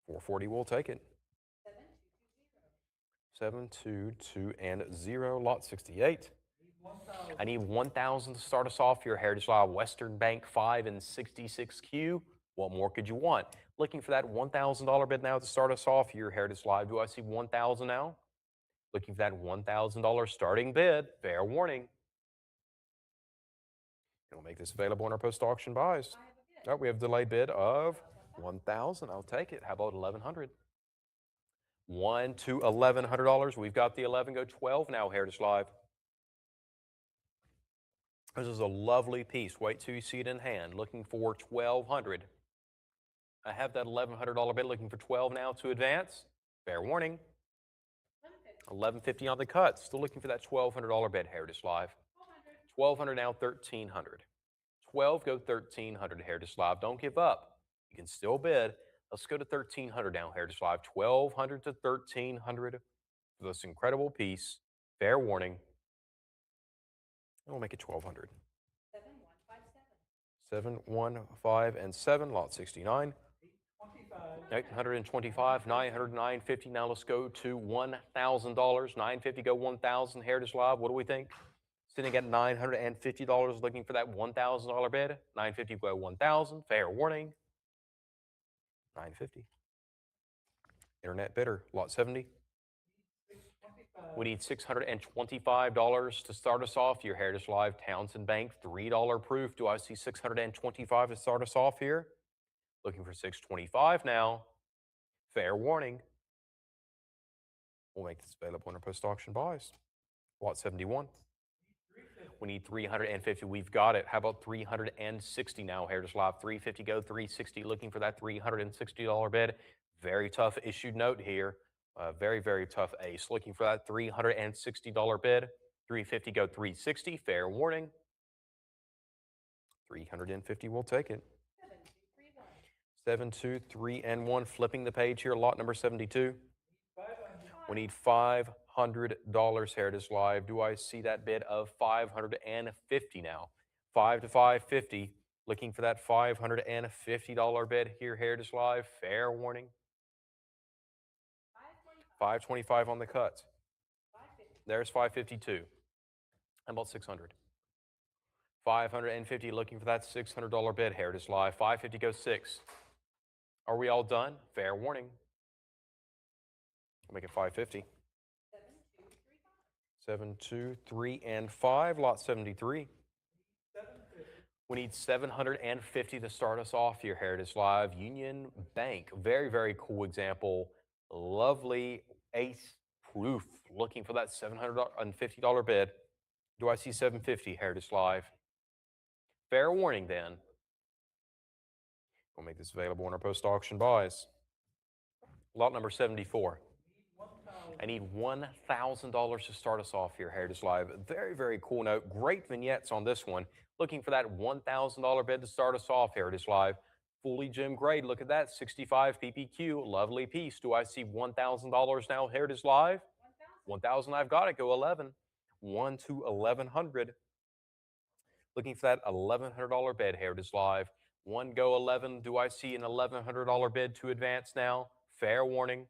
440 will take it. 7220, lot 68. I need 1,000 to start us off here, Heritage Live. Western Bank 5 and 66Q. What more could you want? Looking for that $1,000 bid now to start us off here, Heritage Live. Do I see 1,000 now? Looking for that $1,000 starting bid. Fair warning. We'll make this available in our post-auction buys. Oh, we have a delayed bid of 1,000. I'll take it. How about 1,100? $1 to $1,100. We've got the 11. Go 12 now, Heritage Live. This is a lovely piece. Wait till you see it in hand. Looking for 1,200. I have that $1,100 bid. Looking for 12 now to advance. Fair warning. 1150 on the cut. Still looking for that $1,200 bid, Heritage Live. 1,200 now, 1,300. 12, go 1,300, Heritage Live. Don't give up. You can still bid. Let's go to 1,300 now, Heritage Live. 1,200 to 1,300 for this incredible piece. Fair warning. And we'll make it 1,200. 715 and 7, lot 69. 825, 900, 950. Now let's go to $1,000. 950, go 1,000, Heritage Live. What do we think? Sitting at $950, looking for that $1,000 bid. 950, go 1,000. Fair warning. 950. Internet bidder, lot 70. We need $625 to start us off here, Heritage Live. Townsend Bank, $3 proof. Do I see $625 to start us off here? Looking for $625 now. Fair warning. We'll make this available in our post-auction buys. Lot 71. We need 350. We've got it. How about 360 now, Heritage Live? 350, go 360. Looking for that $360 bid. Very tough issued note here. Very, very tough ace. Looking for that $360 bid. 350, go 360. Fair warning. 350 will take it. 7, 2, 3, and 1. Flipping the page here. Lot number 72. We need $500, Heritage Live. Do I see that bid of 550 now? 5 to 550. Looking for that $550 bid here, Heritage Live. Fair warning. 525 on the cut. There's 552. How about 600? 550. Looking for that $600 bid, Heritage Live. 550 goes 6. Are we all done? Fair warning. We'll make it 550. 7, 2, 3, and 5. Lot 73. We need 750 to start us off here, Heritage Live. Union Bank. Very, very cool example. Lovely ace proof. Looking for that $750 bid. Do I see 750, Heritage Live? Fair warning then. We'll make this available in our post-auction buys. Lot number 74. 1,000. I need $1,000 to start us off here, Heritage Live. Very, very cool note. Great vignettes on this one. Looking for that $1,000 bid to start us off, Heritage Live. Fully gem grade. Look at that, 65 PPQ. Lovely piece. Do I see $1,000 now, Heritage Live? 1,000. I've got it. Go 11. 1 to 1,100. Looking for that $1,100 bid, Heritage Live. 1 go 11. Do I see an $1,100 bid to advance now? Fair warning.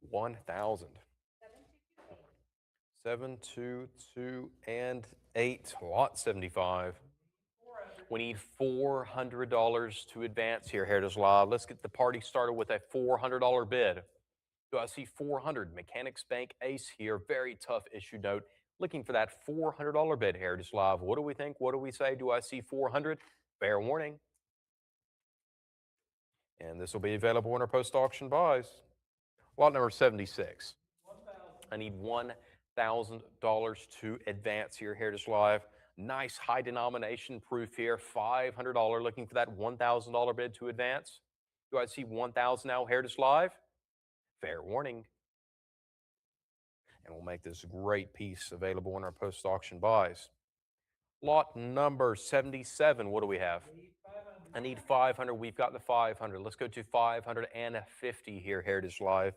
1,000. 7, 2, 2, and 8. Lot 75. We need $400 to advance here, Heritage Live. Let's get the party started with a $400 bid. Do I see 400? Mechanics Bank Ace here. Very tough issue note. Looking for that $400 bid, Heritage Live. What do we think? What do we say? Do I see 400? Fair warning. And this will be available in our post-auction buys. Lot number 76. I need $1,000 to advance here, Heritage Live. Nice high denomination proof here, $500. Looking for that $1,000 bid to advance. Do I see 1,000 now, Heritage Live? Fair warning. And we'll make this great piece available in our post-auction buys. Lot number 77, what do we have? I need 500. We've got the 500. Let's go to 550 here, Heritage Live.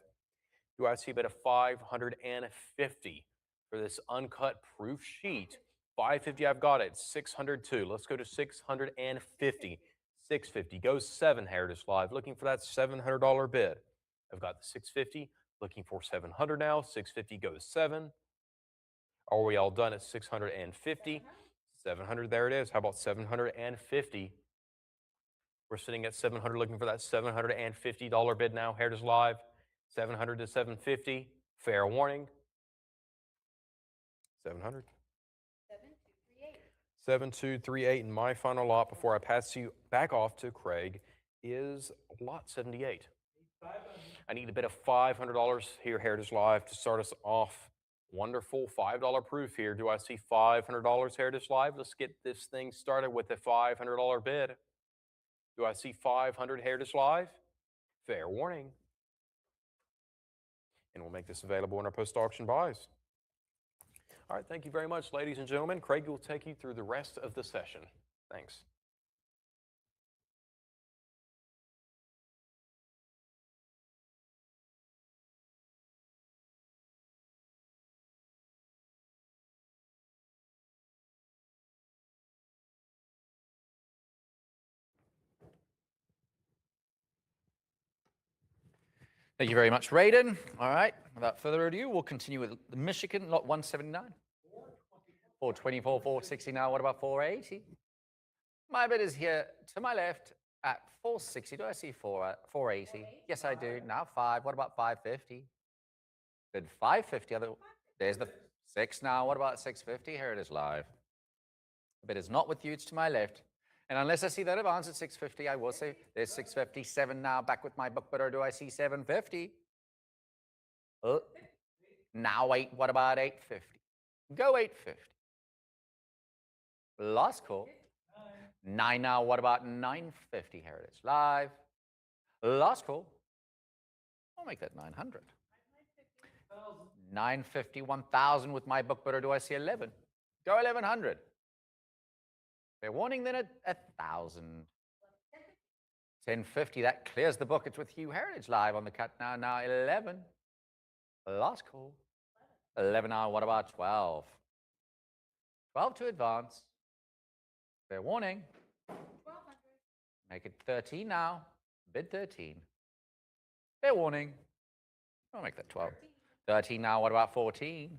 Do I see a bit of 550 for this uncut proof sheet? 550, I've got it. 602. Let's go to 650. 650 goes 7, Heritage Live. Looking for that $700 bid. I've got the 650. Looking for 700 now. 650 goes 7. Are we all done at 650? 700, there it is. How about 750? We're sitting at 700, looking for that $750 bid now, Heritage Live. 700 to 750, fair warning. 700. 7238. 7238, and my final lot before I pass you back off to Craig is lot 78. 500. I need a bit of $500 here, Heritage Live, to start us off. Wonderful $5 proof here. Do I see $500, Heritage Live? Let's get this thing started with a $500 bid. Do I see 500, Heritage Live? Fair warning. And we'll make this available in our post-auction buys. All right, thank you very much, ladies and gentlemen. Craig will take you through the rest of the session. Thanks. Thank you very much, Raiden. All right, without further ado, we'll continue with the Michigan, lot 179. 424, 460 now. What about 480? My bid is here to my left at 460. Do I see 480? Yes, I do. Now 5. What about 550? Bid 550. There's the 6 now. What about 650? Here it is live. The bid is not with you. It's to my left. And unless I see that advance at 650, I will say there's 657 now. Back with my book bidder. Do I see 750? Oh, now 8. What about 850? Go 850. Last call. 9 now. What about 950? Here it is live. Last call. I'll make that 900. 950, 1,000 with my book bidder. Do I see 11? Go 1100. Fair warning then at 1,000. 1050, that clears the book. It's with Hugh Heritage live on the cut now. Now 11. Last call. 11 now. What about 12? 12 to advance. Fair warning. 1,200. Make it 13 now. Bid 13. Fair warning. I'll make that 12. 13 now. What about 14?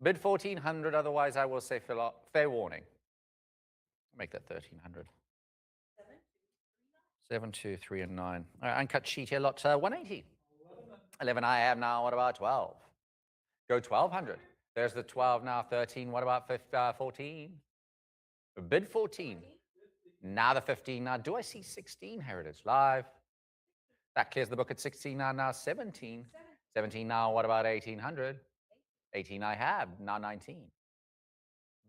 Bid 1,400. Otherwise, I will say fair warning. Make that 1,300. 7, 2, 3, and 9. All right, uncut sheet here, lot 180. 11 I have now. What about 12? Go 1,200. There's the 12 now. 13. What about 14? Bid 14. Now the 15. Now, do I see 16? Heritage live. That clears the book at 16 now. Now 17. 17 now. What about 1,800? 18 I have. Now 19.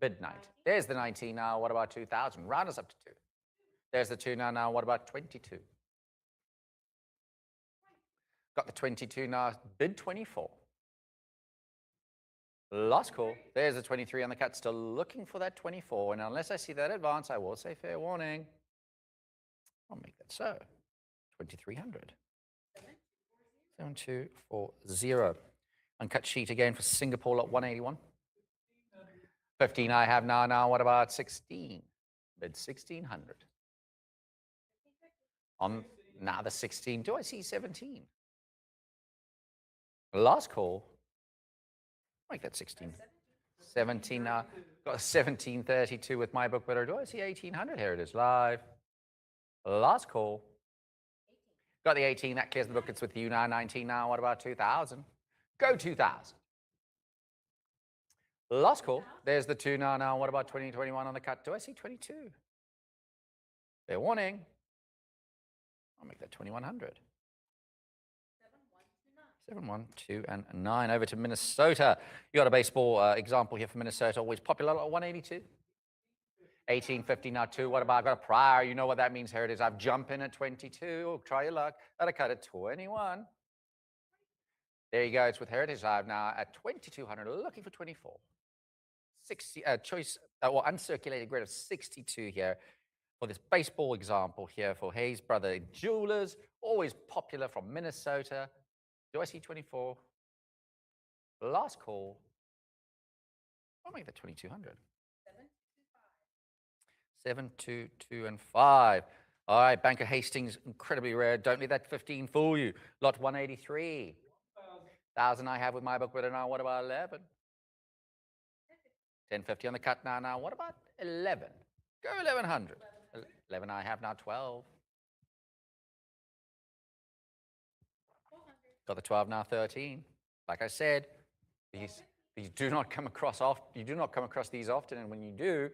Bid 19. There's the 19 now. What about 2,000? Round us up to 2. There's the 2 now. Now what about 22? Got the 22 now, bid 24. Last call. There's a 23 on the cut, still looking for that 24. And unless I see that advance, I will say fair warning. I'll make that so. 2,300. 7240. Uncut sheet again for Singapore at 181. 15 I have now. Now what about 16? Bid 1,600. On now the 16. Do I see 17? Last call. Make that 16. 17 now. Got 1732 with my book better. Do I see 1800? Here it is live. Last call. Got the 18. That clears the book. It's with you now. 19 now. What about 2000? Go 2000. Last call. There's the 2 now. Now what about 2021 on the cut? Do I see 22? Fair warning. I'll make that 2100. 7, 1, 2, and 9. Over to Minnesota. You got a baseball example here for Minnesota. Always popular at 182. 1850 now 2. What about? I got a prior. You know what that means. Here it is. I've jumped in at 22. Try your luck. Got a cut at 21. There you go. It's with Heritage Live now at 2,200. Looking for 24. 60 choice or uncirculated grid of 62 here for this baseball example here for Hayes Brother Jewelers. Always popular from Minnesota. Do I see 24? Last call. I'll make that 2,200. 7, 2, 2, and 5. All right, Banker Hastings, incredibly rare. Don't let that 15 fool you. Lot 183. 1,000 I have with my book, but now what about 11? 1050 on the cut now. Now what about 11? Go 1100. 11 I have now 12. Got the 12 now 13. Like I said, these do not come across often. You do not come across these often, and when you do,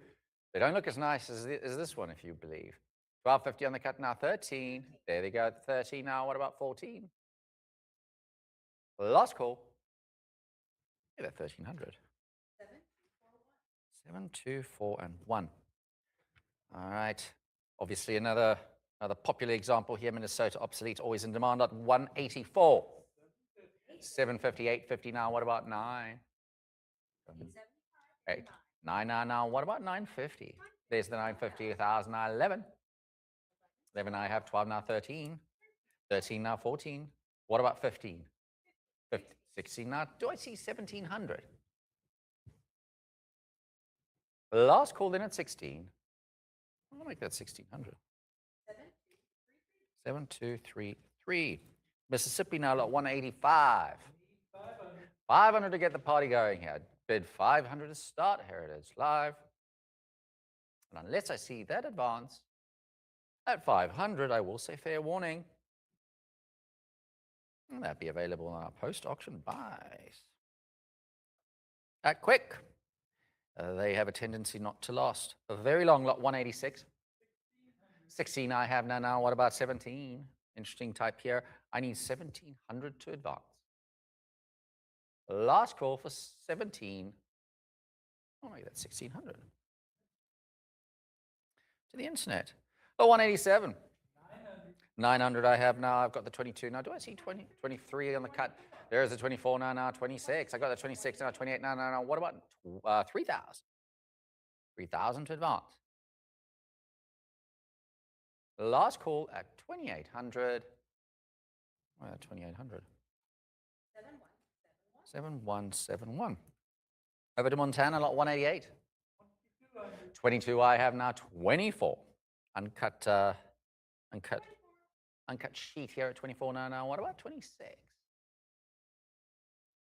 they don't look as nice as this one, if you believe. 1250 on the cut now 13. There they go. 13 now. What about 14? Last call. Look at that 1300. 7, 2, 4, and 1. All right. Obviously, another popular example here. Minnesota obsolete, always in demand at 184. 750, 850 now. What about 9? 8. 9 now. What about 950? There's the 950. 1,000 now 11. 11 I have 12 now 13. 13 now 14. What about 15? 16 now. Do I see 1,700? Last call in at 16. I'll make that 1,600. 7, 2, 3, 3. Mississippi now at 185. 500 to get the party going here. Bid 500 to start. Here it is live. And unless I see that advance at 500, I will say fair warning. And that'd be available on our post-auction buys. At Quick. They have a tendency not to last. A very long lot, 186. 16 I have now. What about 17? Interesting type here. I need 1,700 to advance. Last call for 17. I'll make that 1,600. To the internet. Oh, 187. 900 I have now. I've got the 22. Now, do I see 20, 23 on the cut? There's the 24 now, 26. I got the 26 now, 28 now. What about 3,000? 3,000 to advance. Last call at 2,800. 2,800. 7171. Over to Montana, lot 188. 22 I have now, 24. Uncut sheet here at 24 now. What about 26?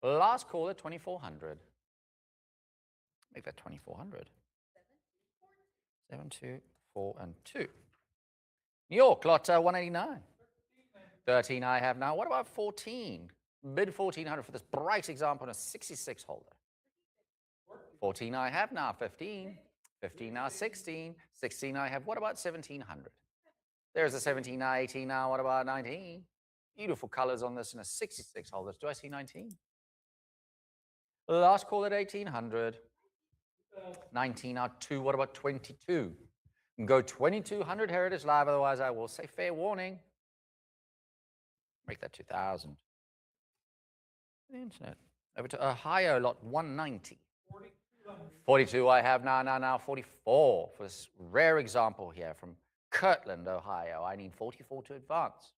Last call at 2,400. Make that 2,400. 7, 2, 4, and 2. New York, lot 189. 13 I have now. What about 14? Bid 1,400 for this bright example on a 66 holder. 14 I have now. 15. 15 now. 16. 16 I have. What about 1,700? There's a 17 now. 18 now. What about 19? Beautiful colors on this in a 66 holder. Do I see 19? Last call at 1,800. 19 now. 2. What about 22? Go 2,200. Here it is live. Otherwise, I will say fair warning. Make that 2,000. The internet. Over to Ohio, lot 190. 42 I have now 44 for this rare example here from Kirtland, Ohio. I need 44 to advance.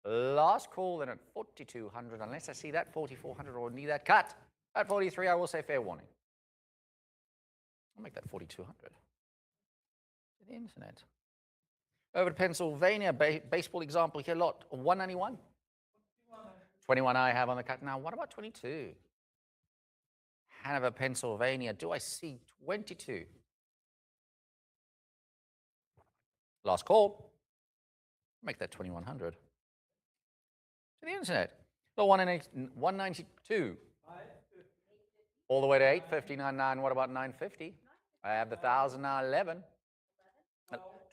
Last call then at 4,200, unless I see that 4,400 or need that cut. At 43, I will say fair warning. I'll make that 4,200. To the internet. Over to Pennsylvania, baseball example here, lot 191. 21 I have on the cut now. What about 22? Hanover, Pennsylvania. Do I see 22? Last call. Make that 2,100. To the internet. Lot 192. All the way to 850. What about 950? I have the 1,000 now 11.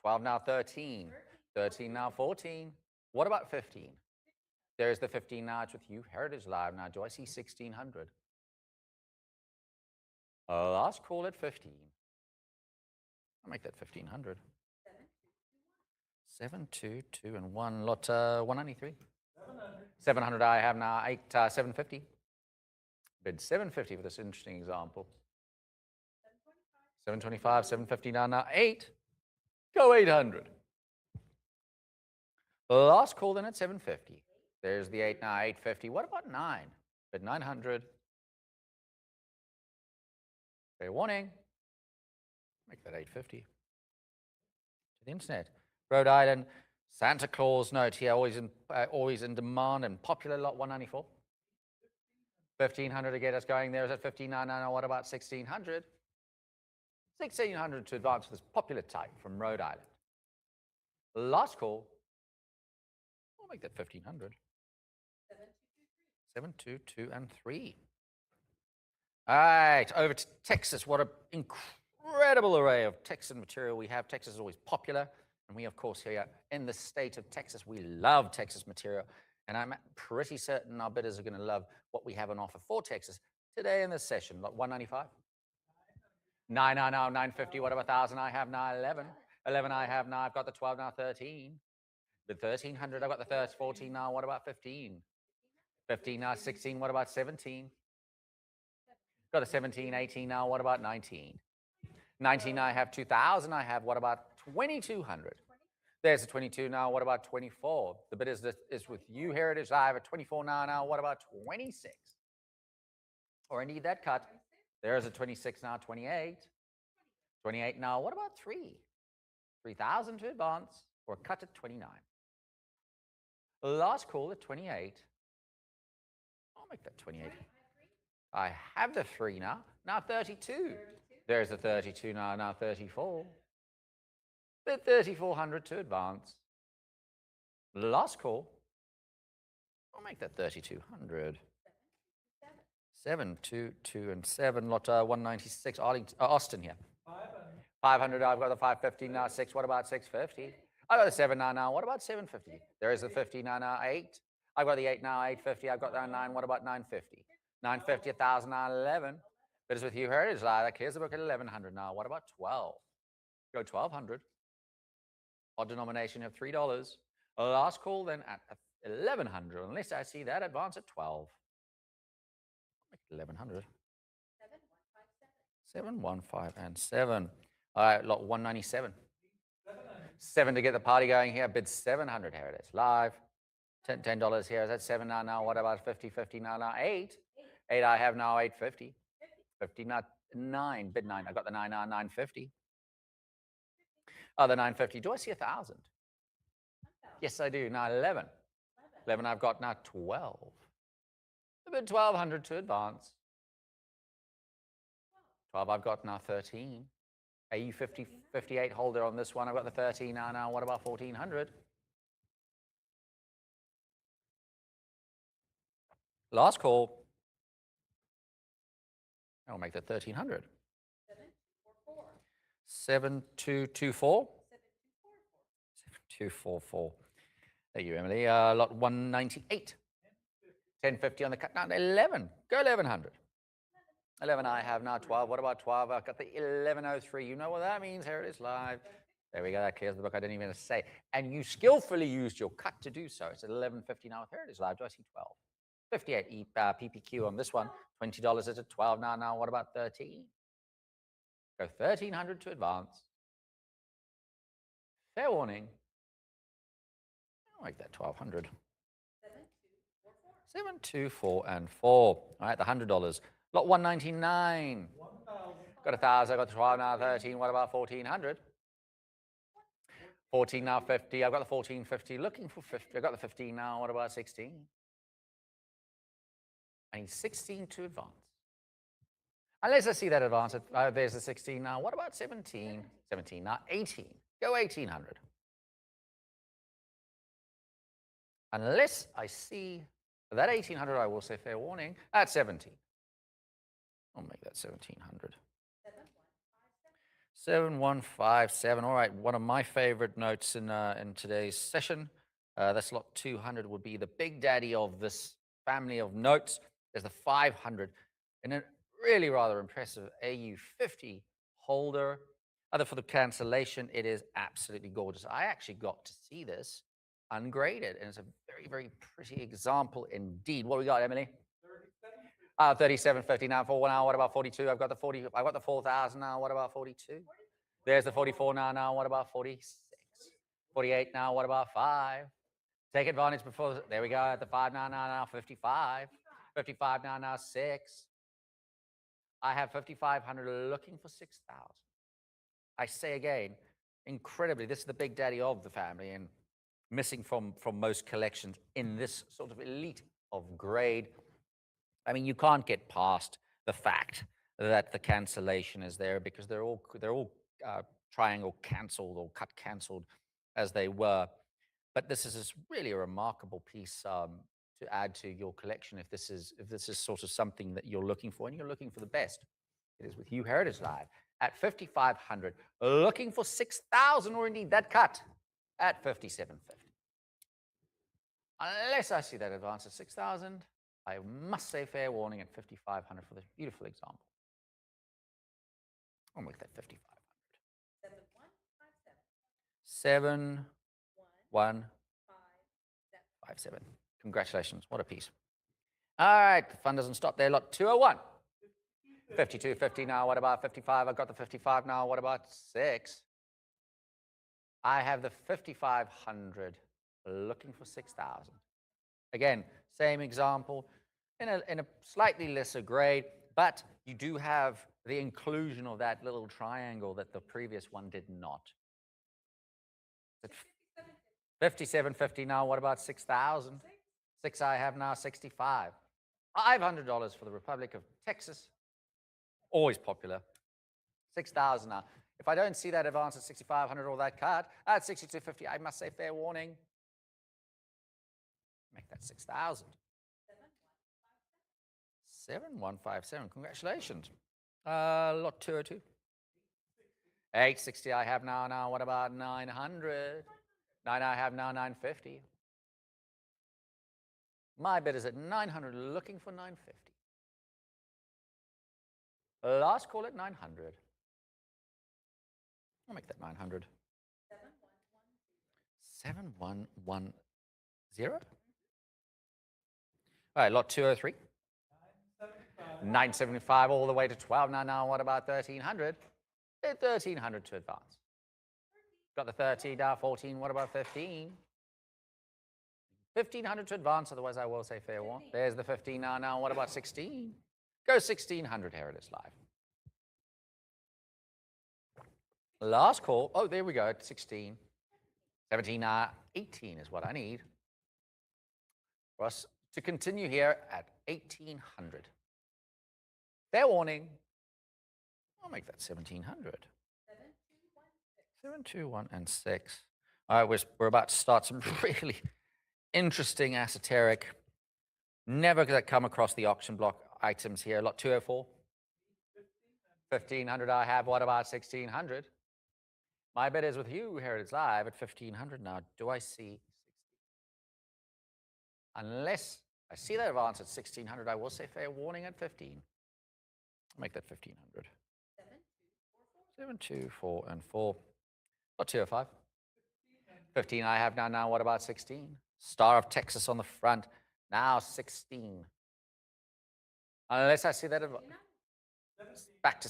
12 now 13. 13 now 14. What about 15? There's the 15 now. It's with you. Heritage Live now. Do I see 1,600? Last call at 15. I'll make that 1,500. 7, 2, 2, and 1. Lot 193. 700 I have now. 750. Bid 750 for this interesting example. 725, 750 now 8. Go 800. Last call then at 750. There's the 8 now, 850. What about 9? Bid 900. Fair warning. Make that 850. To the internet. Rhode Island, Santa Claus note here, always in demand and popular, lot 194. 1,500 to get us going there is at 1,599. What about 1,600? 1,600 to advance with this popular type from Rhode Island. Last call. We'll make that 1,500. 7, 2, 2, and 3. All right, over to Texas. What an incredible array of Texan material we have. Texas is always popular. And we, of course, here in the state of Texas, we love Texas material. And I'm pretty certain our bidders are going to love what we have on offer for Texas today in this session. Lot 195. 999, 950. What about 1,000? I have now 11. 11 I have now. I've got the 12 now 13. The 1,300. I've got the 14 now. What about 15? 15 now 16. What about 17? Got a 17, 18 now. What about 19? 19 I have 2,000. I have what about 2,200? There's a 22 now. What about 24? The bid is with you, Heritage. I have a 24 now. What about 26? Or I need that cut. There's a 26 now, 28. 28 now. What about 3? 3,000 to advance or cut at 29. Last call at 28. I'll make that 28. I have the 3 now. Now 32. There's the 32 now 34. Bid 3,400 to advance. Last call. I'll make that 3,200. 7, 2, 2, and 7. Lot 196. Austin here. 500. I've got the 550 now. 6. What about 650? I got the 7 now. What about 750? There is the 50 now 8. I've got the 8 now. 850. I've got the 9. What about 950? 950. 1,000 now 11. But it's with you, Heritage Live. Here's the book at 1,100 now. What about 12? Go 1,200. Odd denomination of $3. Last call then at 1,100. Unless I see that advance at 12. 1,100. 7, 1, 5, and 7. All right, lot 197. 7 to get the party going here. Bid 700, Heritage Live. $10 here. Is that 7 now? What about 50, 50 now? 8. 8 I have now, 850. 50 now, 9. Bid 9. I got the 9 now, 950. Oh, the 950. Do I see 1,000? Yes, I do. Now 11. 11 I've got now 12. A bid 1,200 to advance. 12 I've got now 13. AU 50, 58 holder on this one. I've got the 13 now. What about 1,400? Last call. I'll make that 1,300. 7224. 7244. Thank you, Emily. Lot 198. 1050 on the cut. Now 11. Go 1,100. 11 I have now. 12. What about 12? I've got the 1103. You know what that means? Heritage Live. There we go. That clears the book. I didn't even say. And you skillfully used your cut to do so. It's at 11.50 now with Heritage Live. Do I see 12? 58 PPQ on this one. $20 is at 12 now. Now, what about 13? Go 1300 to advance. Fair warning. I'll make that 1200. 7, 2, 4, and 4. All right, the $100. Lot 199. 1,000. Got 1,000. I got 12 now. 13. What about 1,400? 14 now. 50. I've got the 1450. Looking for 50. I got the 15 now. What about 16? I need 16 to advance. Unless I see that advance, there's the 16 now. What about 17? 17 now. 18. Go 1,800. Unless I see that 1,800, I will say fair warning. At 17. I'll make that 1,700. 7157. All right, one of my favorite notes in today's session. That's lot 200 would be the big daddy of this family of notes. There's the 500 and a really rather impressive AU50 holder. Other for the cancellation, it is absolutely gorgeous. I actually got to see this ungraded, and it's a very, very pretty example indeed. What we got, Emily? 3750 now for 1 hour. What about 42? I've got the 40. I've got the 4,000 now. What about 42? There's the 44 now. What about 46? 48 now. What about 5? Take advantage before. There we go. At the 5 now. 55. 55 now. 6. I have 5,500 looking for 6,000. I say again, incredibly, this is the big daddy of the family and missing from most collections in this sort of elite of grade. I mean, you can't get past the fact that the cancellation is there because they're all triangle canceled or cut canceled as they were. But this is really a remarkable piece to add to your collection if this is sort of something that you're looking for and you're looking for the best. It is with you Heritage Live at 5,500, looking for 6,000 or indeed that cut at 5,750. Unless I see that advance at 6,000, I must say fair warning at 5,500 for this beautiful example. I'll make that 5,500. 7, 1, 5, 7. Congratulations. What a piece. All right. The fun doesn't stop there. Lot 201. 5250 now. What about 55? I've got the 55 now. What about 6? I have the 5,500 looking for 6,000. Again, same example in a slightly lesser grade, but you do have the inclusion of that little triangle that the previous one did not. 5,750 now. What about 6,000? 6 I have now. 65. $500 for the Republic of Texas. Always popular. 6,000 now. If I don't see that advance at 6,500 or that card, at 6,250, I must say fair warning. Make that 6,000. 7157. Congratulations. Lot 202. 860 I have now. Now, what about 900? 9 I have now. 950. My bid is at 900, looking for 950. Last call at 900. I'll make that 900. 7110. All right, lot 203. 975 all the way to 12. Now, what about 1,300? 1,300 to advance. Got the 13 now, 14. What about 15? 1,500 to advance, otherwise I will say fair warning. There's the 15 now. What about 16? Go 1,600, Heritage Live. Last call. Oh, there we go, at 16. 17, 18 is what I need for us to continue here at 1,800. Fair warning. I'll make that 1,700. 7, 2, 1, and 6. All right, we're about to start some really interesting esoteric, never going to come across the auction block items here. Lot 204. 1,500 I have. What about 1,600? My bet is with you, Heritage Live, at 1,500 now. Do I see 16? Unless I see that advance at 1,600, I will say fair warning at 15. I'll make that 1,500. 7, 2, 4, and 4. Lot 205. 15 I have now. Now what about 16? Star of Texas on the front. Now 16. Unless I see that back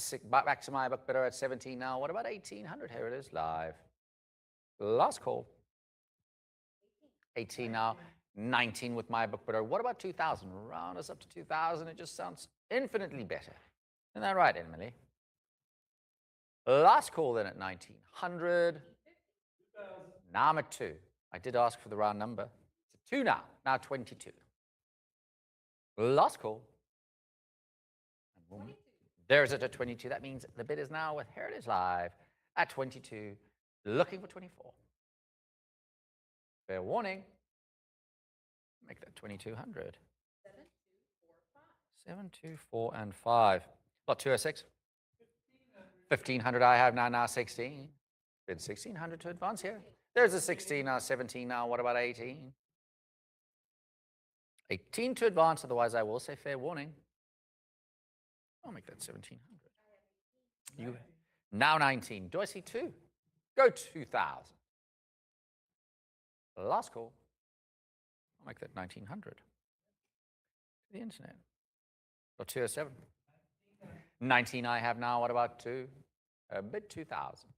to my book bidder at 17 now. What about 1800? Here it is live. Last call. 18 now. 19 with my book bidder. What about 2000? Round us up to 2000. It just sounds infinitely better. Isn't that right, Emily? Last call then at 1900. Now I'm at 2. I did ask for the round number. It's a 2 now. Now 22. Last call. There's it at 22. That means the bid is now with Here It Is Live at 22, looking for 24. Fair warning. Make that 2200. 7, 2, 4, and 5. Lot 206. 1500 I have now. Now 16. Bid 1600 to advance here. There's a 16 now, 17 now. What about 18? 18 to advance, otherwise I will say fair warning. I'll make that 1700. You now 19. Do I see 2? Go 2000. Last call. I'll make that 1900. To the internet. Or 207. 19 I have now. What about 2? A bid 2000.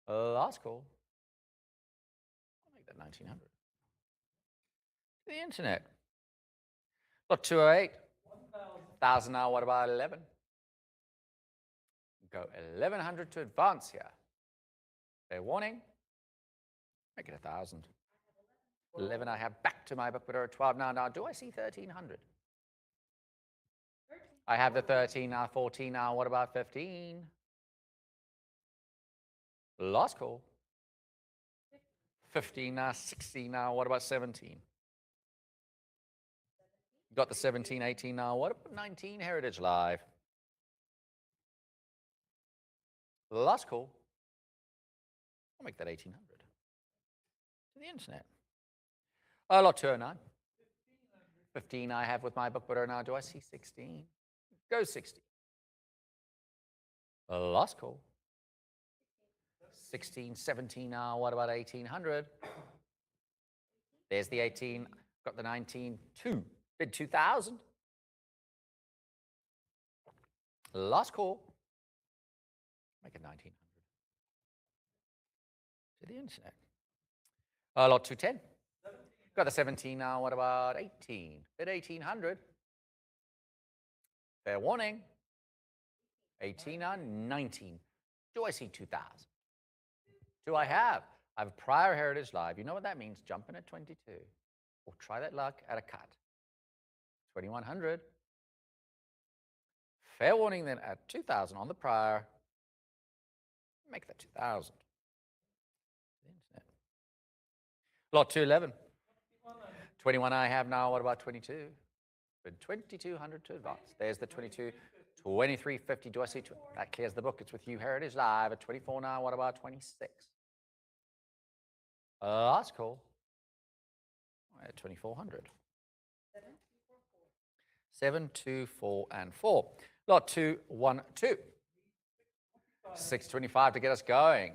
Last call. I'll make that 1900. To the internet. Lot 208. 1,000 now. What about 11? Go 1100 to advance here. Fair warning. Make it 1,000. 11 I have back to my book bidder at 12 now. Now, do I see 1,300? I have the 13 now, 14 now. What about 15? Last call. 15 now, 16 now. What about 17? Got the 17, 18 now. What about 19? Heritage Live. Last call. I'll make that 1800. To the internet. Lot 209. 15 I have with my book bidder now. Do I see 16? Go 60. Last call. 16, 17 now. What about 1800? There's the 18. Got the 19. 2. Bid 2000. Last call. Make it 1900. To the internet. Lot 210. Got the 17 now. What about 18? Bid 1800. Fair warning. 18 now, 19. Do I see 2000? Do I have? I have a prior Heritage Live. You know what that means? Jump in at 22. Or try that luck at a cut. 2100. Fair warning then at 2000 on the prior. Make that 2000. Internet. Lot 211. 21 I have now. What about 22? Bid 2200 to advance. There's the 22. 2350. Do I see? That clears the book. It's with you. Heritage Live at 24 now. What about 26? Last call. At 2400. 7, 2, 4, and 4. Lot 212. 625 to get us going.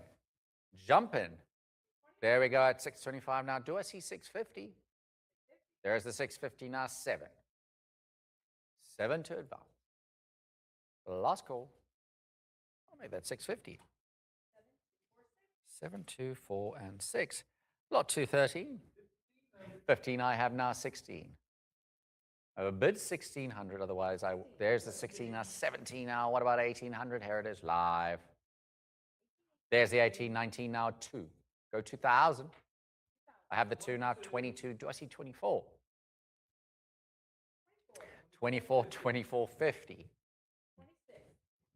Jump in. There we go at 625 now. Do I see 650? There's the 650 now. 7. 7 to advance. Last call. I'll make that 650. 7, 2, 4, and 6. Lot 213. 15 I have now. 16. A bid 1600, otherwise there's the 16 now, 17 now. What about 1800? Heritage Live. There's the 18, 19 now, 2. Go 2000. I have the 2 now, 22. Do I see 24? 24, 2450.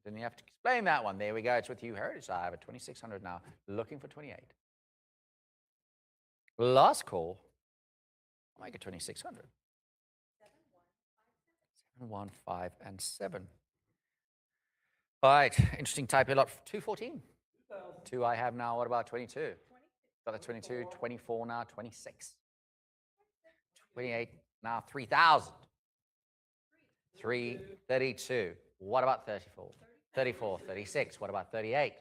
Didn't you have to explain that one? There we go. It's with you, Heritage Live at 2600 now. Looking for 28. Last call. I'll make it 2600. 7, 1, 5, and 7. All right. Interesting type here. Lot 214. 2 I have now. What about 22? Got the 22. 24 now. 26. 28 now. 3000. 332. What about 34? 34. 36. What about 38?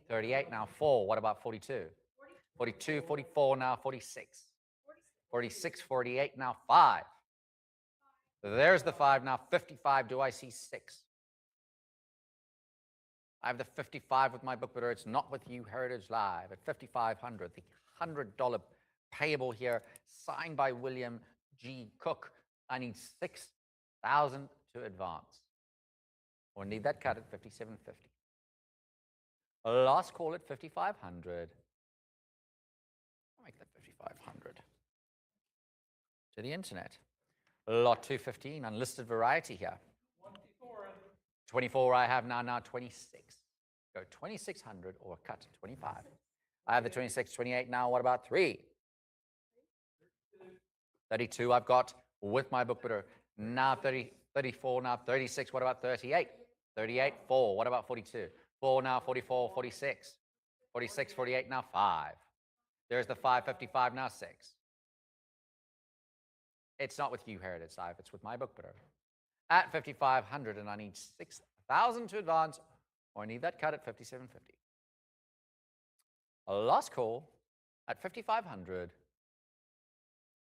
38, now 4. What about 42? 42, 44, now 46. 46, 48, now 5. There's the 5, now 55. Do I see 6? I have the 55 with my book, but it's not with you, Heritage Live, at 5,500. The $100 payable here, signed by William G. Cook. I need 6,000 to advance. Or need that cut at 57.50. Last call at 5,500. I'll make that 5,500. To the internet. Lot 215, unlisted variety here. 24 I have now 26. Go 2,600 or cut 25. I have the 26, 28 now. What about 3? 32 I've got with my book bidder. Now 30, 34, now 36. What about 38? 38, 4. What about 42? 4 now, 44, 46. 46, 48, now 5. There's the 555, now 6. It's not with you, Heritage Live. It's with my book bidder. At 5,500, and I need 6,000 to advance, or I need that cut at 57.50. Last call at 5,500.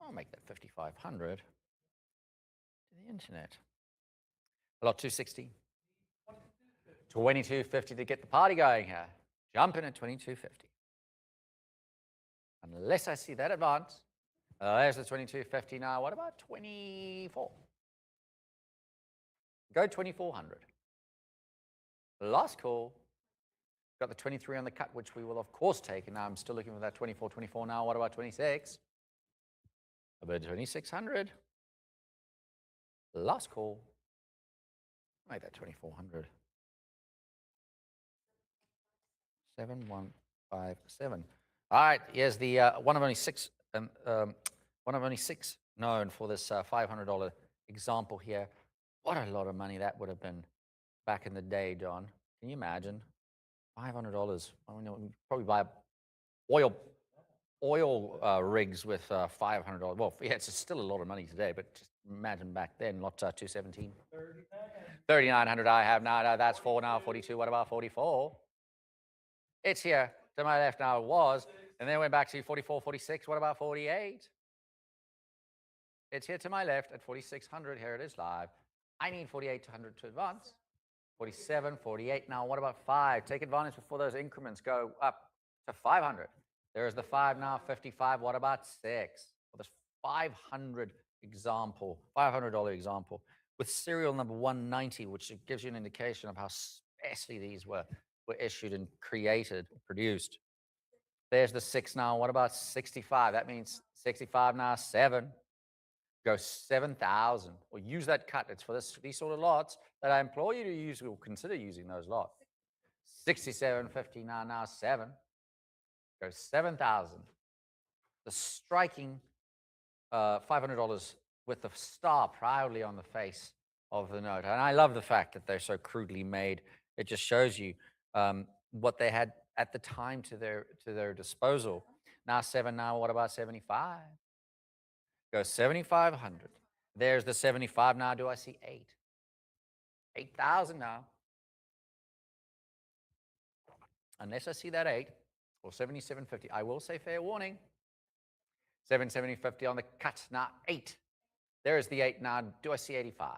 I'll make that 5,500 to the internet. Lot 260. 22.50 to get the party going here. Jump in at 22.50. Unless I see that advance. There's the 22.50 now. What about 24? Go 2,400. Last call. Got the 23 on the cut, which we will of course take. And now I'm still looking for that 24, 24 now. What about 26? About 2,600. Last call. Make that 2,400. 7157. All right, here's the one of only six known for this $500 example here. What a lot of money that would have been back in the day, John. Can you imagine? $500. I mean, you probably buy oil rigs with $500. Well, yeah, it's still a lot of money today, but just imagine back then, lot 217. 3,900 I have now. That's 4 now. 42. What about 44? It's here to my left now. It was. And then went back to 44, 46. What about 48? It's here to my left at 4,600. Here it is live. I need 4,800 to advance. 47, 48. Now, what about 5? Take advantage before those increments go up to 500. There's the 5 now, 55. What about 6? Well, this $500 example with serial number 190, which gives you an indication of how specially these were issued and created, produced. There's the 6 now. What about 65? That means 65 now, 7. Go 7,000. Or use that cut. It's for these sort of lots that I implore you to use or consider using those lots. 67.50 now 7. Go 7,000. The striking $500 with the star proudly on the face of the note. And I love the fact that they're so crudely made. It just shows you what they had at the time to their disposal. Now 7 now. What about 75? Go 7,500. There's the 75 now. Do I see 8? 8,000 now. Unless I see that 8 or 77.50, I will say fair warning. 770.50 on the cut now. 8. There is the 8 now. Do I see 85?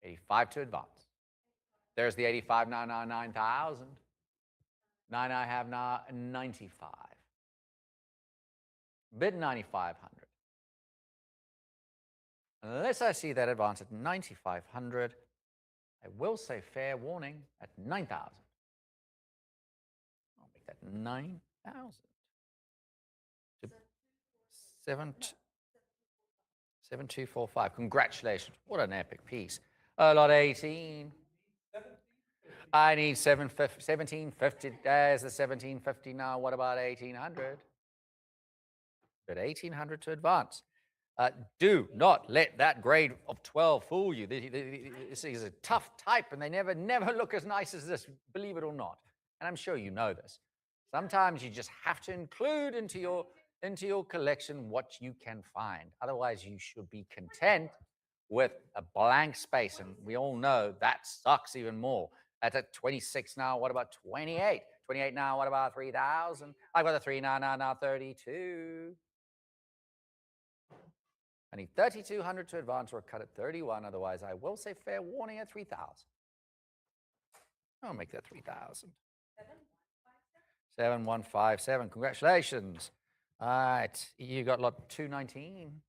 85 to advance. There's the 85 now. 9,000. 9 I have now 95. Bid 9,500. Unless I see that advance at 9,500, I will say fair warning at 9,000. I'll make that 9,000. 7245. Congratulations. What an epic piece. Lot 18. I need 1750. There's the 1750 now. What about 1800? But 1800 to advance. Do not let that grade of 12 fool you. This is a tough type, and they never look as nice as this, believe it or not. And I'm sure you know this. Sometimes you just have to include into your collection what you can find. Otherwise, you should be content with a blank space. And we all know that sucks even more. That's at 26 now. What about 28? 28 now. What about 3,000? I've got the 3 now 32. I need 3,200 to advance or cut at 31. Otherwise, I will say fair warning at 3,000. I'll make that 3,000. 7157. Congratulations. All right. You got lot 219.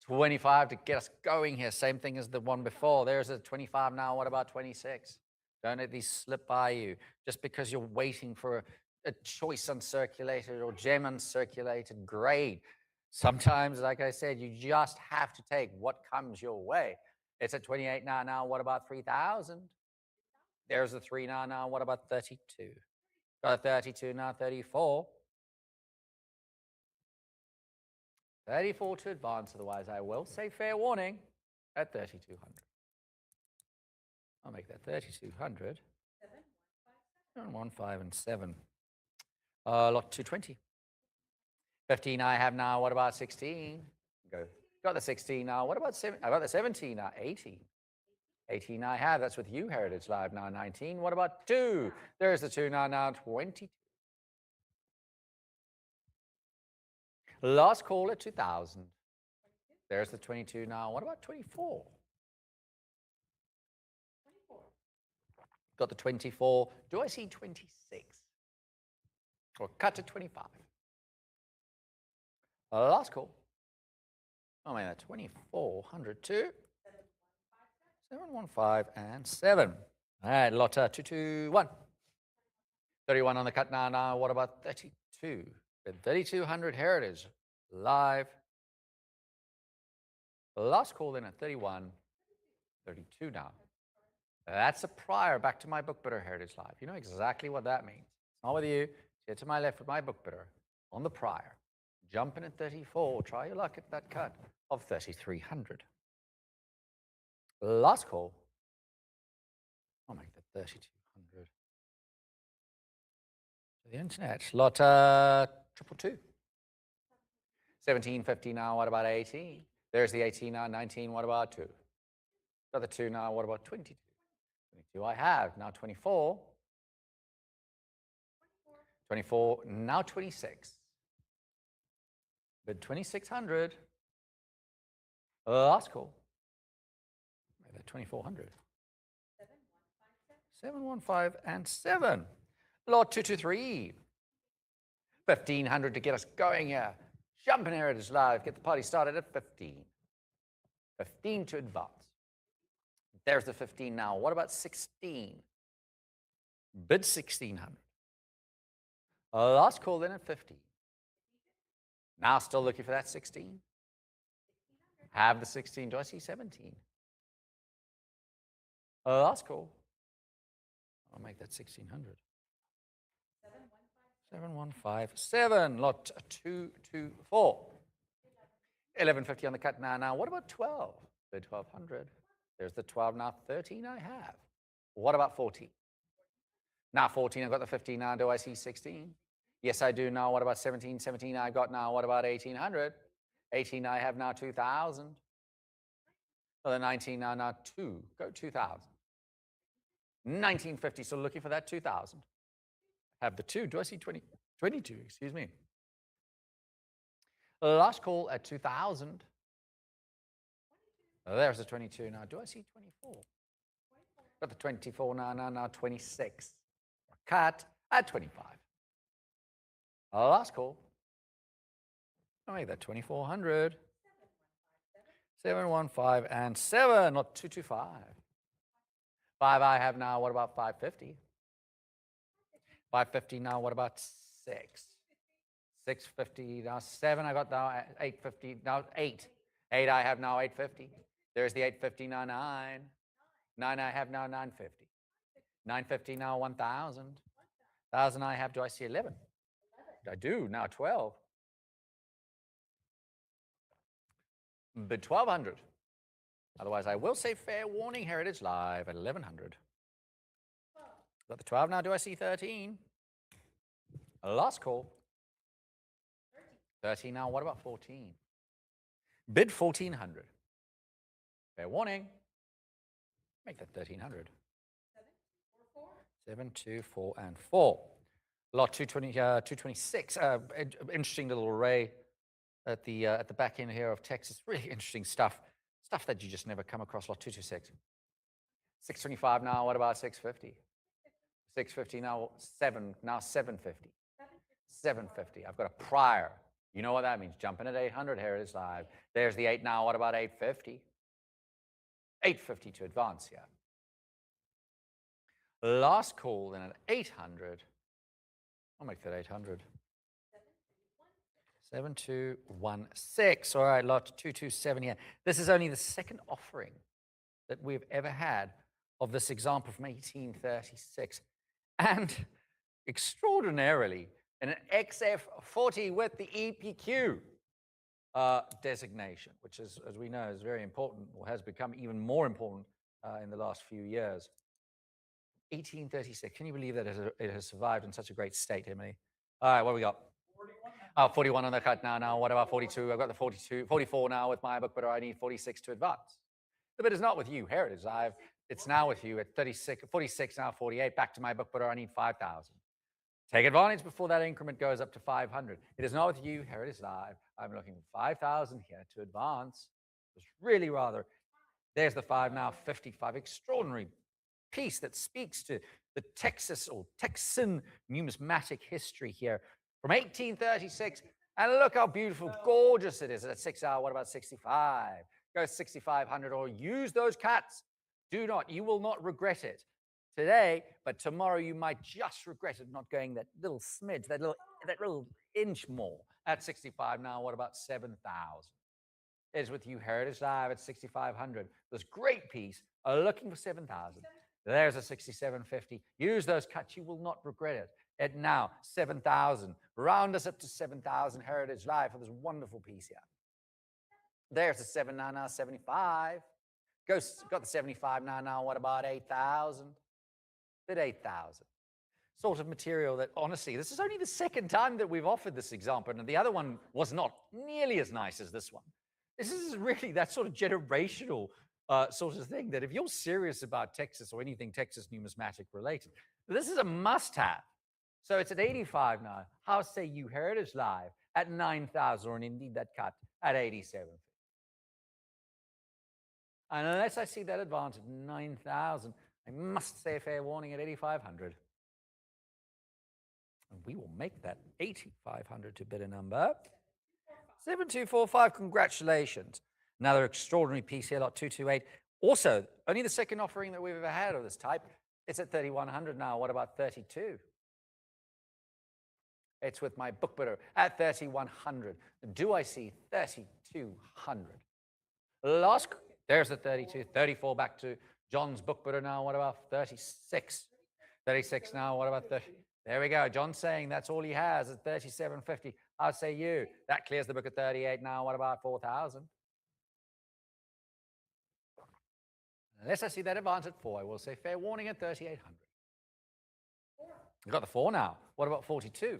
25 to get us going here. Same thing as the one before. There's a 25 now. What about 26? Don't let these slip by you just because you're waiting for a choice uncirculated or gem uncirculated grade. Sometimes, like I said, you just have to take what comes your way. It's at 28 now. Now, what about 3,000? There's a 3 now. Now, what about 32? Got a 32 now, 34. 34 to advance, otherwise I will say fair warning at 3,200. I'll make that 3,200. 7, 1, 5, and 7. Lot 220. 15 I have now. What about 16? Go. Got the 16 now. What about 7? I got the 17 now. 18. 18 I have. That's with you, Heritage Live now. 19. What about 2? There's the 2 now 22. Last call at 2,000. There's the 22 now. What about 24? Got the 24. Do I see 26? Or cut to 25? Last call. Oh man, that's 2,400 to 715 and 7. All right, Lotta 221. 31 on the cut now. Now, what about 32? 3,200 Heritage Live. Last call then at 31, 32 now. That's a prior back to my book bidder Heritage Live. You know exactly what that means. It's not with you. Here to my left with my book bidder on the prior. Jump in at 34. Try your luck at that cut of 3,300. Last call. I'll make that 3,200. The internet. Lot 222. 1750 now. What about 18? There's the 18 now. 19. What about 2? Got the 2 now. What about 22? 22 I have. Now 24. 24. Now 26. Bid 2,600. Last call. Make that 2,400. 715 and 7. Lot 223. 1,500 to get us going here. Jump in Heritage Live. Get the party started at 15. 15 to advance. There's the 15 now. What about 16? Bid 1,600. Last call then at 15. Now still looking for that 16. Have the 16. Do I see 17? Last call. I'll make that 1,600. 7157. Lot 224. 1150 on the cut now. Now, what about 12? Bid 1,200. There's the 12 now. 13 I have. What about 14? Now 14, I've got the 15 now. Do I see 16? Yes, I do now. What about 17? 17 I got now. What about 1,800? 18 I have now. 2,000. Well, the 19 now 2. Go 2,000. 1950, so looking for that 2,000. Have the 2. Do I see 20? 22, excuse me. Last call at 2,000. There's the 22 now. Do I see 24? Got the 24 now 26. Cut at 25. Last call. I'll make that 2,400. 715 and 7, not 225. 5 I have now. What about 550? 550 now. What about 6? 650 now. 7 I got now. 850 now. 8. 8 I have now. 850. There's the 850 now. 9. 9 I have now. 950. 950 now. 1,000. 1,000 I have. Do I see 11? I do now. 12. Bid 1,200. Otherwise, I will say fair warning. Heritage Live at 1,100. Got the 12 now. Do I see 13? Last call. 13 now. What about 14? Bid 1,400. Fair warning. Make that 1,300. 7, 2, 4, and 4. Lot 226. Interesting little array at the back end here of Texas. Really interesting stuff. Stuff that you just never come across. Lot 226. 625 now. What about 650? 650 now. 750. 750. I've got a prior. You know what that means? Jumping at 800. Here it is live. There's the 8 now. What about 850? 850 to advance here. Last call then at 800. I'll make that 800. 7216. All right, lot 227 here. This is only the second offering that we've ever had of this example from 1836. And extraordinarily, an XF40 with the EPQ designation, which is, as we know, is very important, or has become even more important in the last few years. 1836. Can you believe that it has survived in such a great state, Emily? All right, what do we got? 41. 41 on the cut now. Now, what about 42? I've got the 44 now with my book, but I need 46 to advance. The bid is not with you. Here it is. It's now with you at 46, now 48. Back to my book, but I need 5,000. Take advantage before that increment goes up to 500. It is not with you. Here it is live. I'm looking for 5,000 here to advance. It's really rather. There's the 5 now, 55. Extraordinary piece that speaks to the Texas or Texan numismatic history here from 1836. And look how beautiful, gorgeous it is at 6 hour. What about 65? Go 6,500 or use those cuts. Do not, you will not regret it today, but tomorrow you might just regret it not going that little smidge, that little inch more at 65 now. What about 7,000? It's with you, Heritage Live at 6,500. This great piece, looking for 7,000. There's a 6750. Use those cuts. You will not regret it. At now, 7,000. Round us up to 7,000 Heritage Live for this wonderful piece here. There's a 7,975. Got the 75 now. What about 8,000? Bid 8,000. Sort of material that, honestly, this is only the second time that we've offered this example, and the other one was not nearly as nice as this one. This is really that sort of generational sort of thing that if you're serious about Texas or anything Texas numismatic related, this is a must-have. So it's at 85 now. How say you Heritage Live at 9,000, or indeed that cut at 87? And unless I see that advance at 9,000, I must say a fair warning at 8,500. And we will make that 8,500 to bid a number. 7245, congratulations. Another extraordinary piece here, lot 228. Also, only the second offering that we've ever had of this type. It's at 3,100 now. What about 32? It's with my book bidder at 3,100. Do I see 3,200? Last, there's the 32. 34 back to John's book bidder now. What about 36? 36 now. What about 30? There we go. John's saying that's all he has at 37.50. I'll say you. That clears the book at 38 now. What about 4,000? Unless I see that advance at 4, I will say fair warning at 3,800. I've got the 4 now. What about 42?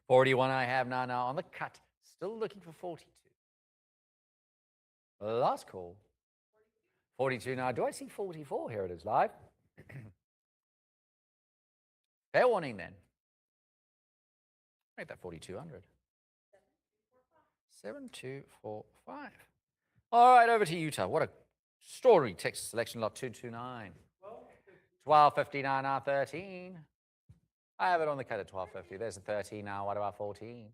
41 I have now on the cut. Still looking for 42. Last call. 42 now. Do I see 44? Here it is live. Fair warning then. Make that 4,200. 7245. All right, over to Utah. What a story. Texas selection lot 229. 1259 now 13. I have it on the cut at 1250. There's a 13 now. What about 14?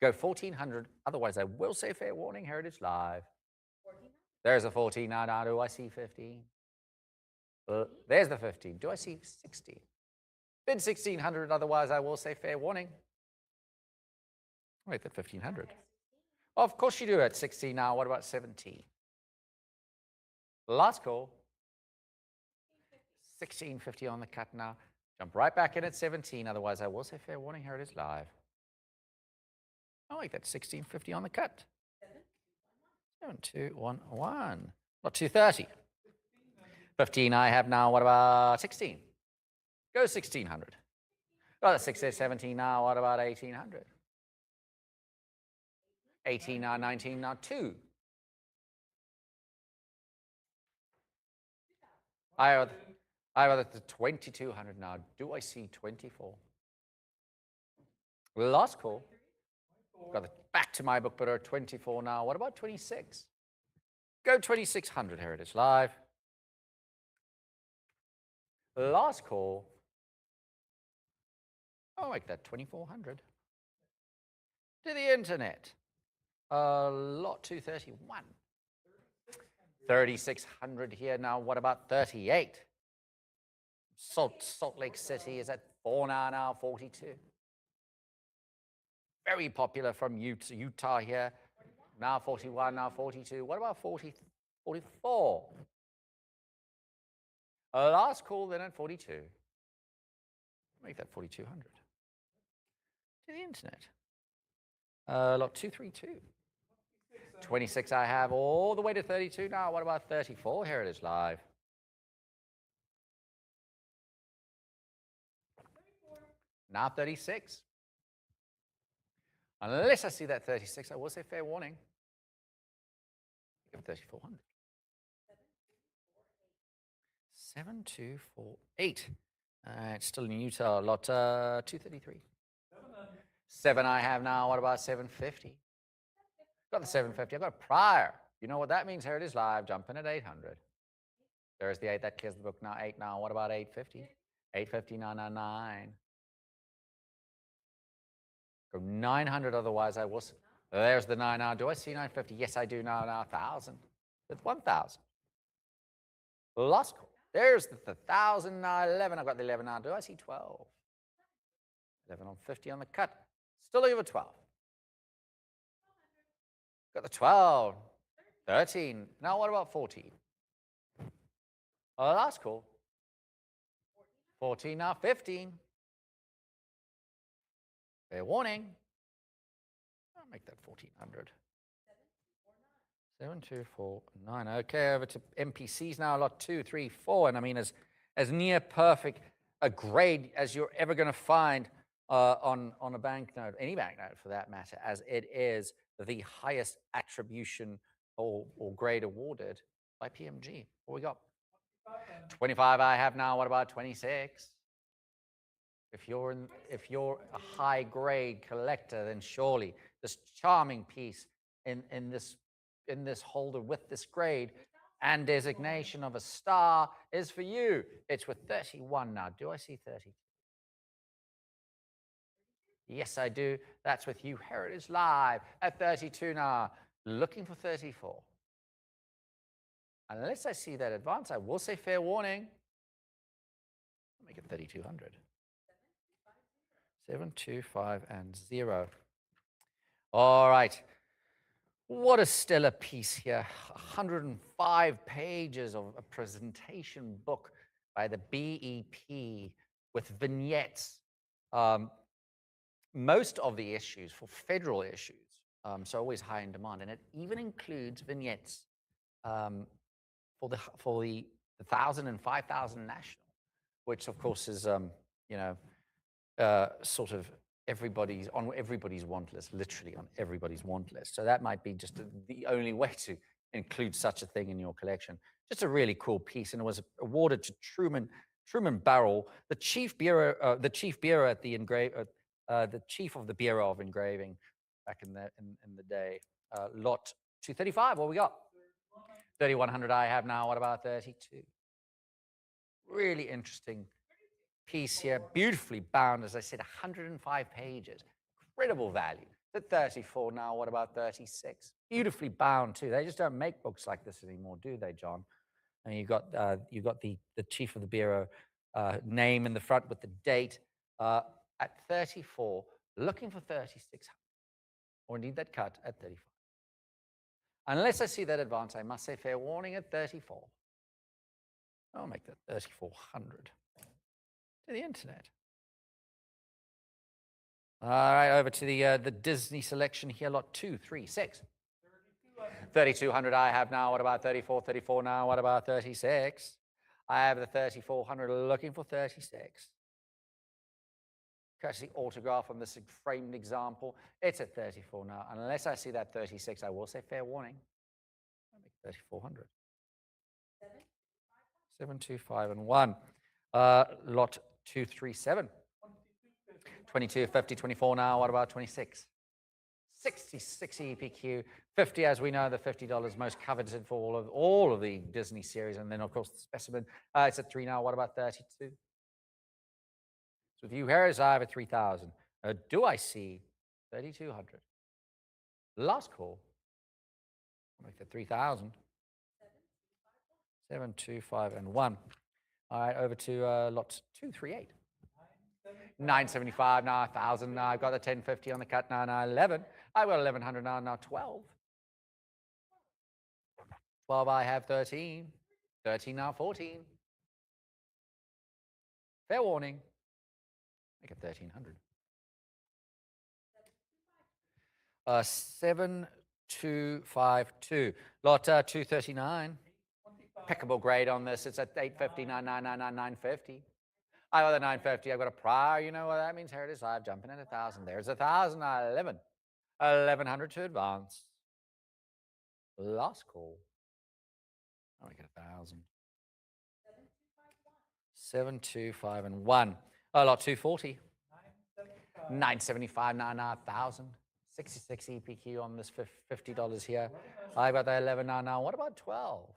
Go 1,400. Otherwise, I will say fair warning. Heritage Live. There's a 14 now. Now do I see 15? There's the 15. Do I see 16? Bid 1,600. Otherwise, I will say fair warning. Wait, that 1,500. Of course you do at 16 now. What about 17? Last call. 1,650 on the cut now. Jump right back in at 17. Otherwise, I will say fair warning. Here it is live. I like that 1,650 on the cut. 7211. Not 230. 15 I have now. What about 16? Go 1,600. Got a 17 now. What about 1,800? 18 now, 19 now, 2. I have the 2200 now. Do I see 24? Last call. Got it back to my book, but are 24 now. What about 26? Go 2600. Here it is live. Last call. I'll make that 2400. To the internet. Lot 231. 3600 here now. What about 38? Salt Lake City is at 4 now, 42. Very popular from Utah here. Now 41, now 42. What about 40, 44? Last call then at 42. Make that 4200. To the internet. Lot 232. 26 I have all the way to 32 now. What about 34? Here it is live. Now 36. Unless I see that 36, I will say fair warning. Give 3400. 7248. It's still in Utah. Lot 233. 7 I have now. What about 750? Got the 750. I've got a prior. You know what that means? Here it is live. Jumping at 800. There's the 8. That clears the book now. 8 now. What about 850? 850, 999. Go 900. Otherwise, I will. There's the 9 now. Do I see 950? Yes, I do now. 1,000. That's 1,000. Last call. There's the 1,000 now. 11. I've got the 11 now. Do I see 12? 11 on 50 on the cut. Still over 12. Got the 12. 13. Now what about 14? Last call. 14 now. 15. Fair warning. I'll make that 1400. 7249. Okay, over to MPCs now. Lot 2, 3, 4. And I mean, as near perfect a grade as you're ever going to find on a banknote, any banknote for that matter, as it is the highest attribution or grade awarded by PMG. What we got? 25 I have now. What about 26? If you're a high grade collector, then surely this charming piece in this holder with this grade and designation of a star is for you. It's with 31 now. Do I see 30? Yes, I do. That's with you. Here it is live at 32 now. Looking for 34. Unless I see that advance, I will say fair warning. I'll make it 3,200. 725 and 0. All right. What a stellar piece here. 105 pages of a presentation book by the BEP with vignettes. Most of the issues for federal issues, so always high in demand, and it even includes vignettes for the 1,000 and 5,000 national, which of course is sort of everybody's want list, literally on everybody's want list. So that might be just the only way to include such a thing in your collection. Just a really cool piece, and it was awarded to Truman Barrell, the chief bureau at the the chief of the Bureau of Engraving back in the day. Lot 235. What we got? 3,100 I have now. What about 32? Really interesting piece here, beautifully bound, as I said, 105 pages, incredible value. At 34 now, what about 36? Beautifully bound too. They just don't make books like this anymore, do they, John? And you got the chief of the bureau name in the front with the date at 34, looking for 3,600, or indeed that cut at 35. Unless I see that advance, I must say fair warning at 34. I'll make that 3,400. To the internet. All right, over to the Disney selection here, lot 236. 3,200 I have now. What about 34? 34 now. What about 36? I have the 3,400 looking for 36. Catch the autograph on this framed example. It's at 34 now. Unless I see that 36, I will say fair warning. I'll make 3,400. 725 and 1. Lot 237. 22, 50, 24 now. What about 26? 66 EPQ. 50, as we know, the $50 most coveted for all of the Disney series. And then, of course, the Specimen. It's at 3 now. What about 32? So with you here is I have a 3,000. Do I see 3,200? Last call. I'll make that 3,000. 725 and 1. All right, over to lot 238. 975 now, 1,000 now. I've got the 1050 on the cut now, 11. I've got 1,100 now, 12. 12, I have 13. 13 now, 14. Fair warning. Make it 1,300. 7252. Lot 239. Pickable grade on this. It's at 850, 999, 950. I got the 950. I've got a prior. You know what that means? Here it is. I'm jumping at 1,000. There's 1,000. 11. 1,100 to advance. Last call. I'll make it 1,000. 725 and 1. Lot 240. 975. 1,000. 66 EPQ on this $50 here. I've got the 11 now. What about 12?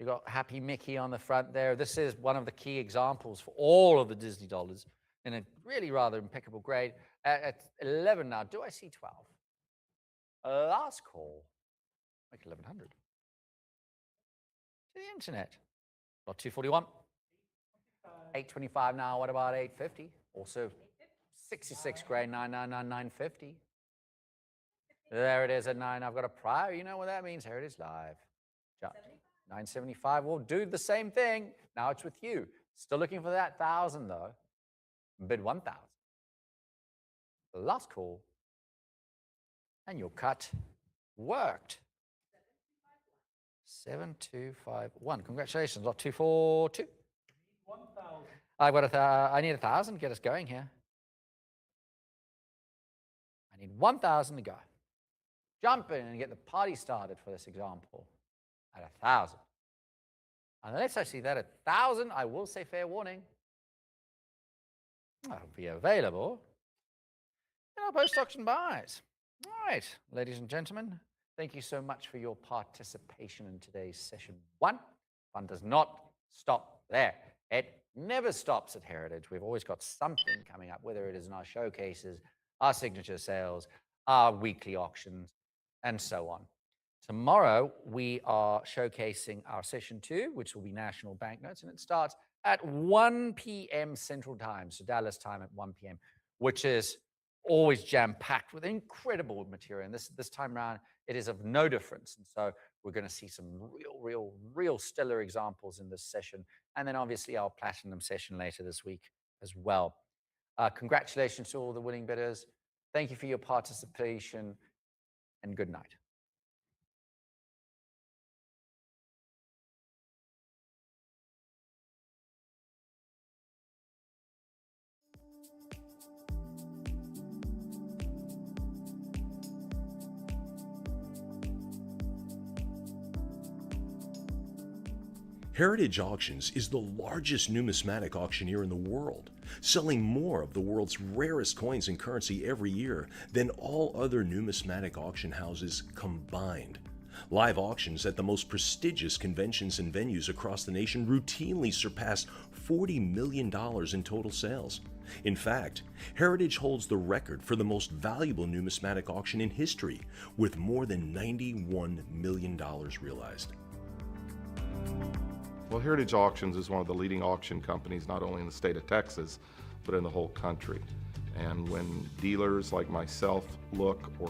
You got Happy Mickey on the front there. This is one of the key examples for all of the Disney dollars in a really rather impeccable grade. At 11 now, do I see 12? Last call. Make 1,100. To the internet. Lot 241. 825 now. What about 850? Also 66 grade, 999, 950. There it is at 9. I've got a prior. You know what that means? Here it is live. Jump. 975 will do the same thing. Now it's with you. Still looking for that 1,000 though. Bid 1,000. The last call. And your cut worked. 7251. Congratulations. Lot 242. 1,000. I've got I need 1,000. Get us going here. I need 1,000 to go. Jump in and get the party started for this example. At 1,000. Unless I see that at 1,000, I will say fair warning. That'll be available in our post-auction buys. All right, ladies and gentlemen, thank you so much for your participation in today's session 1. Fun does not stop there. It never stops at Heritage. We've always got something coming up, whether it is in our showcases, our signature sales, our weekly auctions, and so on. Tomorrow, we are showcasing our session 2, which will be national banknotes, and it starts at 1 p.m. Central Time, so Dallas time at 1 p.m., which is always jam-packed with incredible material. And this time around, it is of no difference. And so we're going to see some real stellar examples in this session. And then obviously our platinum session later this week as well. Congratulations to all the winning bidders. Thank you for your participation, and good night. Heritage Auctions is the largest numismatic auctioneer in the world, selling more of the world's rarest coins and currency every year than all other numismatic auction houses combined. Live auctions at the most prestigious conventions and venues across the nation routinely surpass $40 million in total sales. In fact, Heritage holds the record for the most valuable numismatic auction in history, with more than $91 million realized. Well, Heritage Auctions is one of the leading auction companies, not only in the state of Texas, but in the whole country. And when dealers like myself look or